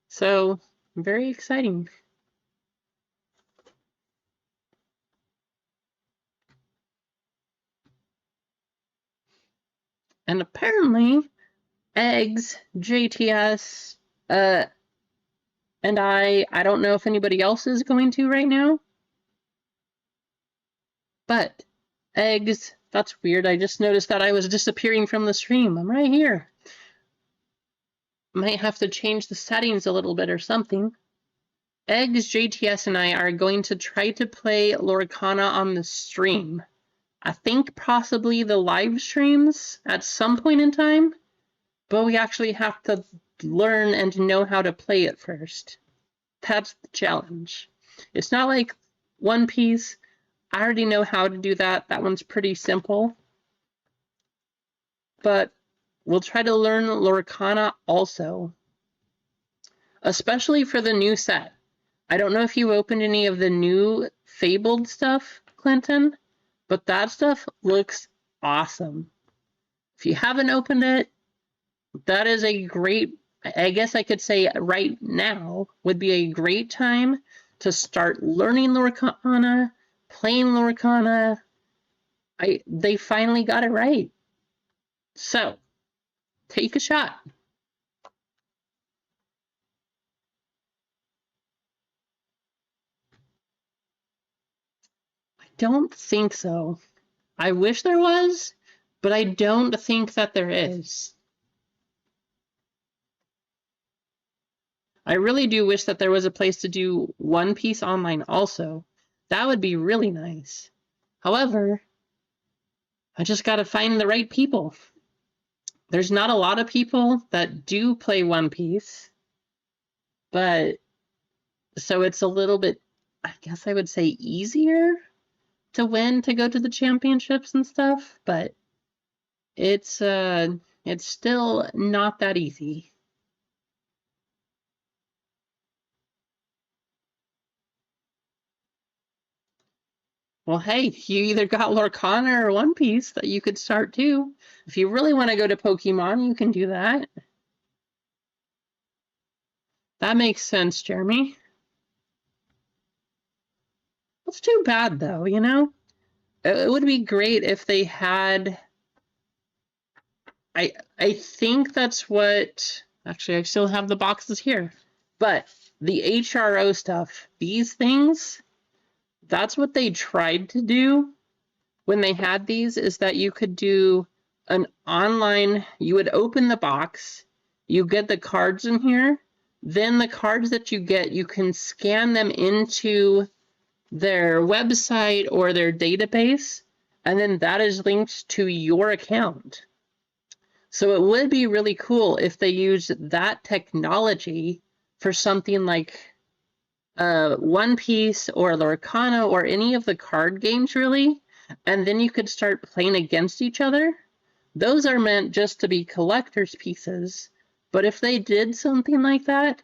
So, very exciting. And apparently, Eggs, JTS, and I don't know if anybody else is going to right now. But Eggs, that's weird. I just noticed that I was disappearing from the stream. I'm right here. Might have to change the settings a little bit or something. Eggs, JTS, and I are going to try to play Lorcana on the stream. I think possibly the live streams at some point in time, but we actually have to learn and know how to play it first. That's the challenge. It's not like One Piece. I already know how to do that. That one's pretty simple. But we'll try to learn Lorcana also, especially for the new set. I don't know if you opened any of the new Fabled stuff, Clinton, but that stuff looks awesome. If you haven't opened it, that is a great, I guess I could say right now would be a great time to start learning Lorcana, playing Lorcana. They finally got it right. So, take a shot. I don't think so. I wish there was, but I don't think that there is. I really do wish that there was a place to do One Piece online also. That would be really nice. However, I just gotta find the right people. There's not a lot of people that do play One Piece, but so it's a little bit, I guess I would say, easier to win to go to the championships and stuff, but it's still not that easy. Well, hey, you either got Lorcana or One Piece that you could start too. If you really want to go to Pokemon, you can do that. That makes sense, Jeremy. That's too bad, though, you know? It would be great if they had... I think that's what... Actually, I still have the boxes here. But the HRO stuff, these things, that's what they tried to do when they had these, is that you could do an online... You would open the box, you get the cards in here, then the cards that you get, you can scan them into their website or their database, and then that is linked to your account. So it would be really cool if they used that technology for something like One Piece or Lorcana or any of the card games, really, and then you could start playing against each other. Those are meant just to be collector's pieces, but if they did something like that,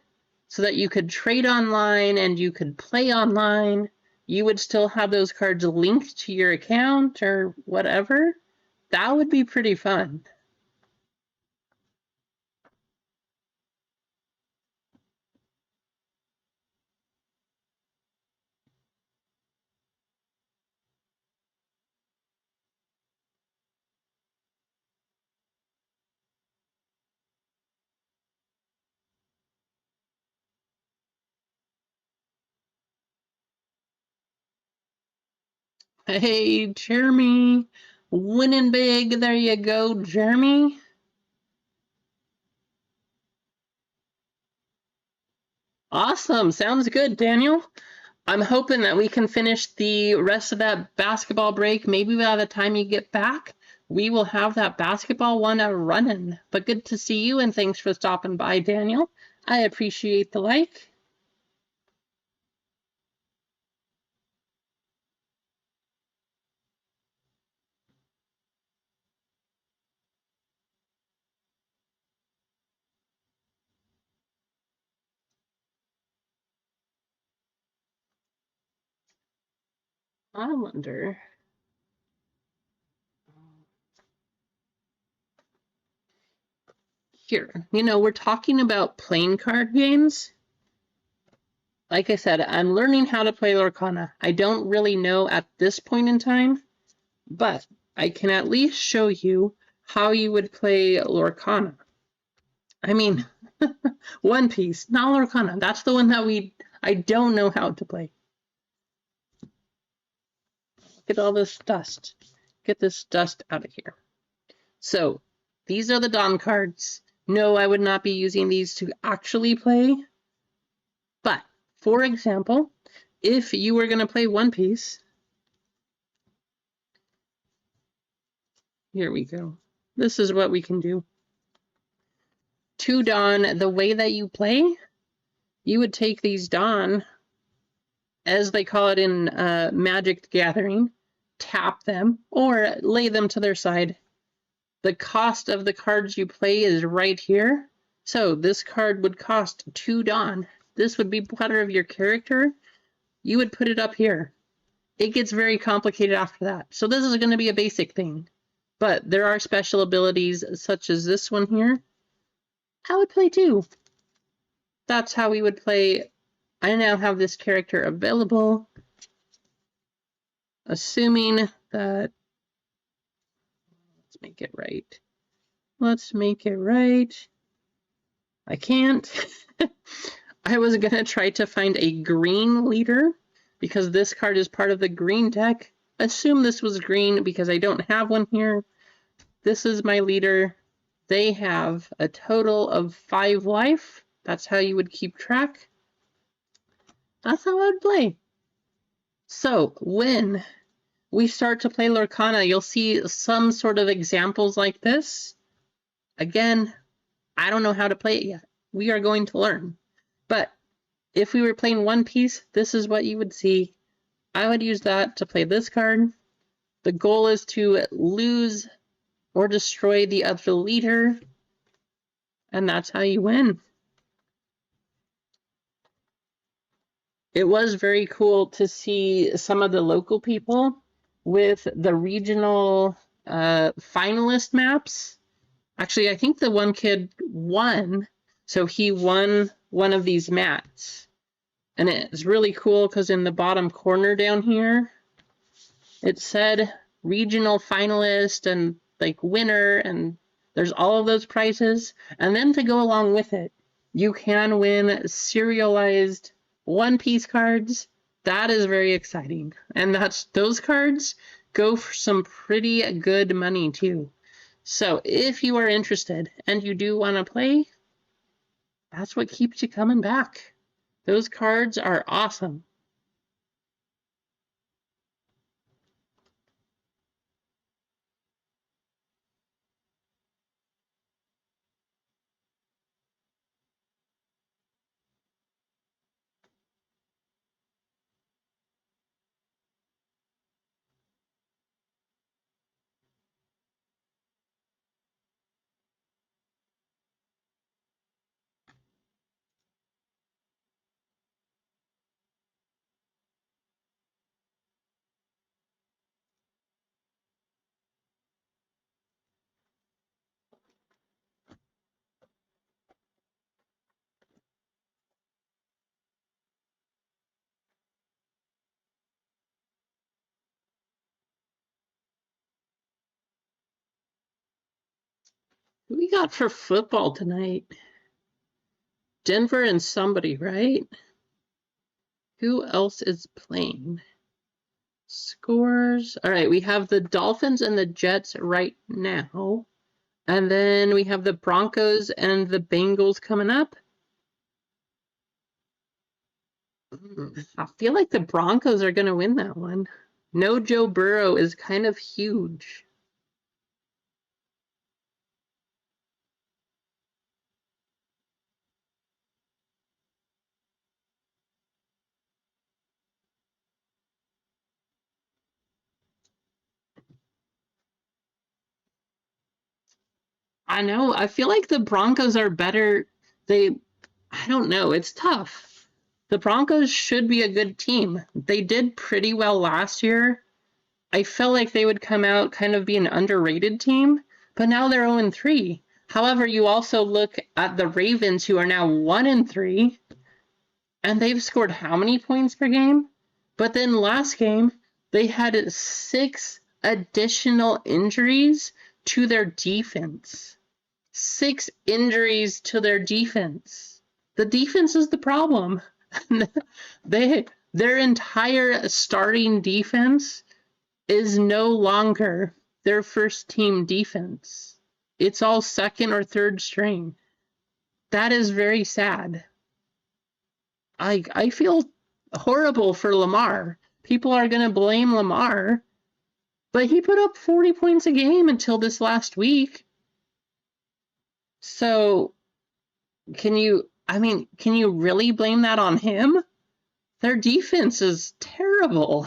so that you could trade online and you could play online, you would still have those cards linked to your account or whatever, that would be pretty fun. Hey, Jeremy. Winning big. There you go, Jeremy. Awesome. Sounds good, Daniel. I'm hoping that we can finish the rest of that basketball break. Maybe by the time you get back, we will have that basketball one running. But good to see you, and thanks for stopping by, Daniel. I appreciate the like. I wonder. Here, we're talking about playing card games. Like I said, I'm learning how to play Lorcana. I don't really know at this point in time, but I can at least show you how you would play Lorcana. I mean, One Piece, not Lorcana. That's the one that I don't know how to play. Get all this dust. Get this dust out of here. So, these are the Dawn cards. No, I would not be using these to actually play. But, for example, if you were going to play One Piece, here we go. This is what we can do. To Dawn, the way that you play, you would take these Dawn, as they call it in Magic the Gathering, tap them, or lay them to their side. The cost of the cards you play is right here. So this card would cost 2 Dawn. This would be part of your character. You would put it up here. It gets very complicated after that. So this is going to be a basic thing. But there are special abilities such as this one here. I would play 2. That's how we would play. I now have this character available. Assuming that... Let's make it right. Let's make it right. I can't. I was going to try to find a green leader because this card is part of the green deck. Assume this was green because I don't have one here. This is my leader. They have a total of 5 life. That's how you would keep track. That's how I would play. So when we start to play Lorcana, you'll see some sort of examples like this. Again, I don't know how to play it yet. We are going to learn. But if we were playing One Piece, this is what you would see. I would use that to play this card. The goal is to lose or destroy the other leader, and that's how you win. It was very cool to see some of the local people with the regional finalist maps. Actually, I think the one kid won, so he won one of these mats. And it's really cool because in the bottom corner down here, it said regional finalist and like winner, and there's all of those prizes. And then to go along with it, you can win serialized One Piece cards. That is very exciting. And those cards go for some pretty good money too. So if you are interested and you do want to play, that's what keeps you coming back. Those cards are awesome. Who we got for football tonight? Denver and somebody, right? Who else is playing? Scores. All right, we have the Dolphins and the Jets right now. And then we have the Broncos and the Bengals coming up. I feel like the Broncos are going to win that one. No Joe Burrow is kind of huge. I know. I feel like the Broncos are better. I don't know. It's tough. The Broncos should be a good team. They did pretty well last year. I felt like they would come out kind of be an underrated team, but now they're 0-3. However, you also look at the Ravens, who are now 1-3, and they've scored how many points per game? But then last game, they had 6 additional injuries to their defense. 6 injuries to their defense. The defense is the problem. Their entire starting defense is no longer their first team defense. It's all second or third string. That is very sad. I feel horrible for Lamar. People are going to blame Lamar, but he put up 40 points a game until this last week. So, can you really blame that on him? Their defense is terrible.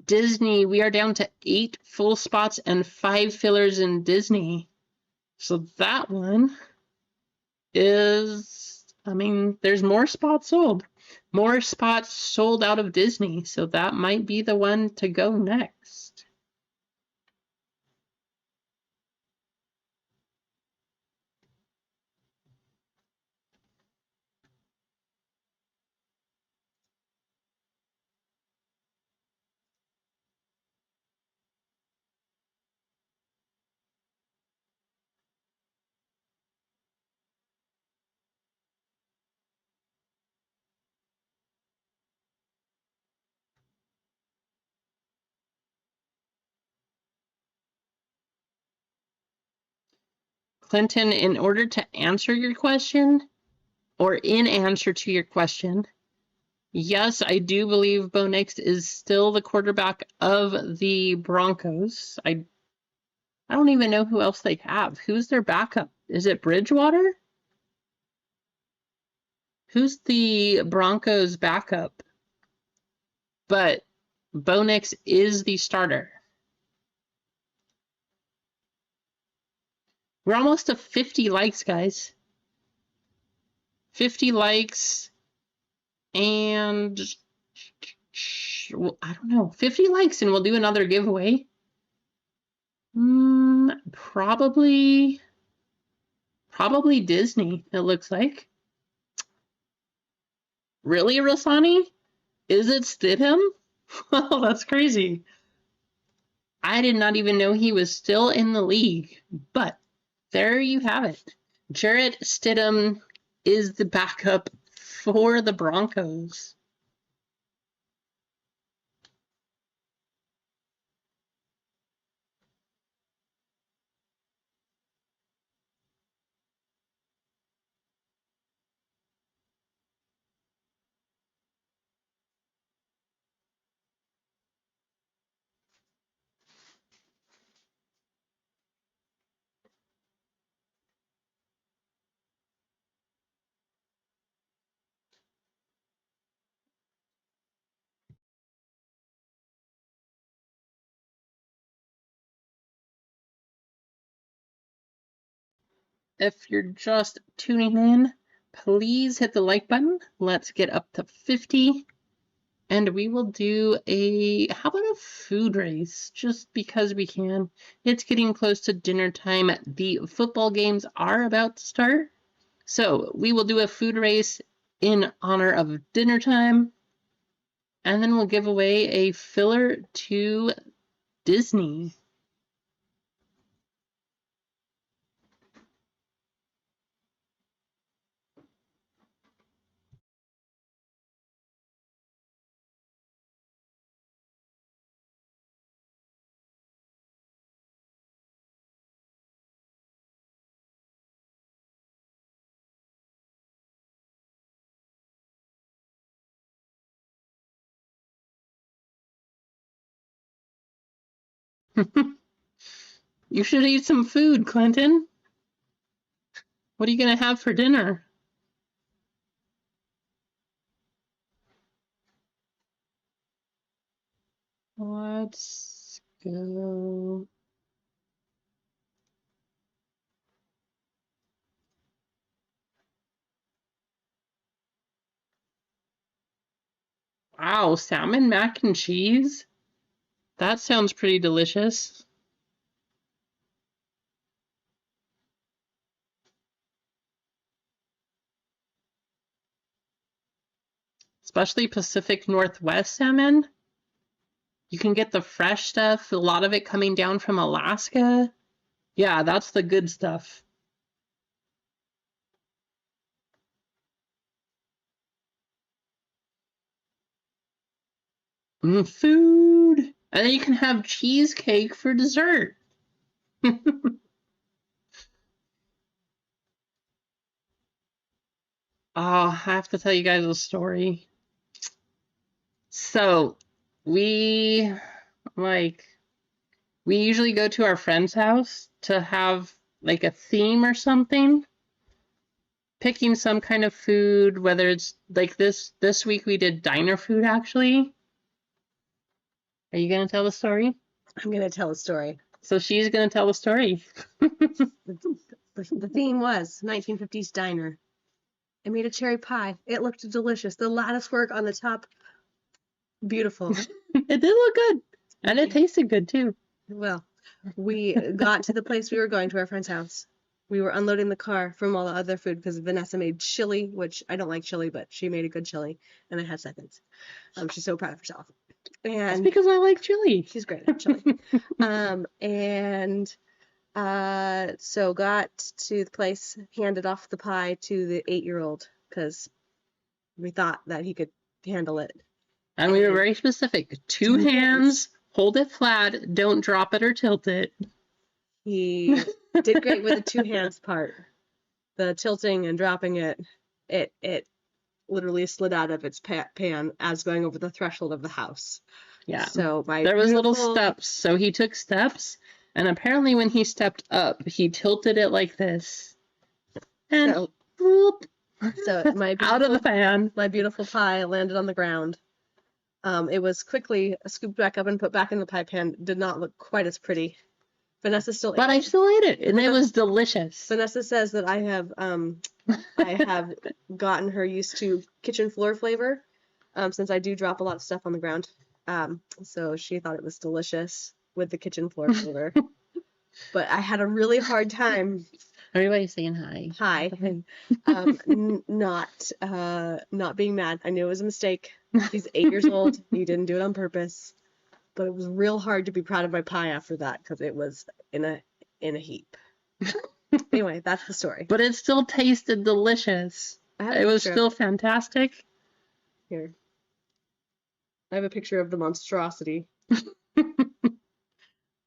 Disney, we are down to 8 full spots and 5 fillers in Disney. So that one is, there's more spots sold. More spots sold out of Disney, so that might be the one to go next. Clinton, in order to answer your question, or in answer to your question, yes, I do believe Bo Nix is still the quarterback of the Broncos. I don't even know who else they have. Who's their backup? Is it Bridgewater? Who's the Broncos backup? But Bo Nix is the starter. We're almost to 50 likes, guys. 50 likes and I don't know, 50 likes and we'll do another giveaway. Probably Disney, it looks like. Really, Rosani? Is it Stidham? Oh, that's crazy. I did not even know he was still in the league, but there you have it. Jarrett Stidham is the backup for the Broncos. If you're just tuning in, please hit the like button. Let's get up to 50. And we will do how about a food race? Just because we can. It's getting close to dinner time. The football games are about to start. So we will do a food race in honor of dinner time. And then we'll give away a filler to Disney. You should eat some food, Clinton. What are you going to have for dinner? Let's go. Wow, salmon mac and cheese? That sounds pretty delicious. Especially Pacific Northwest salmon. You can get the fresh stuff, a lot of it coming down from Alaska. Yeah, that's the good stuff. Food! And then you can have cheesecake for dessert. Oh, I have to tell you guys a story. So, we usually go to our friend's house to have like a theme or something. Picking some kind of food, whether it's like this week we did diner food actually. Are you going to tell the story? I'm going to tell a story. So she's going to tell the story. The theme was 1950s diner. I made a cherry pie. It looked delicious. The lattice work on the top, beautiful. It did look good. And it tasted good too. Well, we got to the place we were going, to our friend's house. We were unloading the car from all the other food because Vanessa made chili, which I don't like chili, but she made a good chili, and I had seconds. She's so proud of herself. And that's because I like chili. She's great at chili. So got to the place, handed off the pie to the 8-year-old because we thought that he could handle it. And we were very specific. Two hands, hold it flat, don't drop it or tilt it. He did great with the two hands part. The tilting and dropping it literally slid out of its pan as going over the threshold of the house. Yeah. So there was little steps. So he took steps, and apparently when he stepped up, he tilted it like this. And so my out of the pan. My beautiful pie landed on the ground. It was quickly scooped back up and put back in the pie pan. Did not look quite as pretty. Vanessa still ate it. But I still ate it, and it was delicious. Vanessa says that I have gotten her used to kitchen floor flavor, since I do drop a lot of stuff on the ground. So she thought it was delicious with the kitchen floor flavor. But I had a really hard time. Everybody's saying hi. Hi. Not being mad. I knew it was a mistake. He's 8 years old. He didn't do it on purpose. But it was real hard to be proud of my pie after that because it was in a heap. Anyway, that's the story. But it still tasted delicious. It was still fantastic. Here. I have a picture of the monstrosity. Do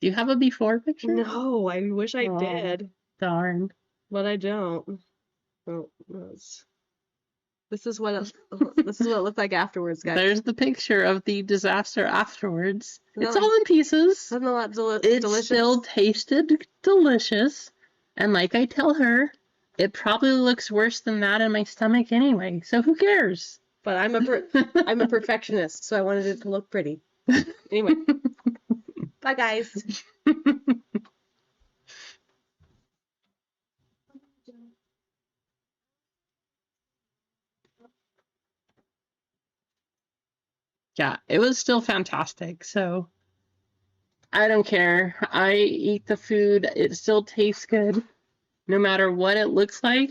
you have a before picture? No, I wish I did. Darn. But I don't. Oh, this is what it looked like afterwards, guys. There's the picture of the disaster afterwards. It's all in pieces. Isn't that It delicious? still tasted delicious. And like I tell her, it probably looks worse than that in my stomach anyway. So who cares? But I'm a perfectionist, so I wanted it to look pretty. Anyway. Bye, guys. Yeah, it was still fantastic. So I don't care. I eat the food. It still tastes good, no matter what it looks like.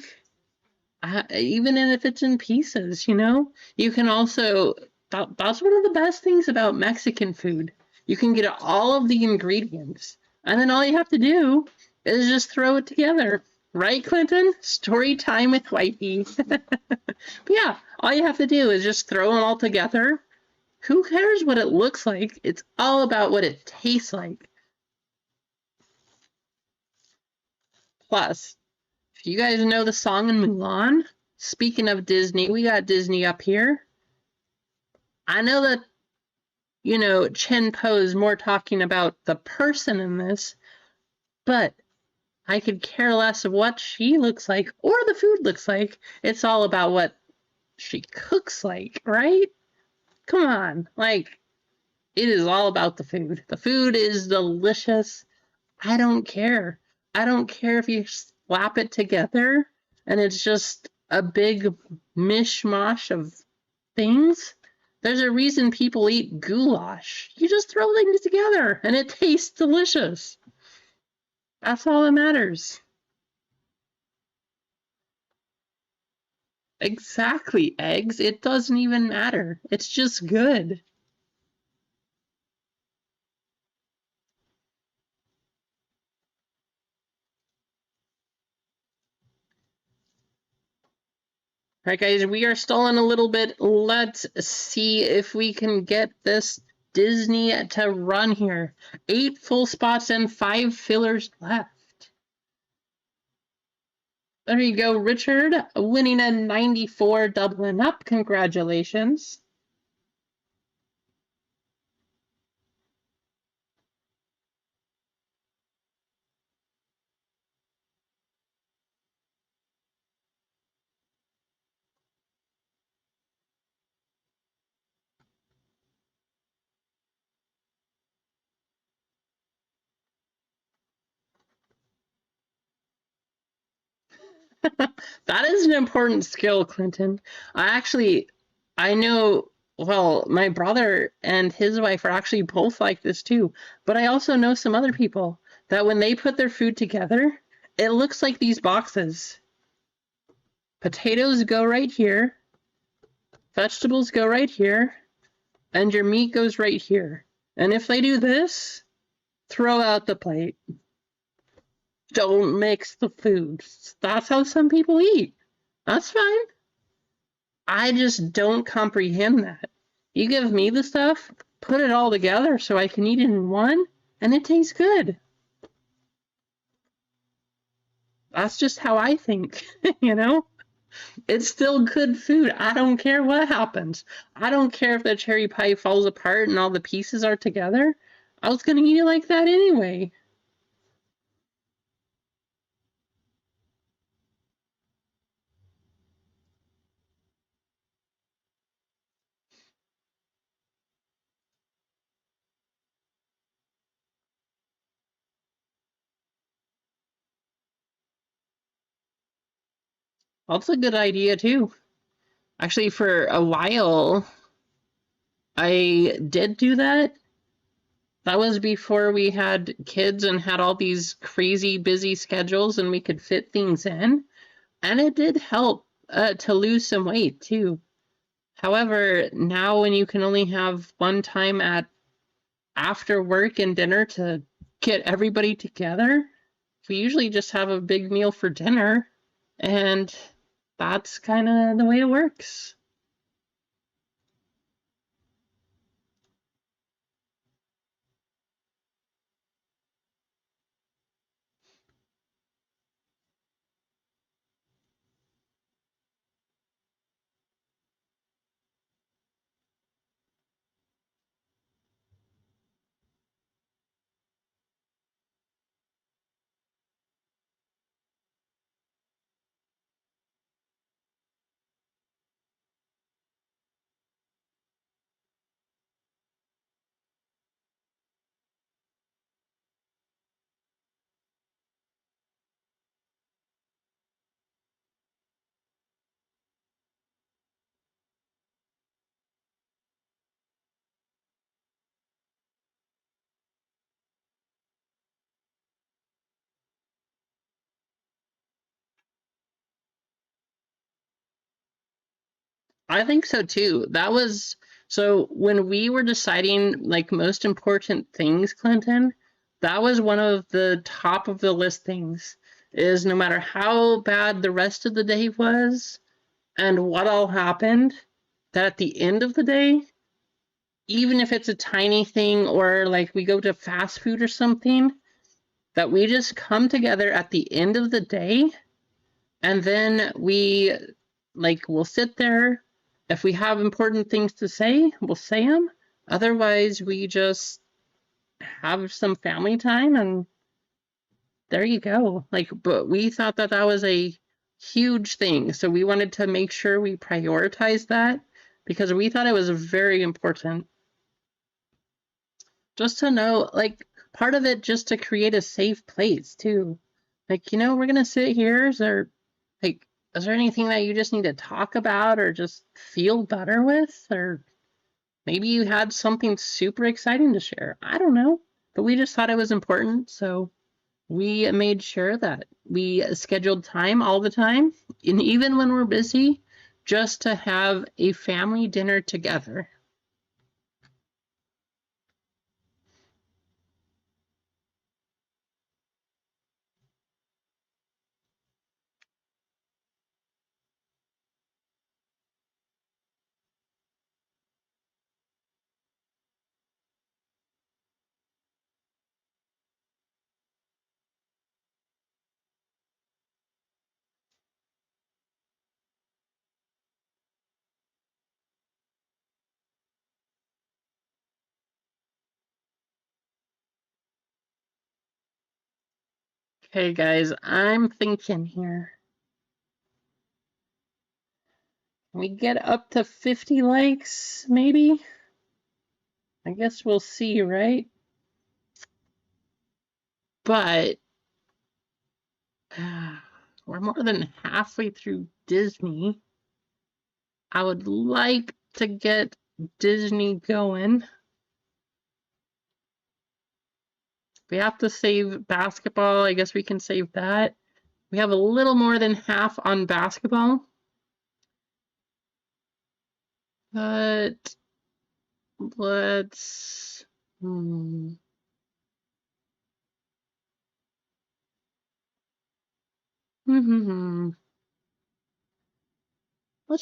Even if it's in pieces, you know? You can also, that's one of the best things about Mexican food. You can get all of the ingredients, and then all you have to do is just throw it together. Right, Clinton? Story time with Wifey. But yeah, all you have to do is just throw them all together. Who cares what it looks like? It's all about what it tastes like. Plus, if you guys know the song in Mulan, speaking of Disney, we got Disney up here. I know that, Chen Po is more talking about the person in this, but I could care less of what she looks like or the food looks like. It's all about what she cooks like, right? Come on. Like, it is all about the food. The food is delicious. I don't care. I don't care if you slap it together and it's just a big mishmash of things. There's a reason people eat goulash. You just throw things together and it tastes delicious. That's all that matters. Exactly, eggs. It doesn't even matter. It's just good. All right, guys, we are stalling a little bit. Let's see if we can get this Disney to run here. 8 full spots and 5 fillers left. There you go, Richard, winning a 94, doubling up. Congratulations. That is an important skill, Clinton. I know, well, my brother and his wife are actually both like this too, but I also know some other people that when they put their food together, it looks like these boxes. Potatoes go right here, vegetables go right here, and your meat goes right here. And if they do this, throw out the plate. Don't mix the foods. That's how some people eat. That's fine. I just don't comprehend that. You give me the stuff, put it all together so I can eat it in one, and it tastes good. That's just how I think, you know? It's still good food. I don't care what happens. I don't care if the cherry pie falls apart and all the pieces are together. I was going to eat it like that anyway. That's a good idea, too. Actually, for a while, I did do that. That was before we had kids and had all these crazy busy schedules and we could fit things in. And it did help to lose some weight too. However, now when you can only have one time at after work and dinner to get everybody together, we usually just have a big meal for dinner. And that's kind of the way it works. I think so too. That was so when we were deciding like most important things, Clinton, that was one of the top of the list things is no matter how bad the rest of the day was and what all happened, that at the end of the day, even if it's a tiny thing or like we go to fast food or something, that we just come together at the end of the day and then we'll sit there. If we have important things to say, we'll say them. Otherwise, we just have some family time and there you go. Like, but we thought that that was a huge thing. So we wanted to make sure we prioritized that because we thought it was very important. Just to know, like, part of it just to create a safe place too. Like, we're gonna sit here. Like, is there anything that you just need to talk about or just feel better with? Or maybe you had something super exciting to share. I don't know. But we just thought it was important, so we made sure that we scheduled time all the time, and even when we're busy, just to have a family dinner together. Okay, guys, I'm thinking here. We get up to 50 likes, maybe? I guess we'll see, right? But we're more than halfway through Disney. I would like to get Disney going. We have to save basketball. I guess we can save that. We have a little more than half on basketball. But let's... Let's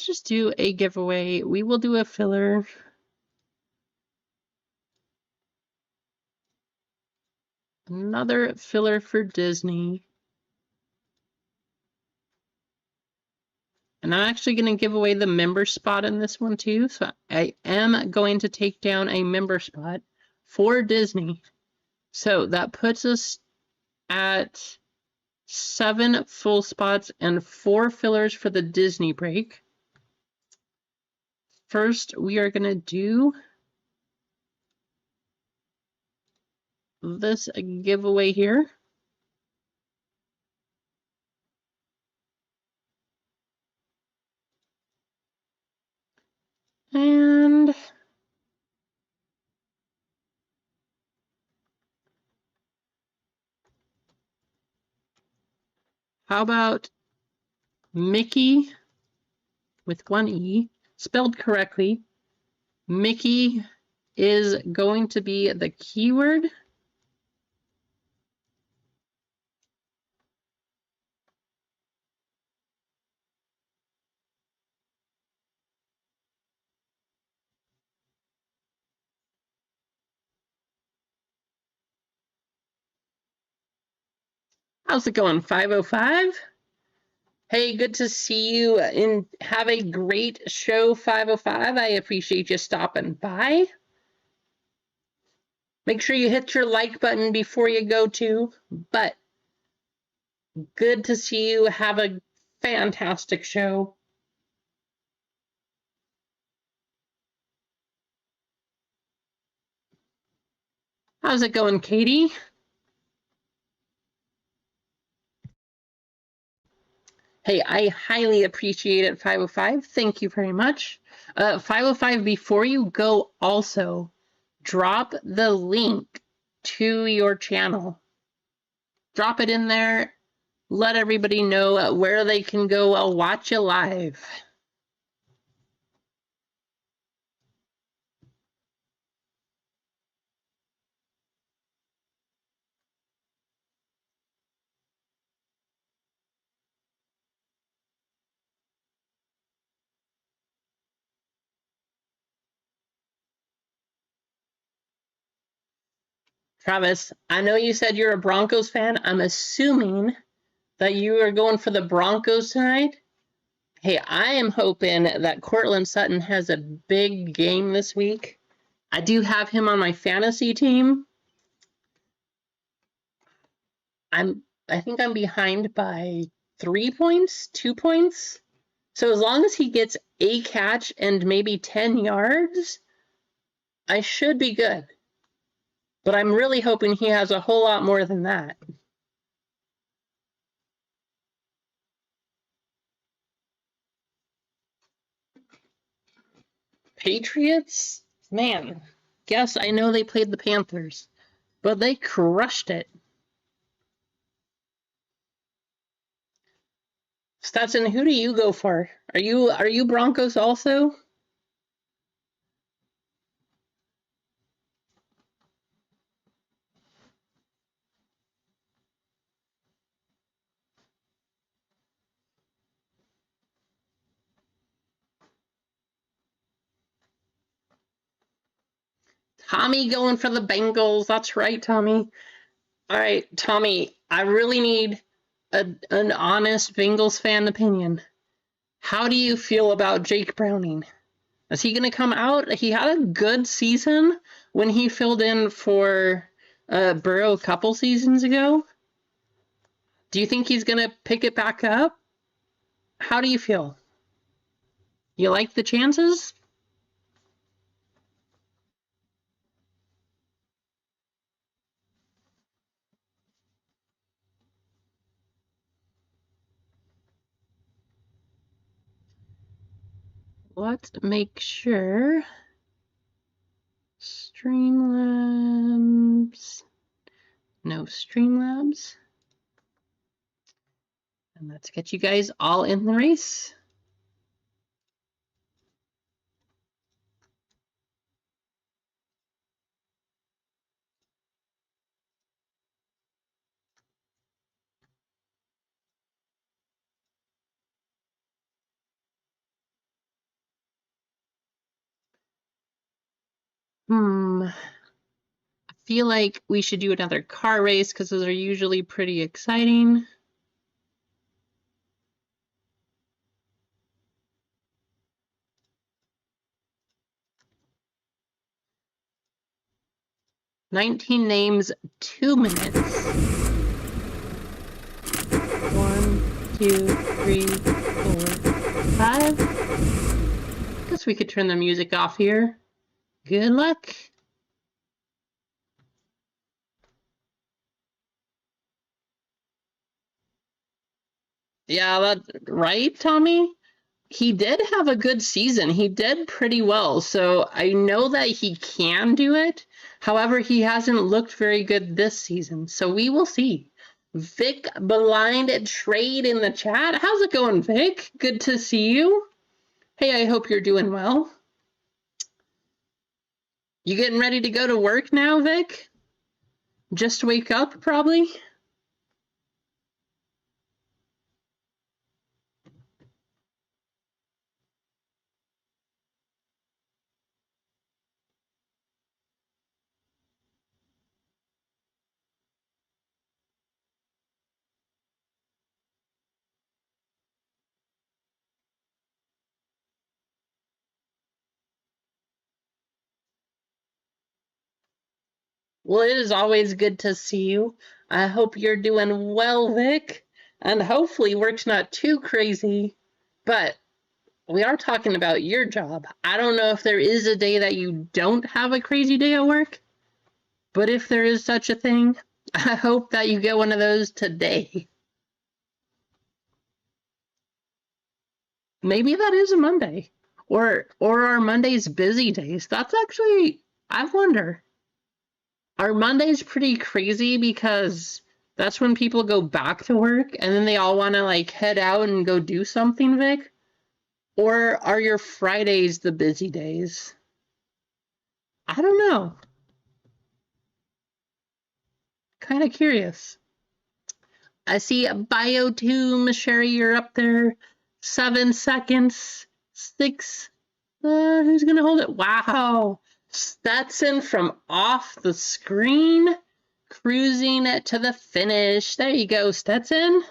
just do a giveaway. We will do a filler. Another filler for Disney. And I'm actually going to give away the member spot in this one too. So I am going to take down a member spot for Disney. So that puts us at 7 full spots and 4 fillers for the Disney break. First, we are going to do this giveaway here. And how about Mickey with 1 E, spelled correctly? Mickey is going to be the keyword. How's it going, 505? Hey, good to see you and have a great show, 505. I appreciate you stopping by. Make sure you hit your like button before you go too. But good to see you. Have a fantastic show. How's it going, Katie? Hey, I highly appreciate it, 505. Thank you very much. 505, before you go, also drop the link to your channel. Drop it in there. Let everybody know where they can go watch you live. Travis, I know you said you're a Broncos fan. I'm assuming that you are going for the Broncos tonight. Hey, I am hoping that Cortland Sutton has a big game this week. I do have him on my fantasy team. I think I'm behind by 3 points, 2 points. So as long as he gets a catch and maybe 10 yards, I should be good. But I'm really hoping he has a whole lot more than that. Patriots? Man, guess I know they played the Panthers, but they crushed it. Stetson, who do you go for? Are you Broncos also? Tommy going for the Bengals. That's right, Tommy. All right, Tommy, I really need an honest Bengals fan opinion. How do you feel about Jake Browning? Is he going to come out? He had a good season when he filled in for Burrow a couple seasons ago. Do you think he's going to pick it back up? How do you feel? You like the chances? Let's make sure. Streamlabs. No Streamlabs. And let's get you guys all in the race. I feel like we should do another car race because those are usually pretty exciting. $19 names, 2 minutes. 1, 2, 3, 4, 5. Guess we could turn the music off here. Good luck. Yeah, that's right, Tommy. He did have a good season. He did pretty well. So I know that he can do it. However, he hasn't looked very good this season. So we will see. Vic Blind Trade in the chat. How's it going, Vic? Good to see you. Hey, I hope you're doing well. You getting ready to go to work now, Vic? Just wake up, probably? Well, it is always good to see you. I hope you're doing well, Vic. And hopefully work's not too crazy. But we are talking about your job. I don't know if there is a day that you don't have a crazy day at work. But if there is such a thing, I hope that you get one of those today. Maybe that is a Monday. Or are Mondays busy days? That's actually, I wonder. Are Mondays pretty crazy because that's when people go back to work and then they all want to like head out and go do something, Vic? Or are your Fridays the busy days? I don't know. Kind of curious. I see Bio2, Sherry, you're up there. 7 seconds. 6. Who's going to hold it? Wow. Stetson from off the screen. cruising to the finish. There you go, Stetson.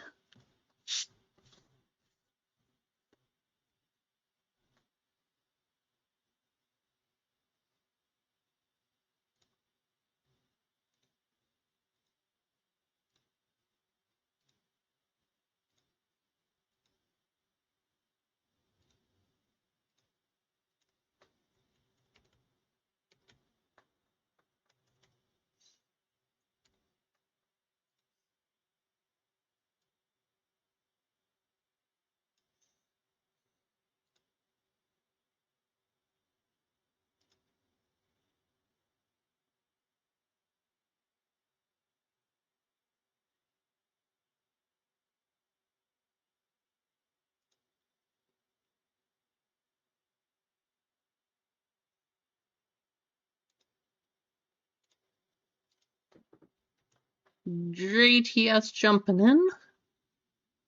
JTS jumping in.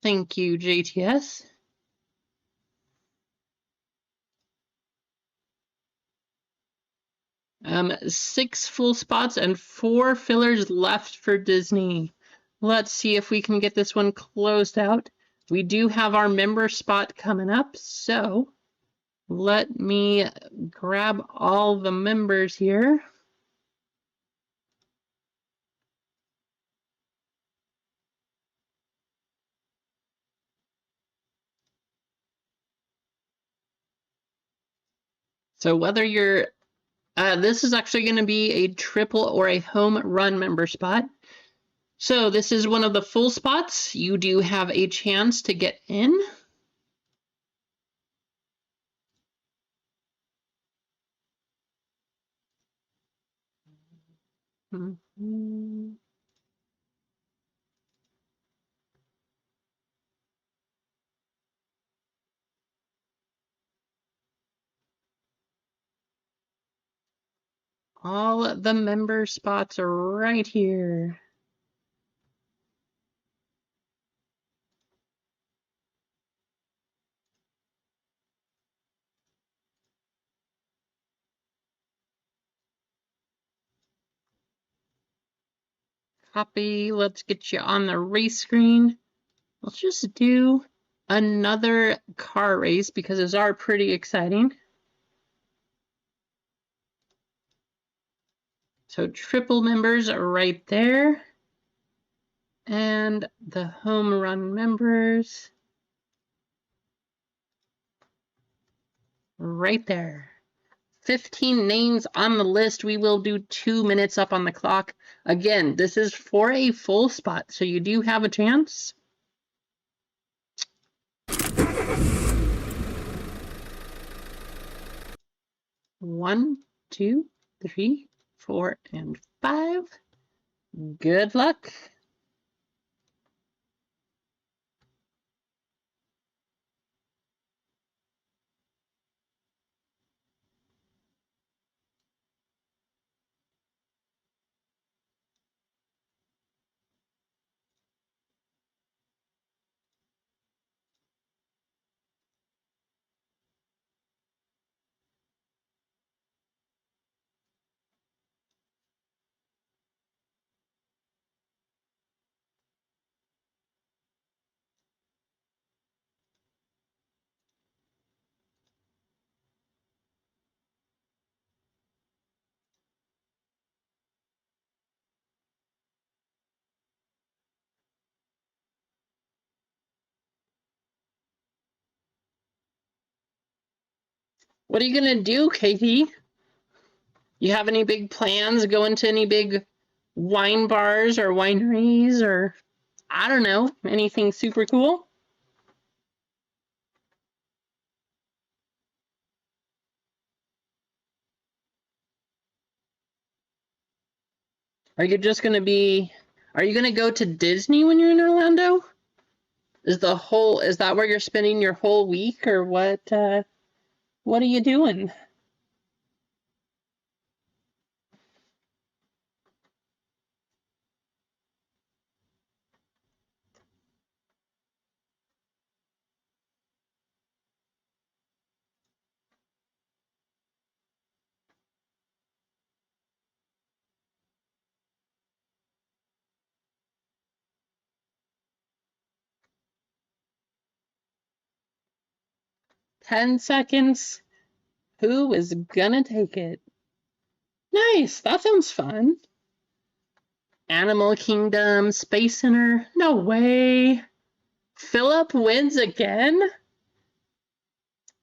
Thank you, JTS. Six full spots and 4 fillers left for Disney. Let's see if we can get this one closed out. We do have our member spot coming up, so let me grab all the members here. So whether you're, this is actually going to be a triple or a home run member spot. So this is one of the full spots. You do have a chance to get in. Mm-hmm. All the member spots are right here. Copy, let's get you on the race screen. Let's just do another car race because those are pretty exciting. So triple members are right there. And the home run members right there. 15 names on the list. We will do 2 minutes up on the clock. Again, this is for a full spot, so you do have a chance. One, two, three, 4, and 5. Good luck. What are you going to do, Katie? You have any big plans? Going to any big wine bars or wineries or, I don't know, anything super cool? Are you just going to be, are you going to go to Disney when you're in Orlando? Is that where you're spending your whole week or what are you doing? 10 seconds. Who is gonna take it? Nice, that sounds fun. Animal Kingdom, Space Center, no way. Philip wins again?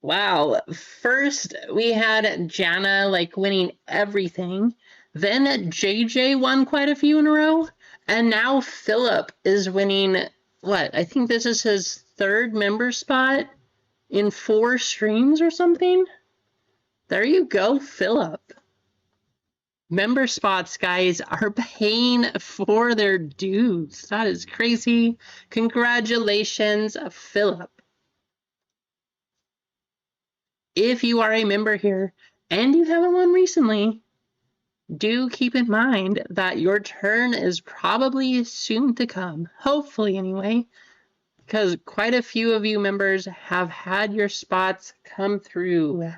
Wow, first we had Jana like winning everything. Then JJ won quite a few in a row. And now Philip is winning, what? I think this is his third member spot in 4 streams or something. There you go, Philip. Member spots, guys, are paying for their dues. That is crazy. Congratulations, Philip. If you are a member here and you haven't won recently, do keep in mind that your turn is probably soon to come. Hopefully, anyway, because quite a few of you members have had your spots come through.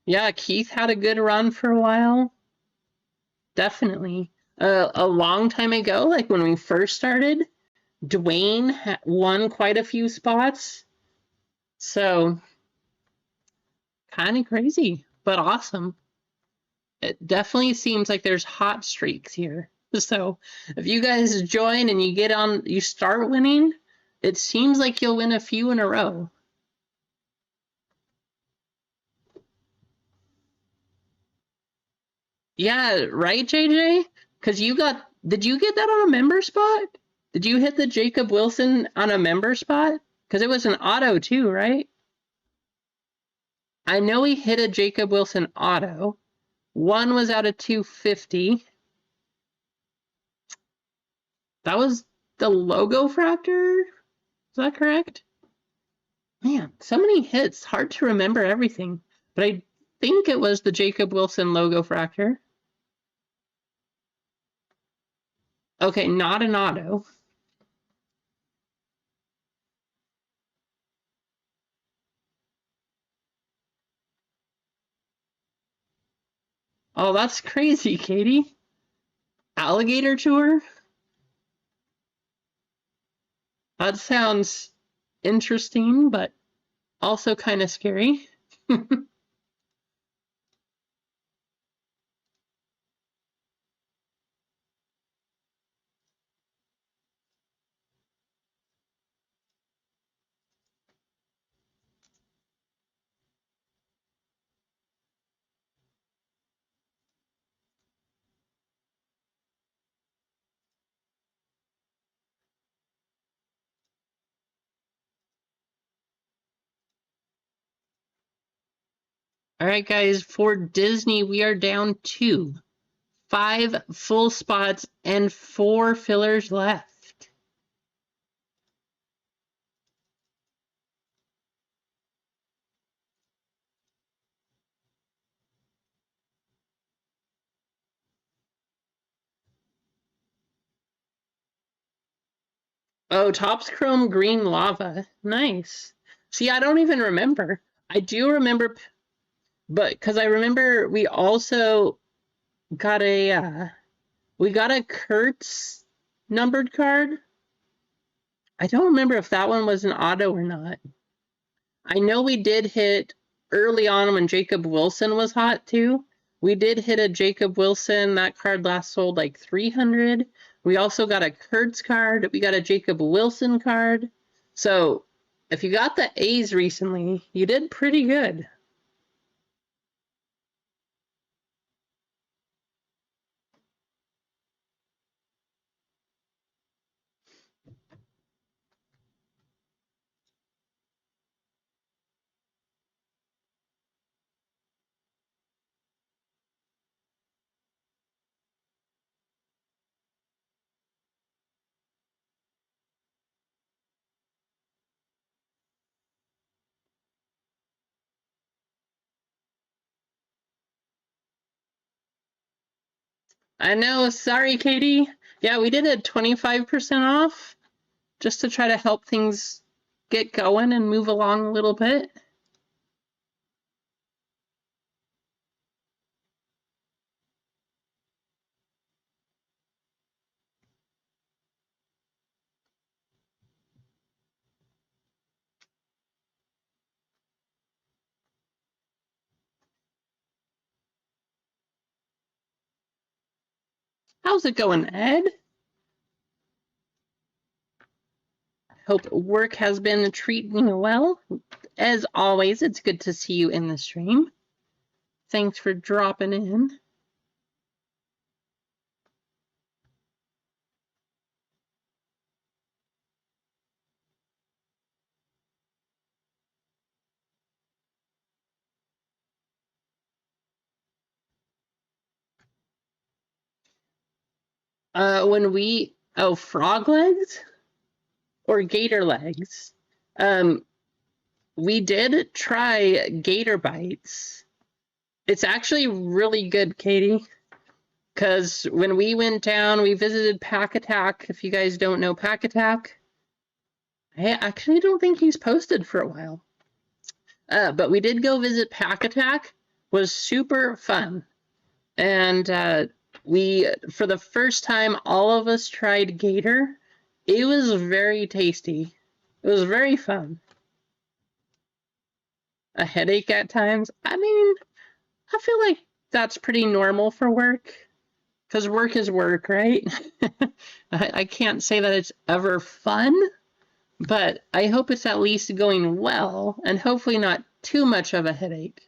Yeah, Keith had a good run for a while. Definitely. A long time ago, like when we first started, Dwayne won quite a few spots. So, kind of crazy, but awesome. It definitely seems like there's hot streaks here. So, if you guys join and you start winning, it seems like you'll win a few in a row. Yeah, right, JJ? Because did you get that on a member spot? Did you hit the Jacob Wilson on a member spot? Because it was an auto too, right? I know he hit a Jacob Wilson auto. One was out of 250. That was the logo fractor? Is that correct? Man, so many hits. Hard to remember everything. But I think it was the Jacob Wilson logo fractor. Okay, not an auto. Oh, that's crazy, Katie. Alligator tour? That sounds interesting, but also kind of scary. All right, guys, for Disney, we are down 2. 5 full spots and 4 fillers left. Oh, Topps Chrome Green Lava. Nice. See, I don't even remember. I do remember, but because I remember we also got a Kurtz numbered card. I don't remember if that one was an auto or not. I know we did hit early on when Jacob Wilson was hot too. We did hit a Jacob Wilson. That card last sold like 300. We also got a Kurtz card. We got a Jacob Wilson card. So if you got the A's recently, you did pretty good. I know, sorry, Katie. Yeah, we did a 25% off just to try to help things get going and move along a little bit. How's it going, Ed? Hope work has been treating you well. As always, it's good to see you in the stream. Thanks for dropping in. Frog legs or gator legs? We did try gator bites. It's actually really good, Katie, because when we went down, we visited Pack Attack. If you guys don't know Pack Attack, I actually don't think he's posted for a while. But we did go visit Pack Attack. Was super fun. And for the first time, all of us tried gator. It was very tasty. It was very fun. A headache at times. I mean, I feel like that's pretty normal for work. Because work is work, right? I can't say that it's ever fun, but I hope it's at least going well and hopefully not too much of a headache.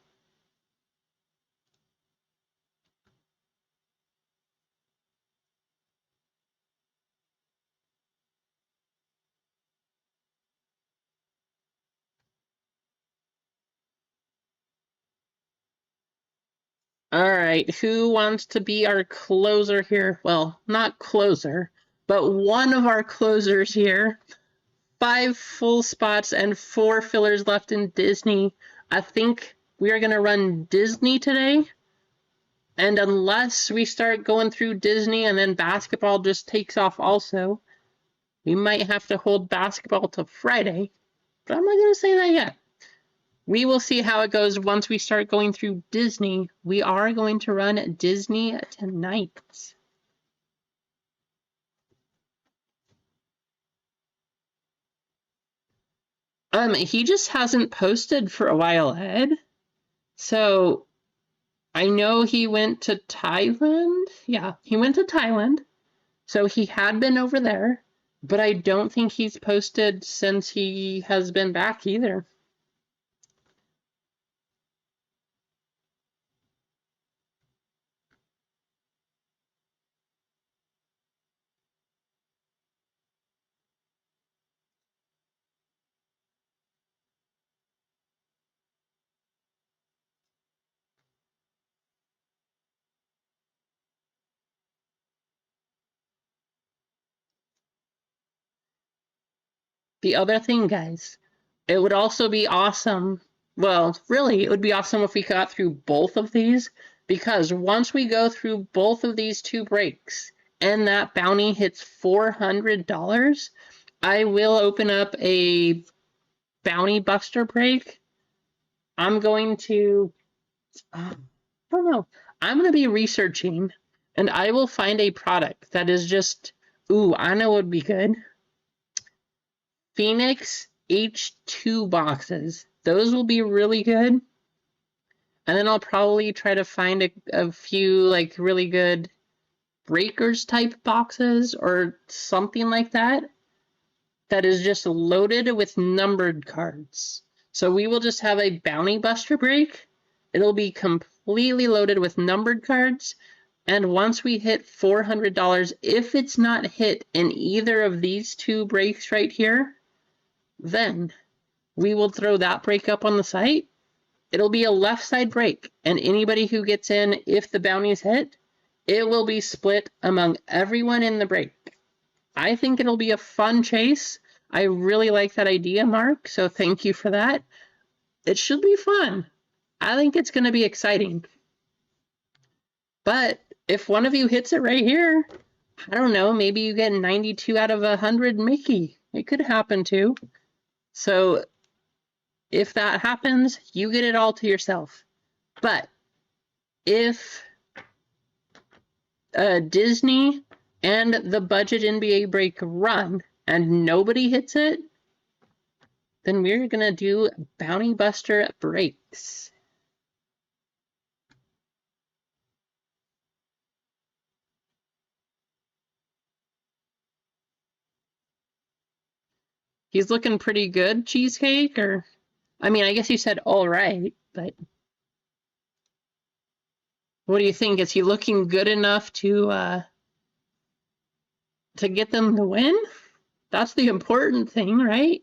All right, who wants to be our closer here? Well, not closer, but one of our closers here. 5 full spots and 4 fillers left in Disney. I think we are going to run Disney today. And unless we start going through Disney and then basketball just takes off also, we might have to hold basketball till Friday. But I'm not going to say that yet. We will see how it goes once we start going through Disney. We are going to run Disney tonight. He just hasn't posted for a while, Ed. So I know he went to Thailand. Yeah, he went to Thailand. So he had been over there, but I don't think he's posted since he has been back either. The other thing, guys, it would also be awesome. Well, really, it would be awesome if we got through both of these, because once we go through both of these 2 breaks and that bounty hits $400, I will open up a bounty buster break. I'm going to, I don't know, I'm going to be researching and I will find a product that is just, ooh, I know what would be good. Phoenix H2 boxes. Those will be really good. And then I'll probably try to find a few like really good breakers type boxes or something like that that is just loaded with numbered cards. So we will just have a bounty buster break. It'll be completely loaded with numbered cards. And once we hit $400, if it's not hit in either of these 2 breaks right here, then we will throw that break up on the site. It'll be a left side break, and anybody who gets in, if the bounty is hit, it will be split among everyone in the break. I think it'll be a fun chase. I really like that idea, Mark, so thank you for that. It should be fun. I think it's going to be exciting. But if one of you hits it right here, I don't know, maybe you get 92 out of 100 Mickey. It could happen too. So if that happens, you get it all to yourself. But if Disney and the budget NBA break run and nobody hits it, then we're going to do Bounty Buster breaks. He's looking pretty good, Cheesecake, or I mean, I guess you said all right, but what do you think? Is he looking good enough to get them to win? That's the important thing, right?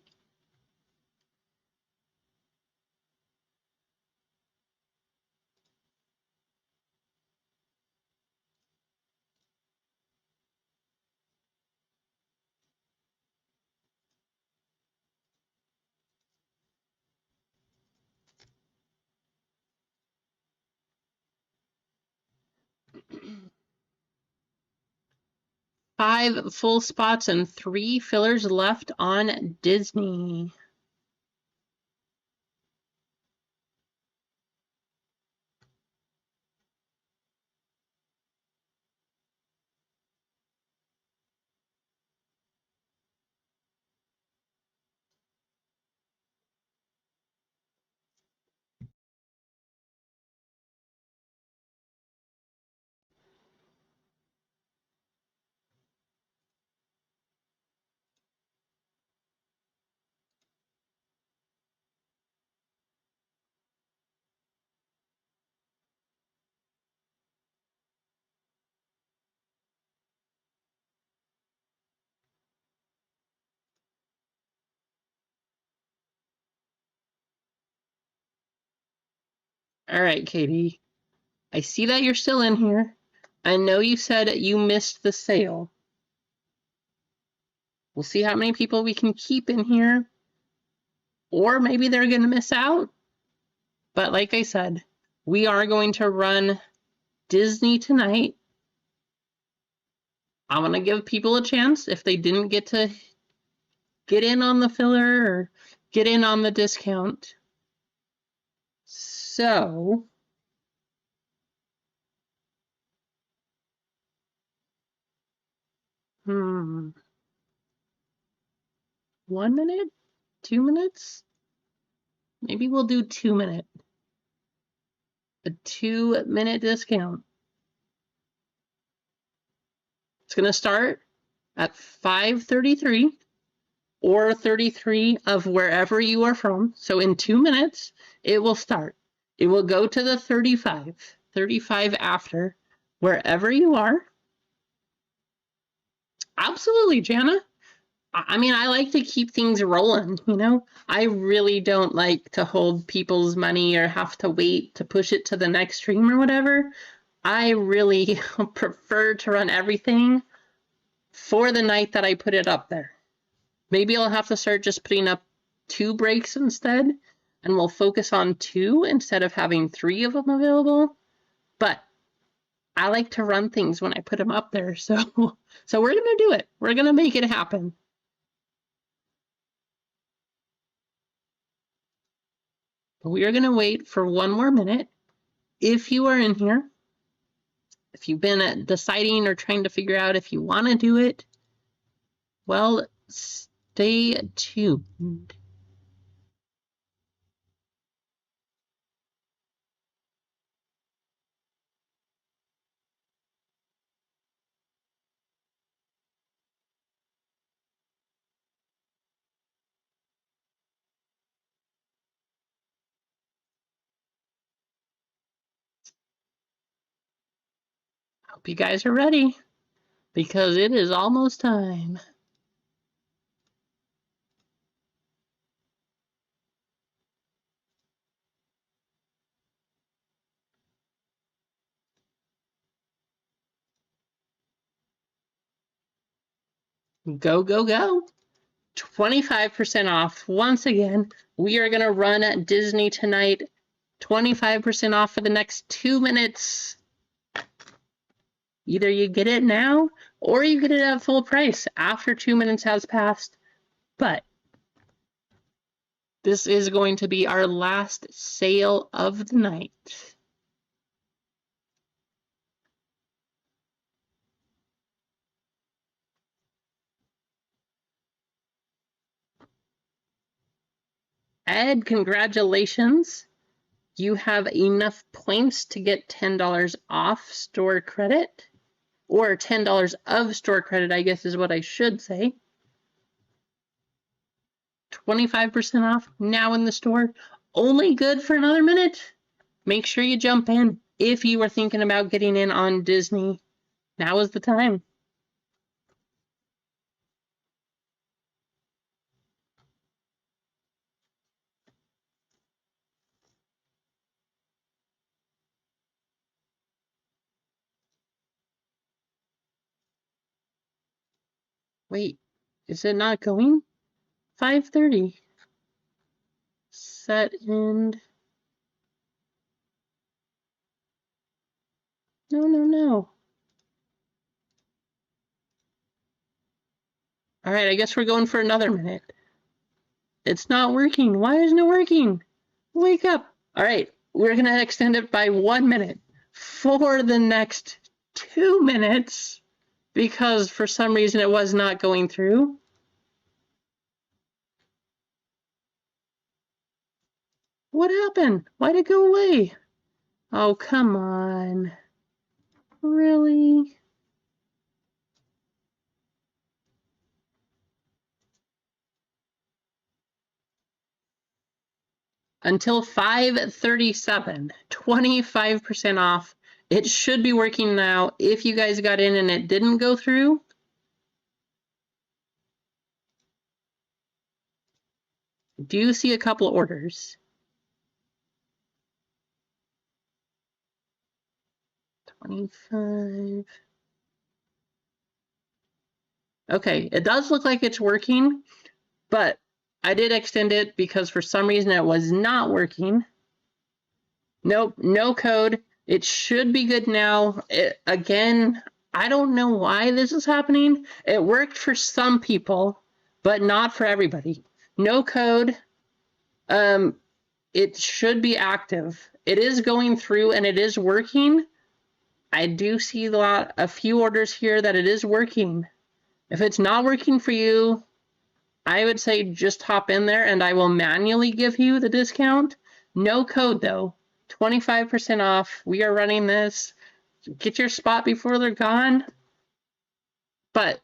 Five full spots and 3 fillers left on Disney. All right, Katie. I see that you're still in here. I know you said you missed the sale. We'll see how many people we can keep in here. Or maybe they're going to miss out. But like I said, we are going to run Disney tonight. I'm going to give people a chance if they didn't get to get in on the filler or get in on the discount. So, hmm, 1 minute? 2 minutes? Maybe we'll do 2 minute. A 2-minute discount. It's going to start at 5:33 or 33 of wherever you are from. So in 2 minutes, it will start. It will go to the 35 after wherever you are. Absolutely, Jana. I mean, I like to keep things rolling, you know? I really don't like to hold people's money or have to wait to push it to the next stream or whatever. I really prefer to run everything for the night that I put it up there. Maybe I'll have to start just putting up 2 breaks instead, and we'll focus on 2 instead of having 3 of them available. But I like to run things when I put them up there, so we're gonna do it. We're gonna make it happen. We are gonna wait for 1 more minute. If you are in here, if you've been deciding or trying to figure out if you want to do it, well, stay tuned. Hope you guys are ready, because it is almost time. Go, go, go. 25% off. Once again, we are going to run Disney tonight. 25% off for the next 2 minutes. Either you get it now or you get it at full price after 2 minutes has passed. But this is going to be our last sale of the night. Ed, congratulations. You have enough points to get $10 off store credit, or $10 of store credit, I guess is what I should say. 25% off now in the store. Only good for another minute. Make sure you jump in. If you were thinking about getting in on Disney, now is the time. Wait, is it not going? 5:30. Set end. No. All right, I guess we're going for another minute. It's not working. Why isn't it working? Wake up. All right, we're going to extend it by 1 minute for the next 2 minutes because for some reason it was not going through. What happened? Why'd it go away? Oh, come on. Really? Until 5:37, 25% off. It should be working now. If you guys got in and it didn't go through, do you see a couple of orders? 25. Okay, it does look like it's working, but I did extend it because for some reason it was not working. Nope, no code. It should be good now. Again, I don't know why this is happening. It worked for some people, but not for everybody. No code. It should be active. It is going through and it is working. I do see a few orders here that it is working. If it's not working for you, I would say just hop in there and I will manually give you the discount. No code though. 25% off. We are running this. Get your spot before they're gone. But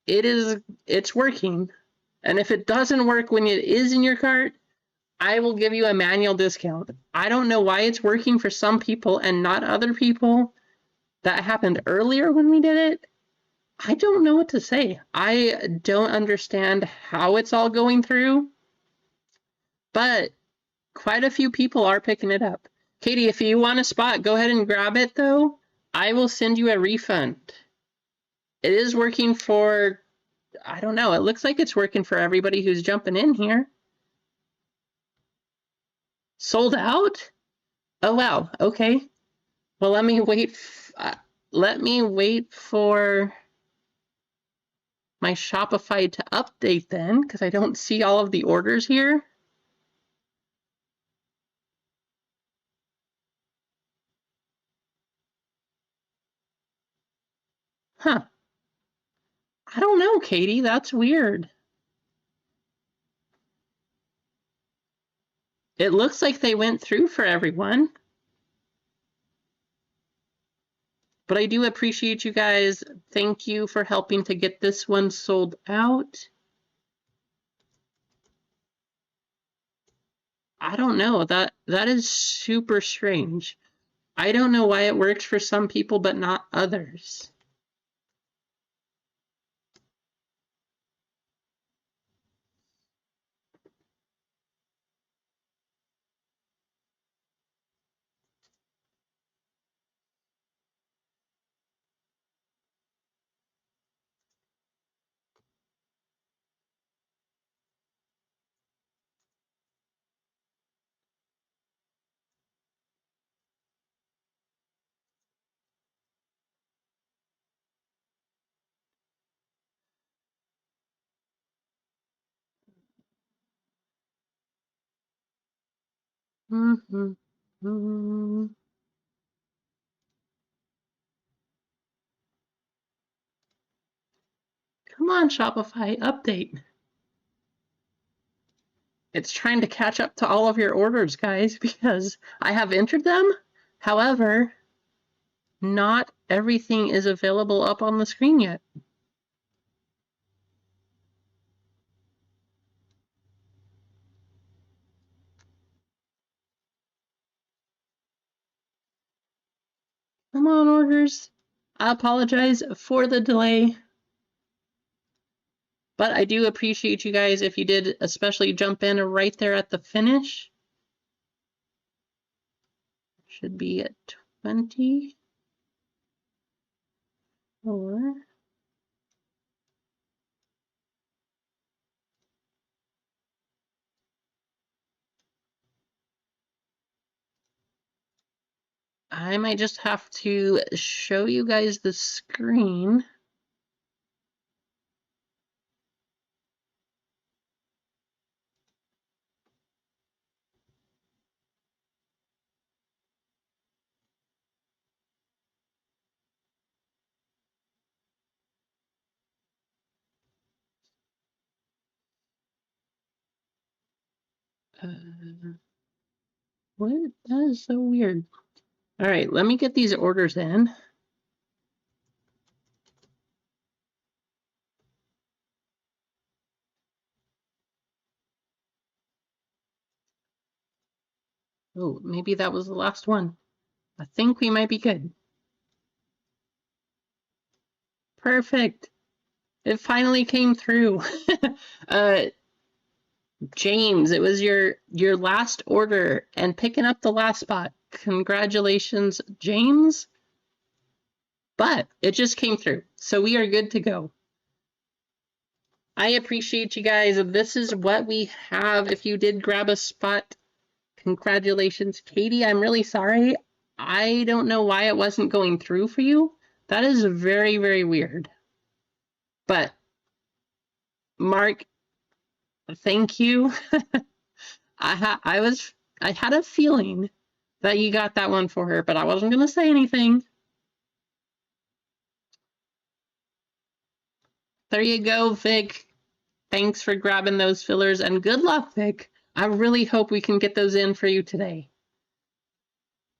it's working. And if it doesn't work when it is in your cart, I will give you a manual discount. I don't know why it's working for some people and not other people. That happened earlier when we did it. I don't know what to say. I don't understand how it's all going through, but quite a few people are picking it up. Katie, if you want a spot, go ahead and grab it though. I will send you a refund. It is working for, I don't know, it looks like it's working for everybody who's jumping in here. Sold out? Oh wow, okay. Well, let me wait for my Shopify to update then, because I don't see all of the orders here. Huh. I don't know, Katie. That's weird. It looks like they went through for everyone. But I do appreciate you guys. Thank you for helping to get this one sold out. I don't know. That is super strange. I don't know why it works for some people but not others. Mm-hmm. Mm-hmm. Come on, Shopify, update. It's trying to catch up to all of your orders, guys, because I have entered them. However, not everything is available up on the screen yet. Come on, orders. I apologize for the delay. But I do appreciate you guys if you did especially jump in right there at the finish. Should be at 24. I might just have to show you guys the screen. What? That is so weird. All right, let me get these orders in. Oh, maybe that was the last one. I think we might be good. Perfect. It finally came through. James, it was your last order and picking up the last spot. Congratulations, James. But it just came through, so we are good to go. I appreciate you guys. This is what we have. If you did grab a spot, congratulations. Katie, I'm really sorry. I don't know why it wasn't going through for you. That is very, very weird. But Mark, thank you. I had a feeling that you got that one for her, but I wasn't going to say anything. There you go, Vic. Thanks for grabbing those fillers, and good luck, Vic. I really hope we can get those in for you today.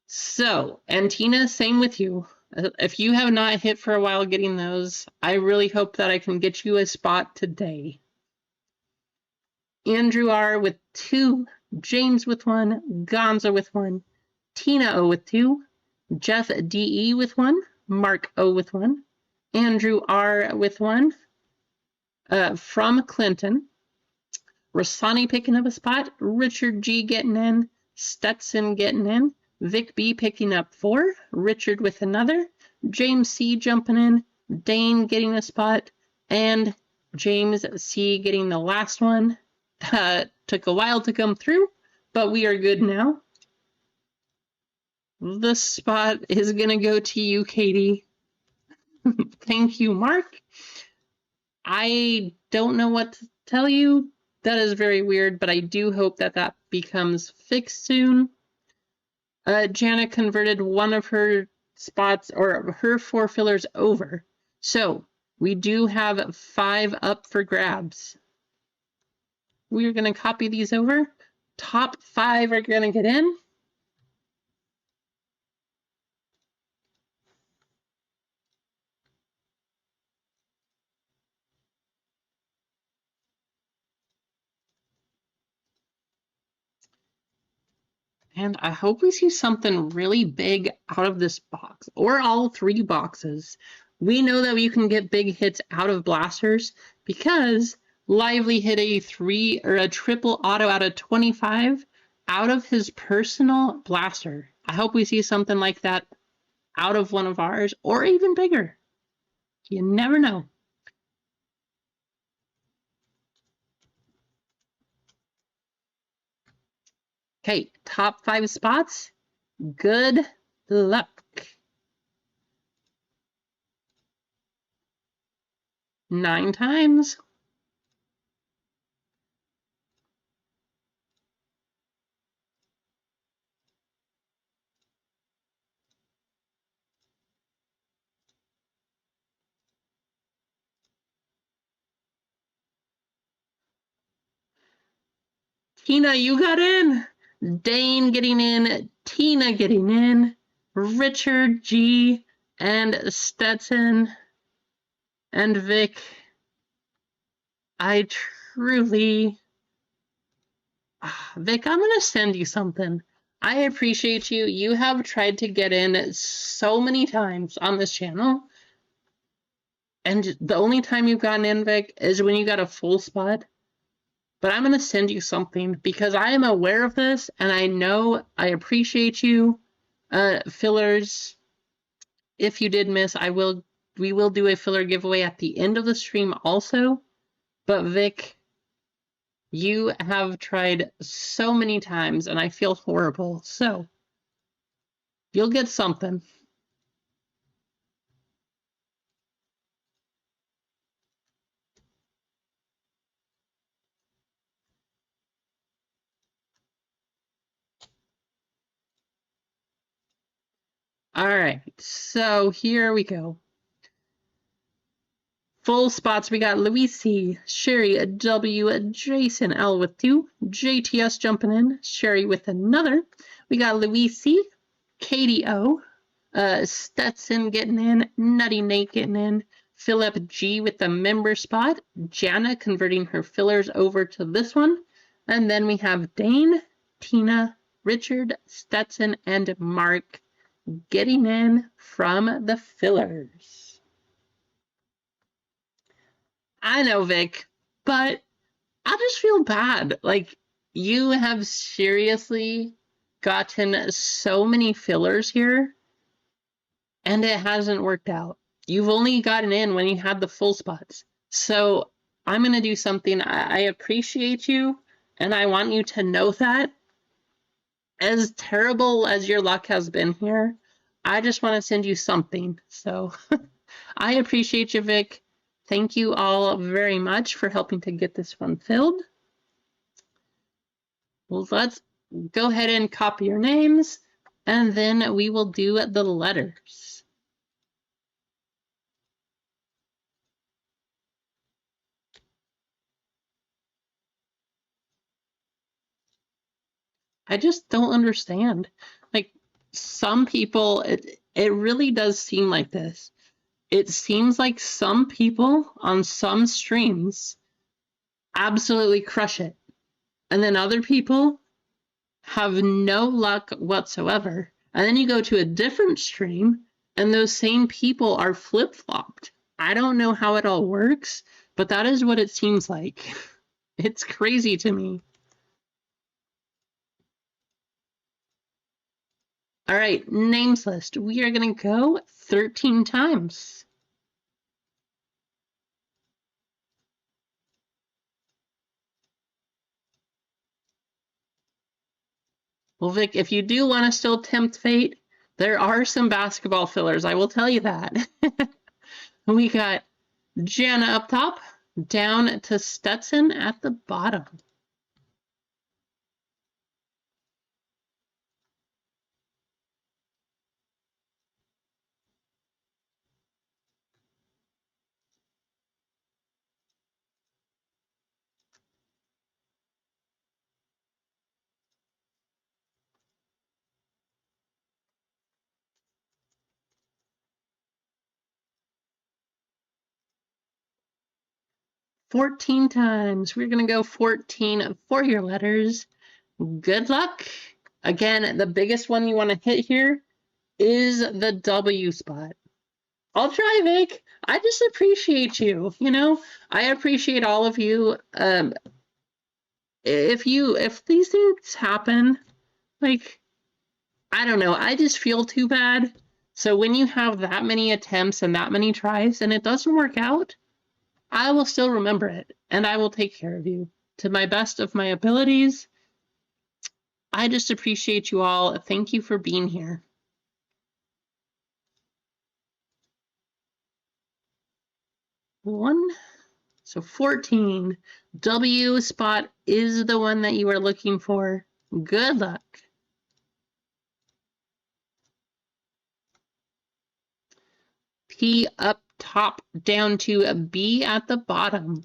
So, and Tina, same with you. If you have not hit for a while getting those, I really hope that I can get you a spot today. Andrew R. with 2, James with 1, Gonza with 1, Tina O with 2, Jeff DE with 1, Mark O with 1, Andrew R. with 1, from Clinton, Rasani picking up a spot, Richard G getting in, Stetson getting in, Vic B picking up 4, Richard with another, James C jumping in, Dane getting a spot, and James C getting the last one. Took a while to come through, but we are good now. The spot is going to go to you, Katie. Thank you, Mark. I don't know what to tell you. That is very weird, but I do hope that that becomes fixed soon. Janet converted one of her spots, or her 4 fillers, over. So we do have 5 up for grabs. We're going to copy these over. Top 5 are going to get in. And I hope we see something really big out of this box, or all 3 boxes. We know that we can get big hits out of blasters because Lively hit a 3 or a triple auto out of 25 out of his personal blaster. I hope we see something like that out of one of ours, or even bigger. You never know. Okay, top 5 spots. Good luck. Nine times. Tina, you got in. Dane getting in. Tina getting in. Richard G. and Stetson and Vic. I truly... Vic, I'm going to send you something. I appreciate you. You have tried to get in so many times on this channel. And the only time you've gotten in, Vic, is when you got a full spot. But I'm going to send you something because I am aware of this and I know I appreciate you. Fillers, if you did miss, we will do a filler giveaway at the end of the stream also. But Vic, you have tried so many times and I feel horrible. So you'll get something. All right, so here we go. Full spots, we got Louise C, Sherry W, Jason L with 2, JTS jumping in, Sherry with another. We got Louise C, Katie O, Stetson getting in, Nutty Nate getting in, Philip G with the member spot, Jana converting her fillers over to this one, and then we have Dane, Tina, Richard, Stetson, and Mark getting in from the fillers. I know, Vic, but I just feel bad. Like, you have seriously gotten so many fillers here, and it hasn't worked out. You've only gotten in when you had the full spots. So I'm going to do something. I appreciate you, and I want you to know that. As terrible as your luck has been here, I just want to send you something. So I appreciate you, Vic. Thank you all very much for helping to get this one filled. Well, let's go ahead and copy your names, and then we will do the letters. I just don't understand. Like, some people, it really does seem like this. It seems like some people on some streams absolutely crush it. And then other people have no luck whatsoever. And then you go to a different stream and those same people are flip-flopped. I don't know how it all works, but that is what it seems like. It's crazy to me. All right, names list. We are going to go 13 times. Well, Vic, if you do want to still tempt fate, there are some basketball fillers. I will tell you that. We got Jana up top, down to Stetson at the bottom. Fourteen times. We're going to go 14 for your letters. Good luck. Again, the biggest one you want to hit here is the W spot. I'll try, Vic. I just appreciate you. You know, I appreciate all of you. If these things happen, like, I don't know, I just feel too bad. So when you have that many attempts and that many tries and it doesn't work out, I will still remember it and I will take care of you to my best of my abilities. I just appreciate you all. Thank you for being here. One. So 14. W spot is the one that you are looking for. Good luck. P up top down to a B at the bottom.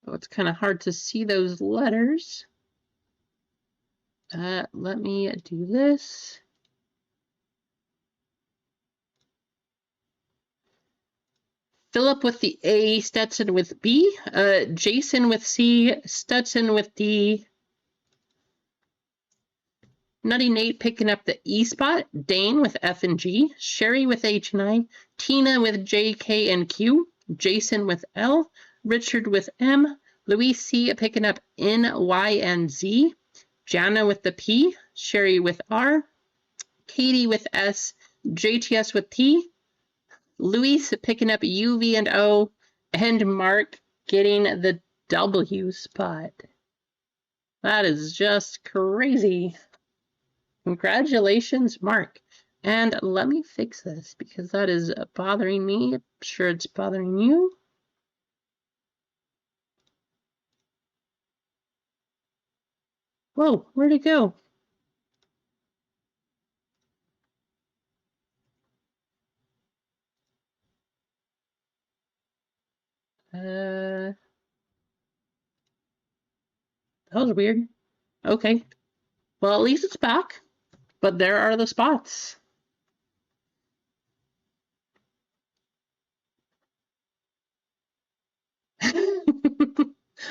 Oh, it's kind of hard to see those letters. Let me do this. Philip with the A, Stetson with B, Jason with C, Stetson with D, Nutty Nate picking up the E spot, Dane with F and G, Sherry with H and I, Tina with J, K, and Q, Jason with L, Richard with M, Louise C picking up N, Y, and Z, Jana with the P, Sherry with R, Katie with S, JTS with T, Luis picking up U, V, and O, and Mark getting the W spot. That is just crazy. Congratulations, Mark. And let me fix this because that is bothering me. I'm sure it's bothering you. Whoa, where'd it go? That was weird. Okay. Well, at least it's back. But there are the spots.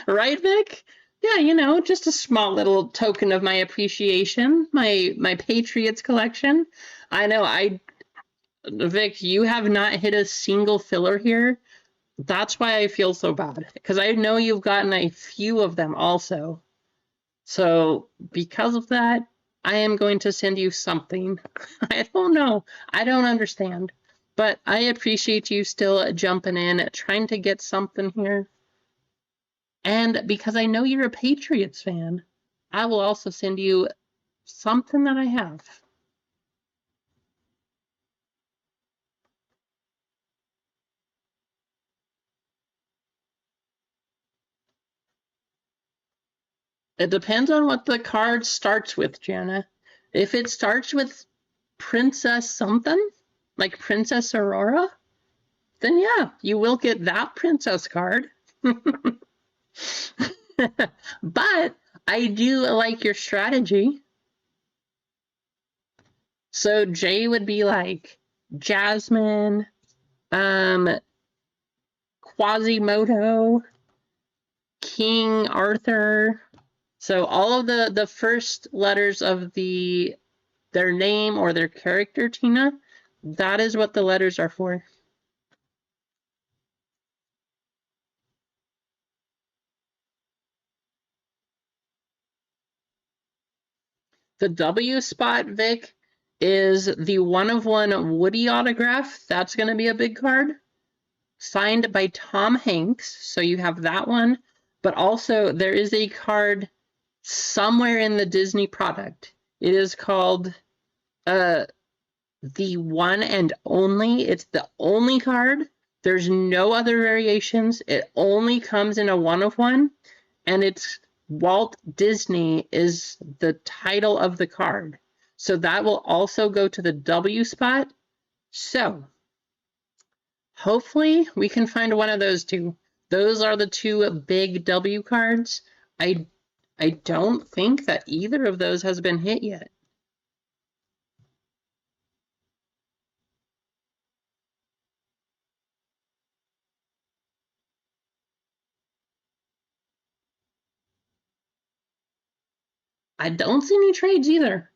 Right, Vic? Yeah, you know, just a small little token of my appreciation, my Patriots collection. I know, Vic, you have not hit a single filler here. That's why I feel so bad, because I know you've gotten a few of them also. So because of that, I am going to send you something. I don't know. I don't understand. But I appreciate you still jumping in, trying to get something here. And because I know you're a Patriots fan, I will also send you something that I have. It depends on what the card starts with, Jana. If it starts with Princess something, like Princess Aurora, then yeah, you will get that princess card. But I do like your strategy. So J would be like Jasmine, Quasimodo, King Arthur. So all of the first letters of their name or their character, Tina, that is what the letters are for. The W spot, Vic, is the 1/1 Woody autograph. That's going to be a big card. Signed by Tom Hanks. So you have that one. But also, there is a card somewhere in the Disney product. It is called the One and Only. It's the only card. There's no other variations. It only comes in a 1/1. And it's Walt Disney is the title of the card. So that will also go to the W spot. So hopefully we can find one of those two. Those are the two big W cards. I don't think that either of those has been hit yet. I don't see any trades either.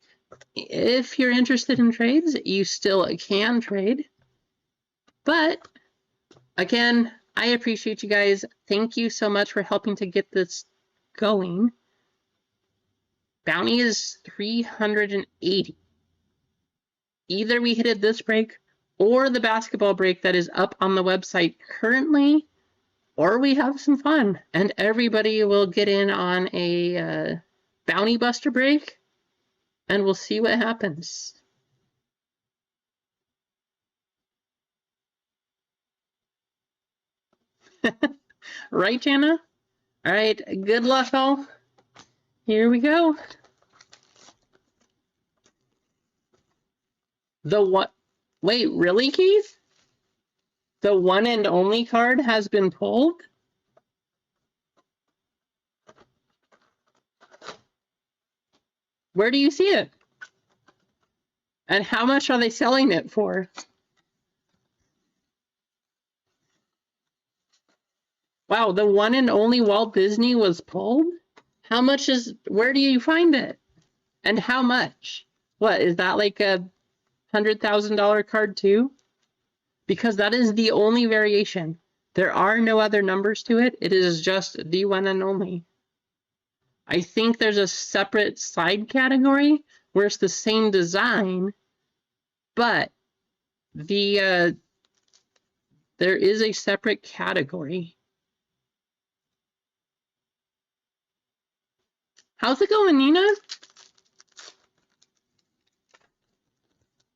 If you're interested in trades, you still can trade. But again, I appreciate you guys. Thank you so much for helping to get this going. Bounty is 380. Either we hit it this break or the basketball break that is up on the website currently, or we have some fun and everybody will get in on a bounty buster break and we'll see what happens. Right, Jana? All right, good luck, all. Here we go. The what? Wait, really, Keith? The one and only card has been pulled? Where do you see it? And how much are they selling it for? Wow, the one and only Walt Disney was pulled? How much is, where do you find it? And how much? What, is that like a $100,000 card too? Because that is the only variation. There are no other numbers to it. It is just the one and only. I think there's a separate side category where it's the same design, but there is a separate category. How's it going, Nina?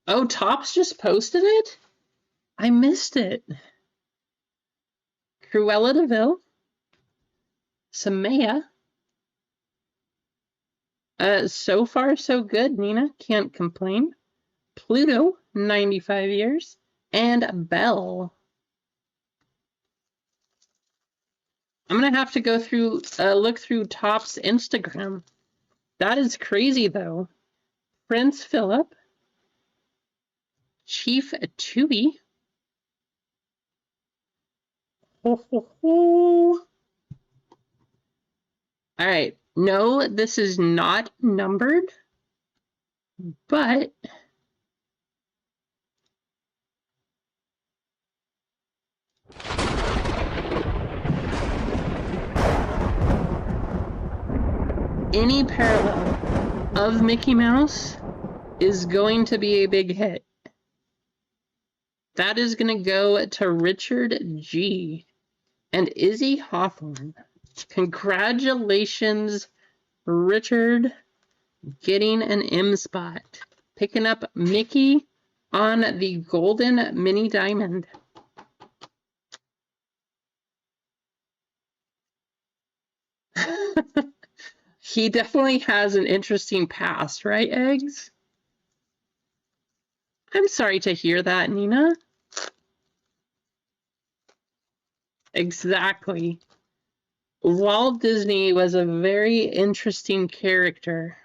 Oh, Topps just posted it? I missed it. Cruella de Vil. Samaya. So far, so good, Nina. Can't complain. Pluto, 95 years. And Belle. I'm going to have to go through, look through Topps Instagram. That is crazy, though. Prince Philip. Chief Tubby. Ho, ho, ho. All right. No, this is not numbered, but any parallel of Mickey Mouse is going to be a big hit. That is going to go to Richard G. and Izzy Hawthorne. Congratulations, Richard, getting an M spot. Picking up Mickey on the Golden Mini Diamond. He definitely has an interesting past, right, Eggs? I'm sorry to hear that, Nina. Exactly. Walt Disney was a very interesting character.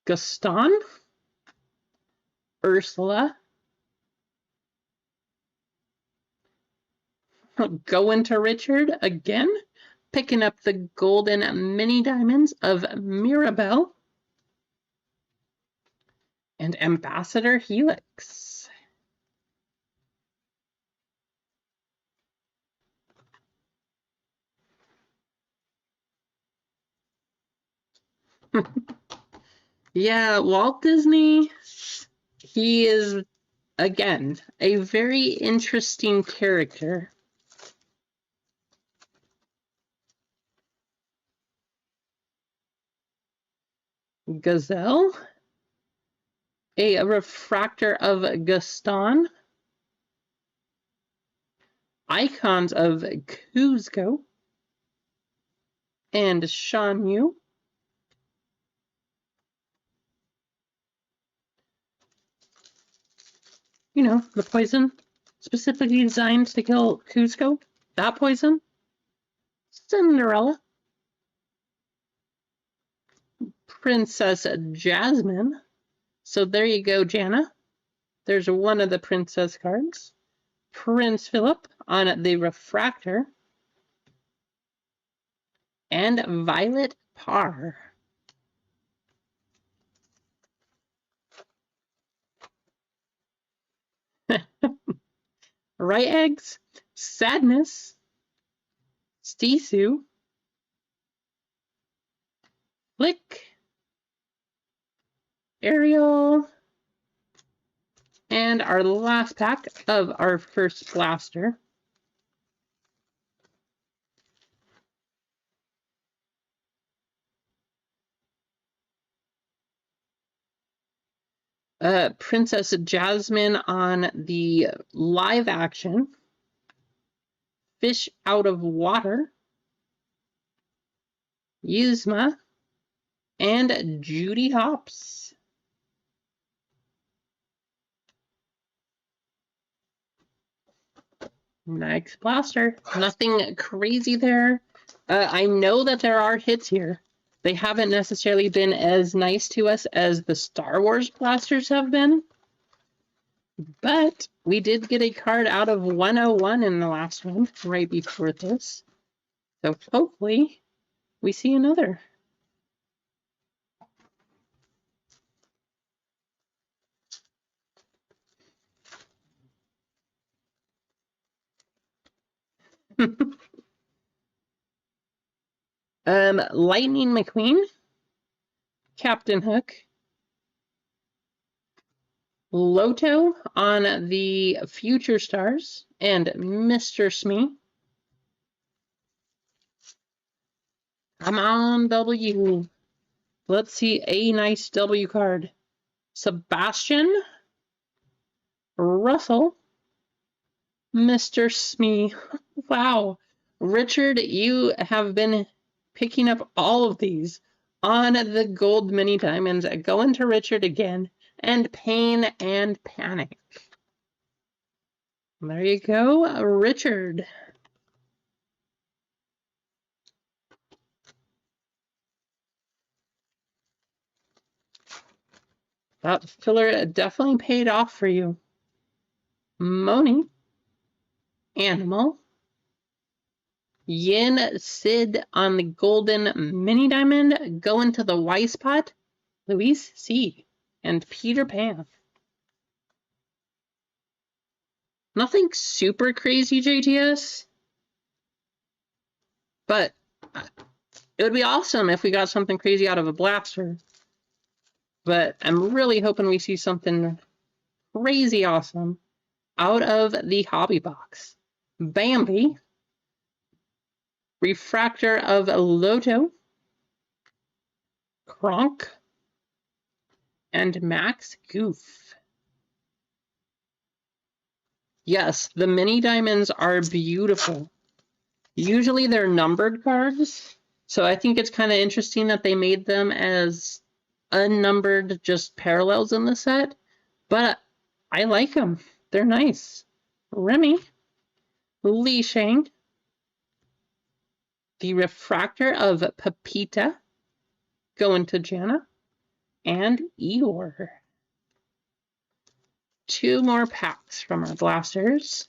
Gaston? Ursula? Going to Richard again? Picking up the golden mini diamonds of Mirabelle and Ambassador Helix. Yeah, Walt Disney, he is, again, a very interesting character. Gazelle, a refractor of Gaston, icons of Kuzco and Shan Yu. You know, the poison specifically designed to kill Kuzco. That poison. Cinderella. Princess Jasmine. So there you go, Jana. There's one of the princess cards. Prince Philip on the refractor. And Violet Parr. Right, Eggs? Sadness. Stisu. Flick. Ariel. And our last pack of our first blaster. Princess Jasmine on the live action. Fish Out of Water. Yuzma. And Judy Hopps. Next blaster. Nothing crazy there. I know that there are hits here. They haven't necessarily been as nice to us as the Star Wars blasters have been. But we did get a card out of 101 in the last one, right before this. So hopefully we see another. Lightning McQueen, Captain Hook, Loto on the Future Stars, and Mr. Smee. Come on, W. Let's see a nice W card. Sebastian, Russell, Mr. Smee. Wow. Richard, you have been picking up all of these on the gold mini diamonds. Go into Richard again, and Pain and Panic. There you go, Richard. That filler definitely paid off for you. Moni, Animal, Yin Sid on the golden mini diamond, going to the Y spot, Luis C, and Peter Pan. Nothing super crazy, JTS, but it would be awesome if we got something crazy out of a blaster. But I'm really hoping we see something crazy awesome out of the hobby box. Bambi, Refractor of Loto, Kronk, and Max Goof. Yes, the mini diamonds are beautiful. Usually they're numbered cards, so I think it's kind of interesting that they made them as unnumbered, just parallels in the set, but I like them. They're nice. Remy, Li Shang, the Refractor of Pepita, going to Jana, and Eeyore. 2 more packs from our blasters.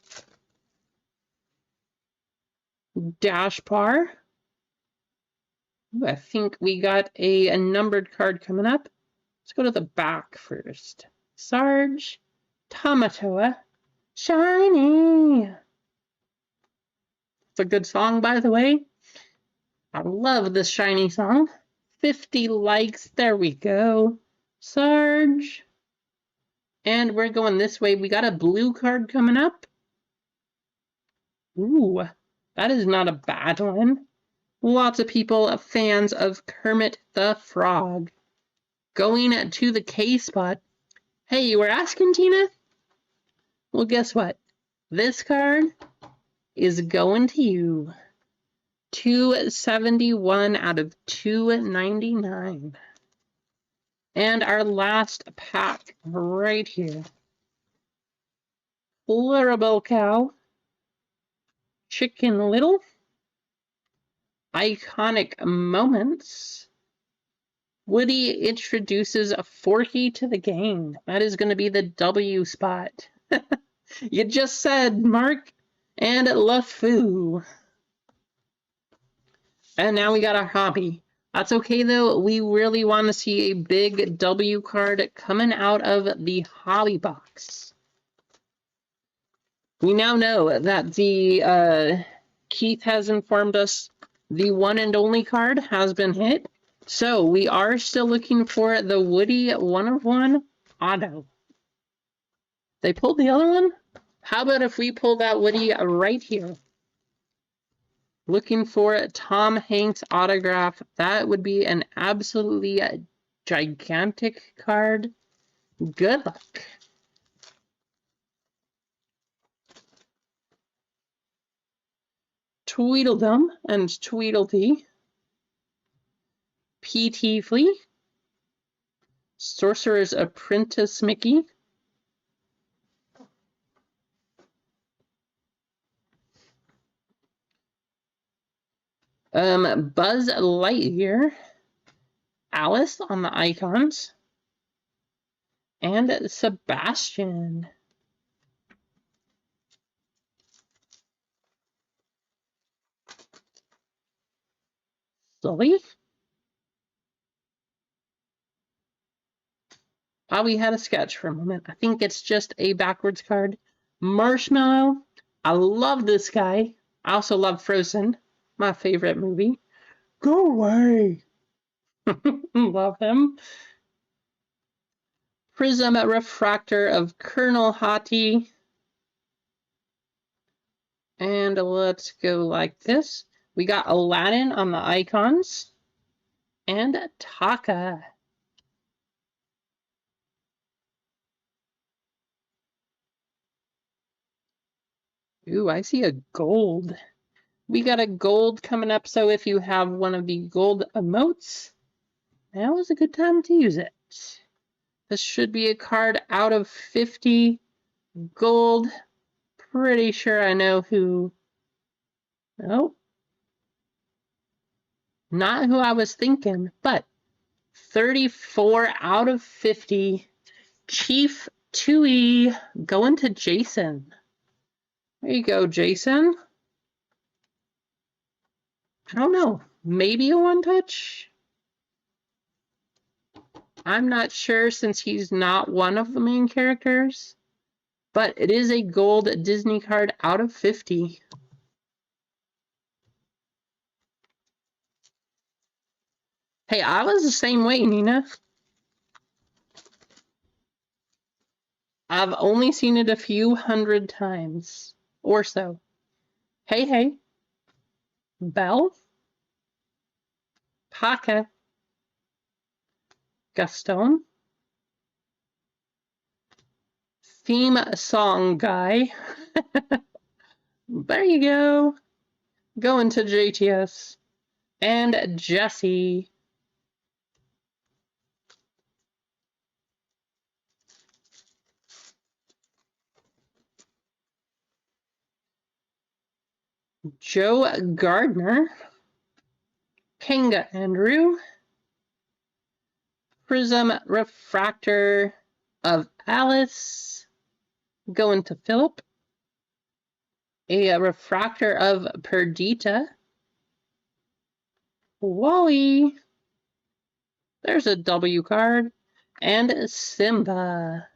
Dashpar. Ooh, I think we got a numbered card coming up. Let's go to the back first. Sarge, Tamatoa, Shiny. It's a good song, by the way. I love this Shiny song. 50 likes. There we go. Sarge. And we're going this way. We got a blue card coming up. Ooh, that is not a bad one. Lots of people fans of Kermit the Frog. Going to the K spot. Hey, you were asking, Tina? Well, guess what? This card is going to you. 271 out of 299. And our last pack right here. Flurable Cow, Chicken Little, Iconic Moments. Woody introduces a Forky to the game. That is going to be the W spot. You just said, Mark, and LeFou. And now we got our hobby. That's okay, though. We really want to see a big W card coming out of the hobby box. We now know that the Keith has informed us the one and only card has been hit. So we are still looking for the Woody 1/1 auto. They pulled the other one? How about if we pull that Woody right here? Looking for a Tom Hanks autograph. That would be an absolutely gigantic card. Good luck. Tweedledum and Tweedledee. P.T. Flea. Sorcerer's Apprentice Mickey. Buzz Lightyear, Alice on the icons, and Sebastian. Sully. We had a sketch for a moment. I think it's just a backwards card. Marshmallow. I love this guy. I also love Frozen, my favorite movie. Go away. Love him. Prism Refractor of Colonel Hati. And let's go like this. We got Aladdin on the icons. And Taka. Ooh, I see a gold. We got a gold coming up, so if you have one of the gold emotes, now is a good time to use it. This should be a card out of 50 gold. Pretty sure I know who. Nope. Not who I was thinking, but 34 out of 50. Chief Tui going to Jason. There you go, Jason. I don't know. Maybe a one-touch? I'm not sure since he's not one of the main characters. But it is a gold Disney card out of 50. Hey, I was the same way, Nina. I've only seen it a few hundred times or so. Hey, hey. Belle. Paca. Gaston. Theme song guy. There you go. Going to JTS. And Jesse. Joe Gardner. Kanga Andrew. Prism Refractor of Alice. Going to Philip. A refractor of Perdita. Wally. There's a W card. And Simba.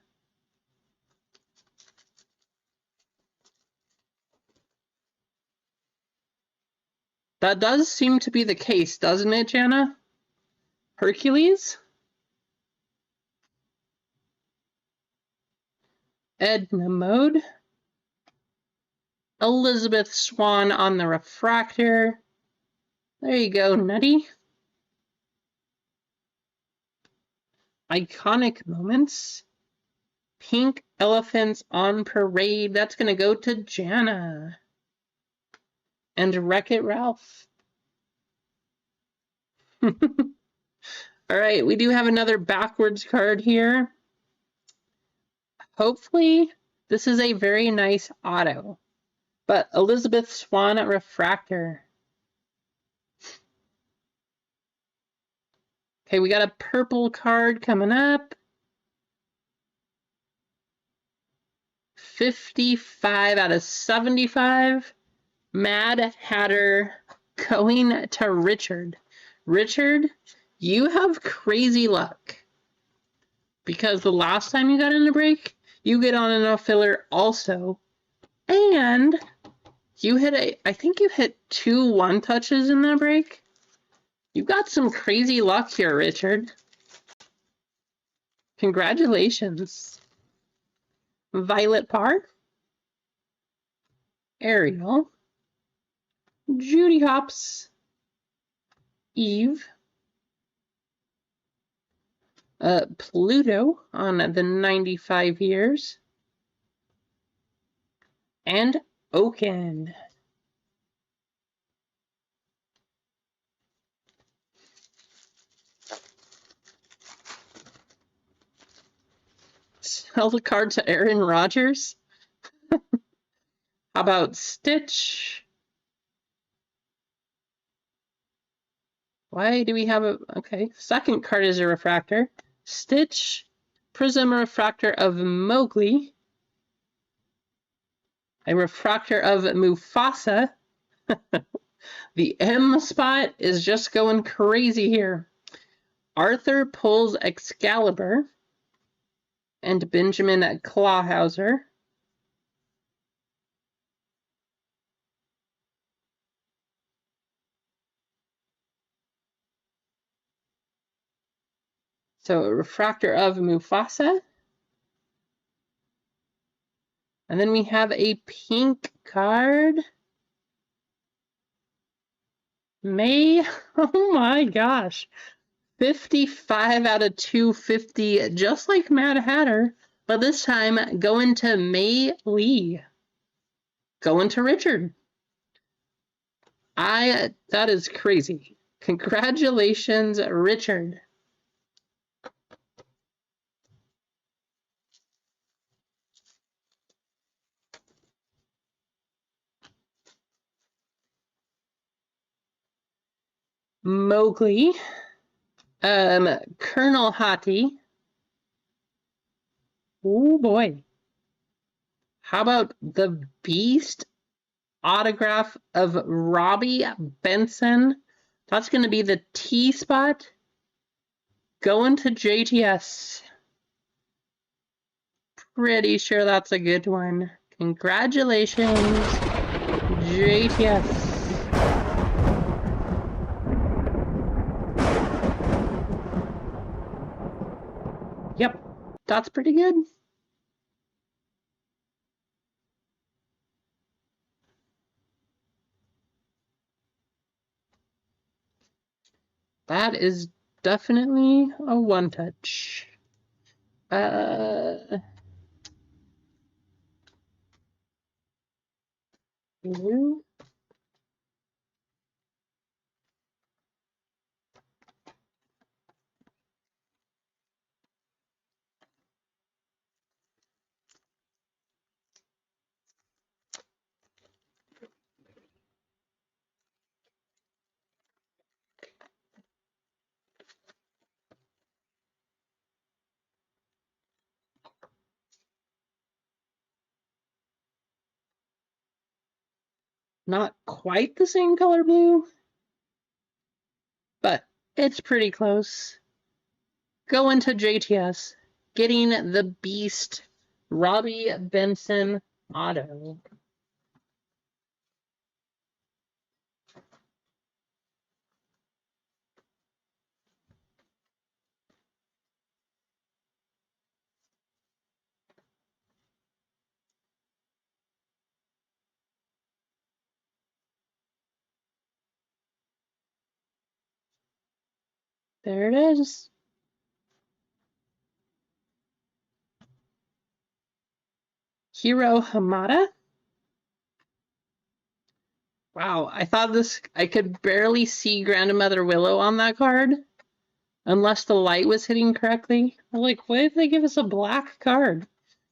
That does seem to be the case, doesn't it, Jana? Hercules? Edna Mode. Elizabeth Swan on the refractor. There you go, Nutty. Iconic moments. Pink elephants on parade. That's going to go to Jana. And Wreck-It Ralph. All right, we do have another backwards card here. Hopefully, this is a very nice auto. But Elizabeth Swan at refractor. Okay, we got a purple card coming up. 55 out of 75. Mad Hatter going to Richard. Richard, you have crazy luck. Because the last time you got in a break, you get on a filler also. And you hit I think you hit 2 one-touches in the break. You've got some crazy luck here, Richard. Congratulations. Violet Park. Ariel. Judy Hopps. Eve. Pluto on the 95 years. And Oaken. Sell the card to Aaron Rodgers. How about Stitch? Why do we have a... Okay, second card is a refractor. Stitch, Prism Refractor of Mowgli, a refractor of Mufasa. The M spot is just going crazy here. Arthur pulls Excalibur and Benjamin Clawhauser. So a refractor of Mufasa. And then we have a pink card. May. Oh my gosh. 55 out of 250, just like Mad Hatter. But this time, going to May Lee. Going to Richard. That is crazy. Congratulations, Richard. Mowgli. Colonel Hati. Oh boy. How about the Beast autograph of Robbie Benson? That's going to be the T spot. Going to JTS. Pretty sure that's a good one. Congratulations, JTS. Yep, that's pretty good. That is definitely a one touch. Blue. Not quite the same color blue, but it's pretty close. Going to JTS, getting the Beast, Robbie Benson auto. There it is. Hiro Hamada. Wow, I thought I could barely see Grandmother Willow on that card. Unless the light was hitting correctly. I'm like, what if they give us a black card?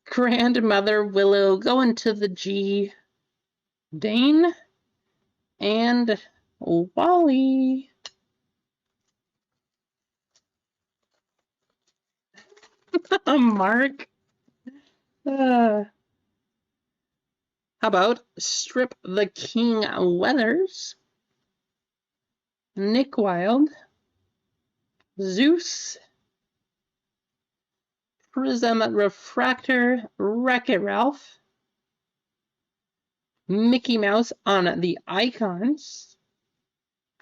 Grandmother Willow going to the G. Dane and Wally. Mark. How about Strip the King Weathers? Nick Wilde. Zeus. Prism Refractor. Wreck-It Ralph. Mickey Mouse on the icons.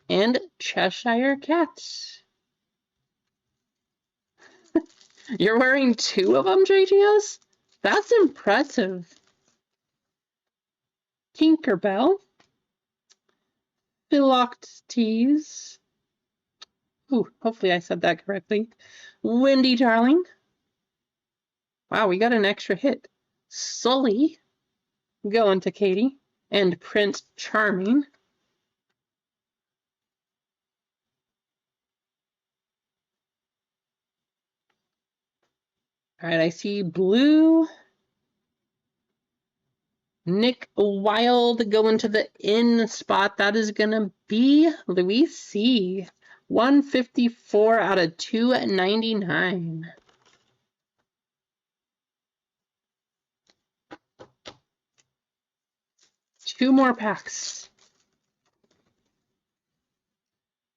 And Cheshire Cats. You're wearing two of them, JTS? That's impressive. Tinkerbell. Philoctetes. Ooh, hopefully I said that correctly. Wendy Darling. Wow, we got an extra hit. Sully. Going to Katie. And Prince Charming. All right, I see blue. Nick Wilde going to the in spot. That is going to be Louis C. 154 out of 299. Two more packs.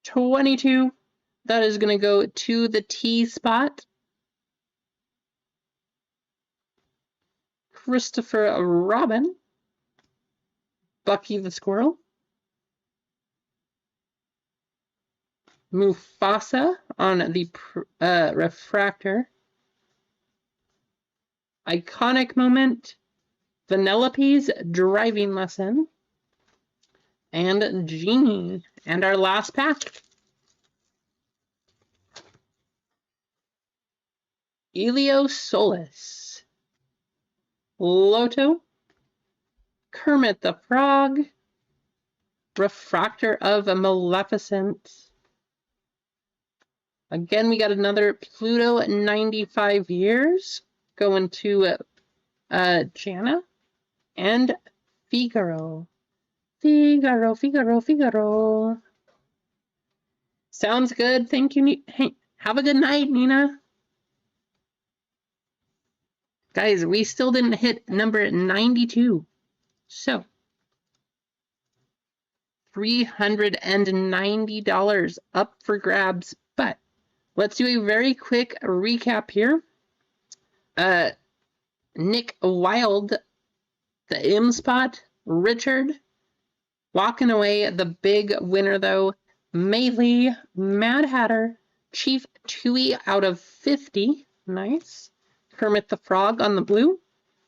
22. That is going to go to the T spot. Christopher Robin. Bucky the Squirrel. Mufasa on the refractor. Iconic moment. Vanellope's driving lesson. And Genie. And our last pack. Elio Solis. Loto. Kermit the Frog. Refractor of Maleficent. Again, we got another Pluto 95 years going to Jana and Figaro. Figaro. Sounds good. Thank you. Hey, have a good night, Nina. Guys, we still didn't hit number 92. So, $390 up for grabs. But let's do a very quick recap here. Nick Wilde, the M spot. Richard, walking away. The big winner, though, Maylee, Mad Hatter, Chief Tui out of 50. Nice. Kermit the Frog on the blue.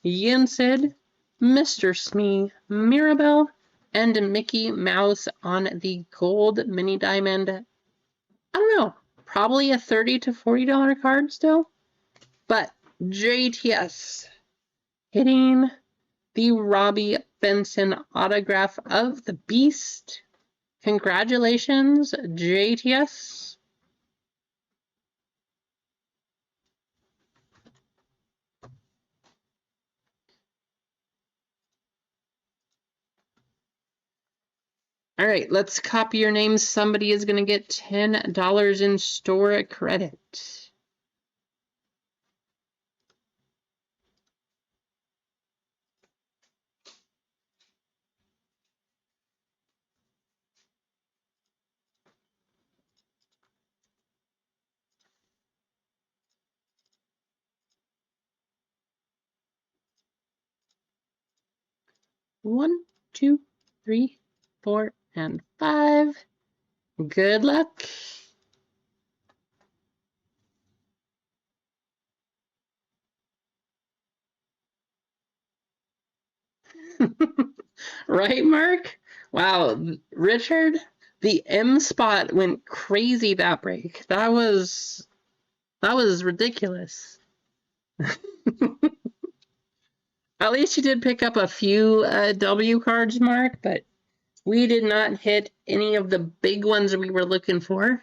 Yin Sid, Mr. Smee, Mirabelle, and Mickey Mouse on the gold mini diamond. I don't know. Probably a $30 to $40 card still. But JTS hitting the Robbie Benson autograph of the Beast. Congratulations, JTS. All right, let's copy your names. Somebody is going to get $10 in store credit. One, two, three, 4, and 5. Good luck. Right, Mark? Wow, Richard, the M spot went crazy that break. That was ridiculous. At least you did pick up a few W cards, Mark, but we did not hit any of the big ones we were looking for.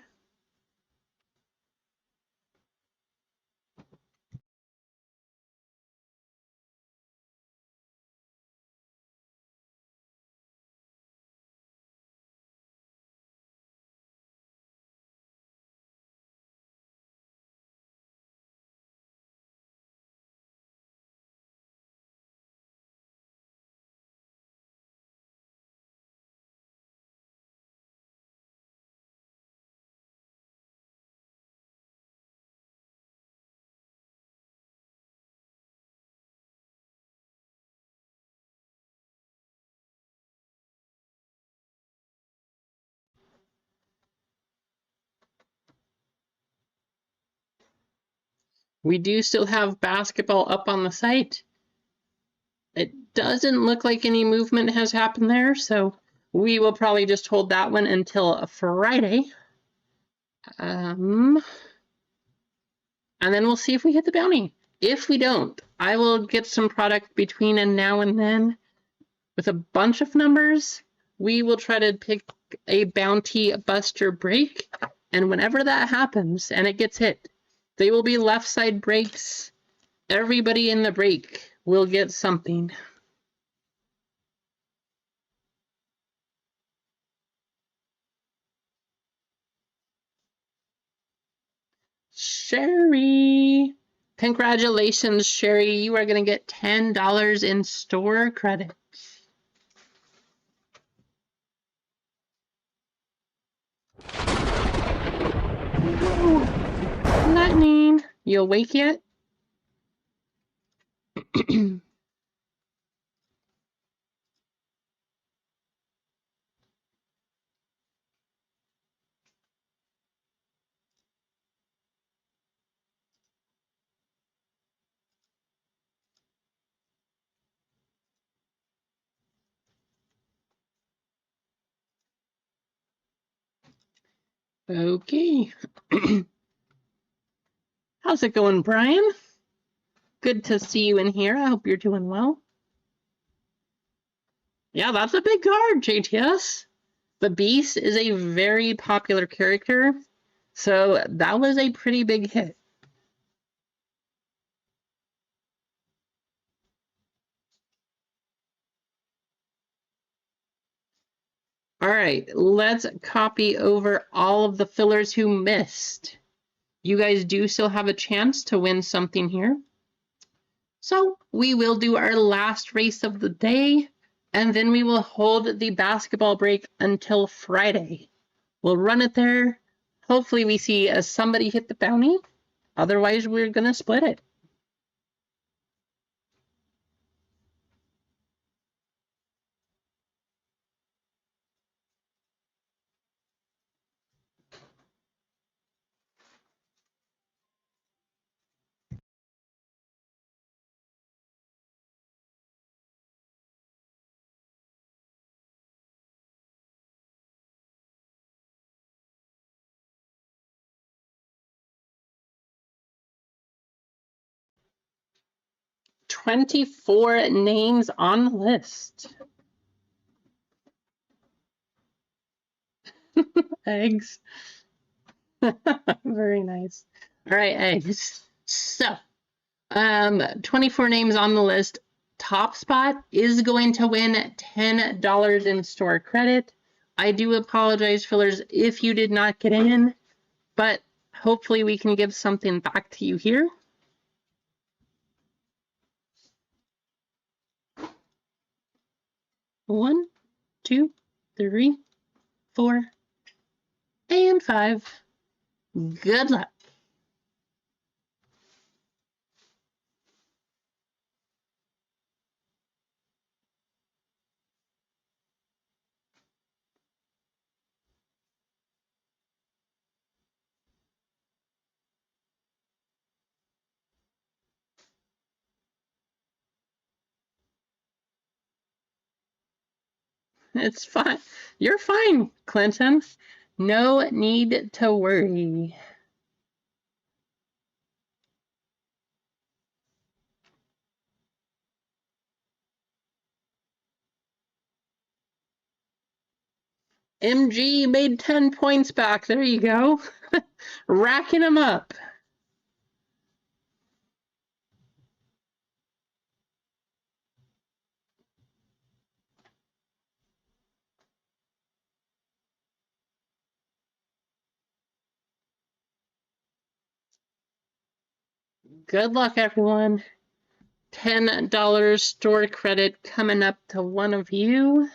We do still have basketball up on the site. It doesn't look like any movement has happened there, so we will probably just hold that one until Friday. And then we'll see if we hit the bounty. If we don't, I will get some product between now and then with a bunch of numbers. We will try to pick a bounty buster break, and whenever that happens and it gets hit, they will be left side breaks. Everybody in the break will get something. Sherry. Congratulations, Sherry. You are going to get $10 in store credit. Whoa. Lightning. You awake yet? Okay. How's it going, Brian? Good to see you in here. I hope you're doing well. Yeah, that's a big card, JTS. The Beast is a very popular character, so that was a pretty big hit. All right, let's copy over all of the fillers who missed. You guys do still have a chance to win something here. So we will do our last race of the day, and then we will hold the basketball break until Friday. We'll run it there. Hopefully we see somebody hit the bounty. Otherwise, we're going to split it. "24 names on the list." Eggs. Very nice. All right, eggs. So, 24 names on the list. Top spot is going to win $10 in store credit. I do apologize, fillers, if you did not get in, but hopefully we can give something back to you here. One, two, three, 4, and 5. Good luck. It's fine. You're fine, Clinton. No need to worry. MG made 10 points back. There you go. Racking them up. Good luck, everyone. $10 store credit coming up to one of you.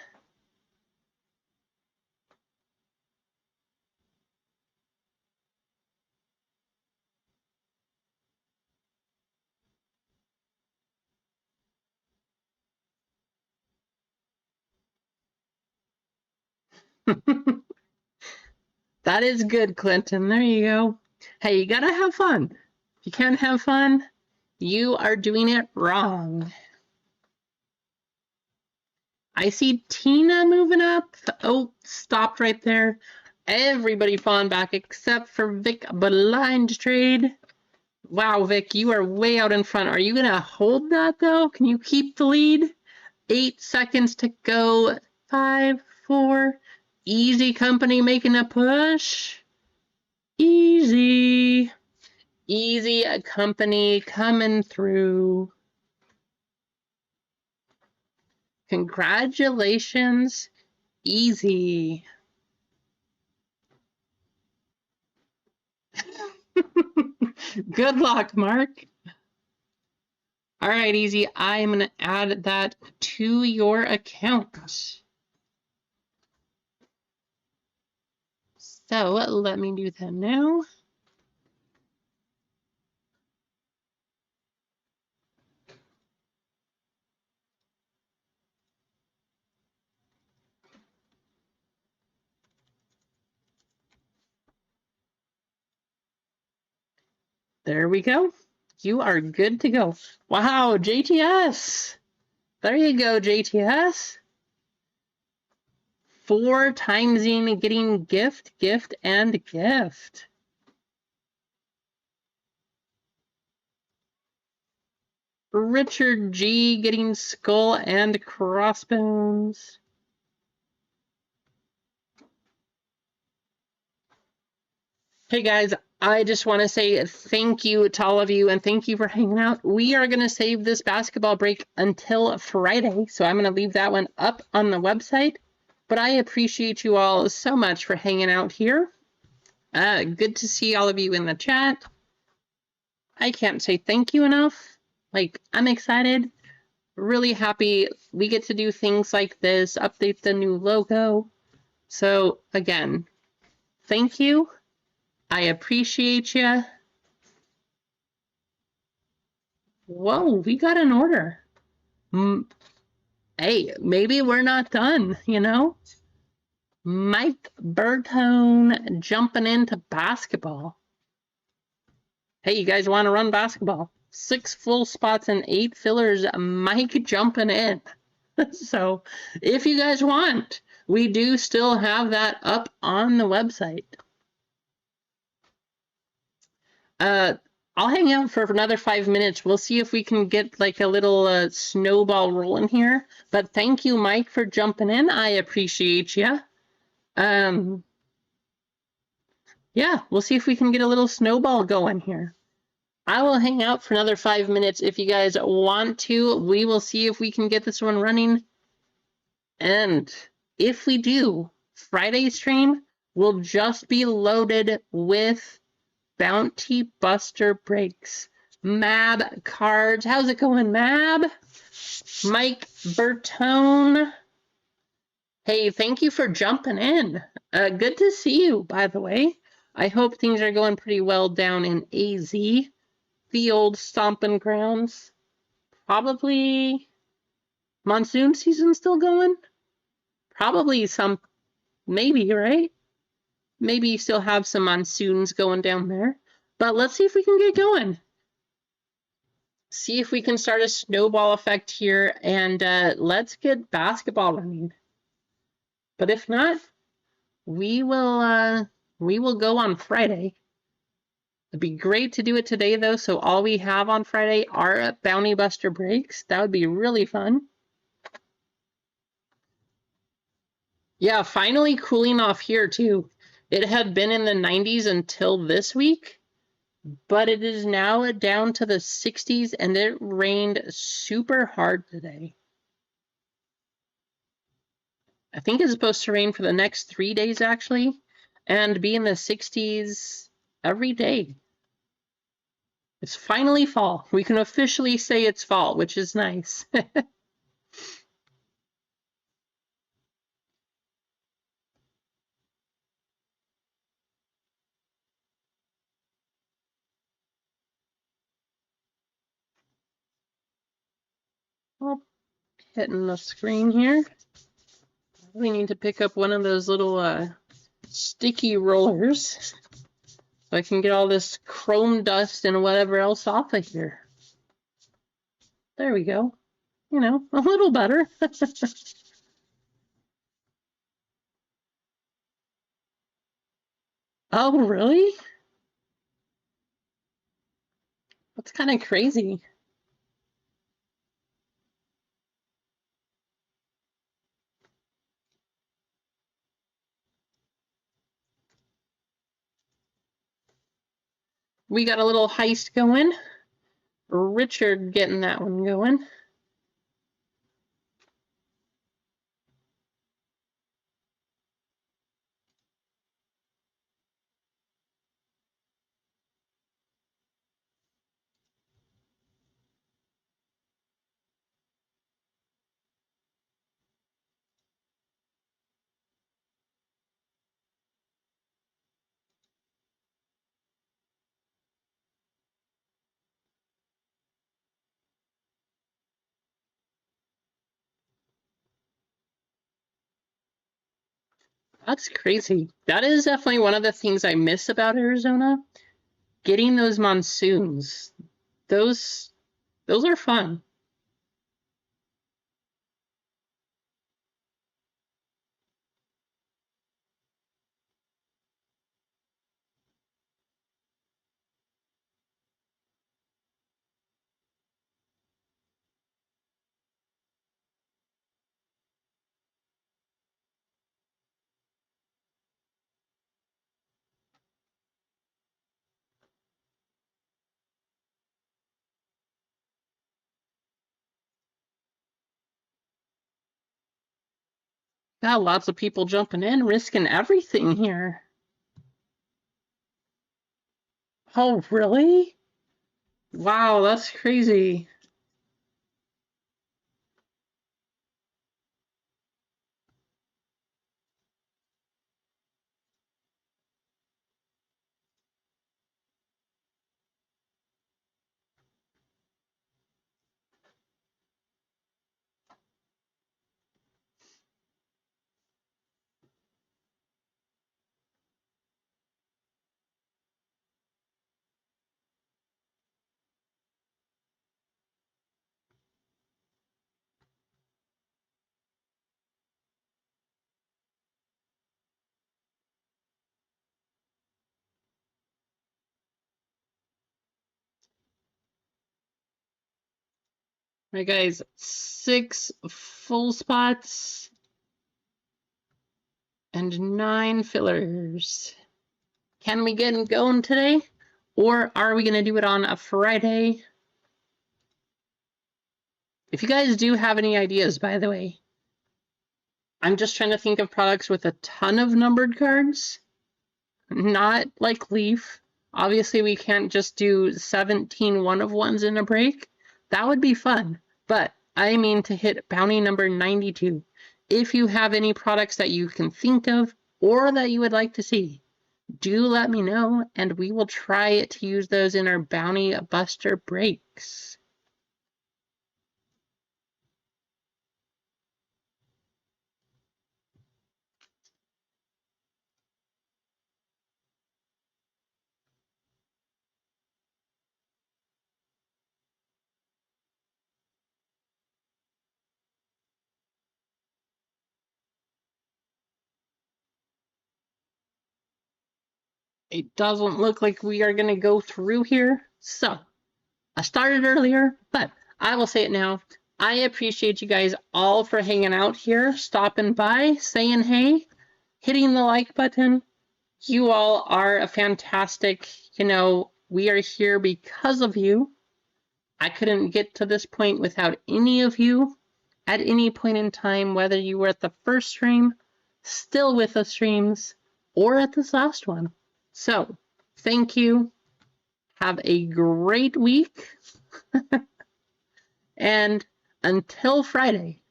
That is good, Clinton. There you go. Hey, you gotta have fun. If you can't have fun, you are doing it wrong. I see Tina moving up. Oh, stopped right there. Everybody falling back except for Vic Blind Trade. Wow, Vic, you are way out in front. Are you going to hold that, though? Can you keep the lead? 8 seconds to go. 5, 4. Easy Company making a push. Easy. Easy Company coming through. Congratulations. Easy. Good luck, Mark. All right, Easy. I'm going to add that to your account. So let me do that now. There we go. You are good to go. Wow, JTS. There you go, JTS. 4 times in getting gift, gift, and gift. Richard G getting skull and crossbones. Hey guys, I just want to say thank you to all of you and thank you for hanging out. We are going to save this basketball break until Friday, so I'm going to leave that one up on the website. But I appreciate you all so much for hanging out here. Good to see all of you in the chat. I can't say thank you enough. Like, I'm excited, really happy we get to do things like this, update the new logo. So again, thank you. I appreciate you. Whoa, we got an order. Hey, maybe we're not done, you know? Mike Bertone jumping into basketball. Hey, you guys want to run basketball? 6 full spots and 8 fillers. Mike jumping in. So if you guys want, we do still have that up on the website. I'll hang out for another 5 minutes. We'll see if we can get like a little snowball rolling here. But thank you, Mike, for jumping in. I appreciate you. Yeah, we'll see if we can get a little snowball going here. I will hang out for another 5 minutes if you guys want to. We will see if we can get this one running. And if we do, Friday's stream will just be loaded with Bounty Buster breaks. Mab cards. How's it going, Mab? Mike Bertone. Hey, thank you for jumping in. Good to see you, by the way. I hope things are going pretty well down in AZ, the old stomping grounds. Probably monsoon season still going? Probably some, maybe, right? Maybe you still have some monsoons going down there. But let's see if we can get going. See if we can start a snowball effect here, and let's get basketball running. But if not, we will go on Friday. It'd be great to do it today, though, so all we have on Friday are Bounty Buster breaks. That would be really fun. Yeah, finally cooling off here, too. It had been in the 90s until this week, but it is now down to the 60s, and it rained super hard today. I think it's supposed to rain for the next 3 days, actually, and be in the 60s every day. It's finally fall. We can officially say it's fall, which is nice. Oh, hitting the screen here. We need to pick up one of those little sticky rollers so I can get all this chrome dust and whatever else off of here. There we go. You know, a little better. Oh, really? That's kind of crazy. We got a little heist going. Richard getting that one going. That's crazy. That is definitely one of the things I miss about Arizona. Getting those monsoons. Those are fun. Got lots of people jumping in, risking everything here. Oh, really? Wow, that's crazy. All right, guys, 6 full spots and 9 fillers. Can we get going today? Or are we going to do it on a Friday? If you guys do have any ideas, by the way, I'm just trying to think of products with a ton of numbered cards, not like Leaf. Obviously, we can't just do 17 one-of-ones in a break. That would be fun, but I mean to hit bounty number 92. If you have any products that you can think of or that you would like to see, do let me know, and we will try to use those in our bounty buster breaks. It doesn't look like we are going to go through here, so I started earlier, but I will say it now. I appreciate you guys all for hanging out here, stopping by, saying hey, hitting the like button. You all are a fantastic, we are here because of you. I couldn't get to this point without any of you at any point in time, whether you were at the first stream, still with the streams, or at this last one. So, thank you. Have a great week. And until Friday,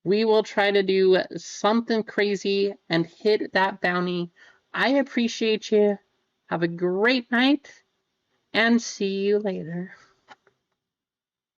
we will try to do something crazy and hit that bounty. I appreciate you. Have a great night and see you later.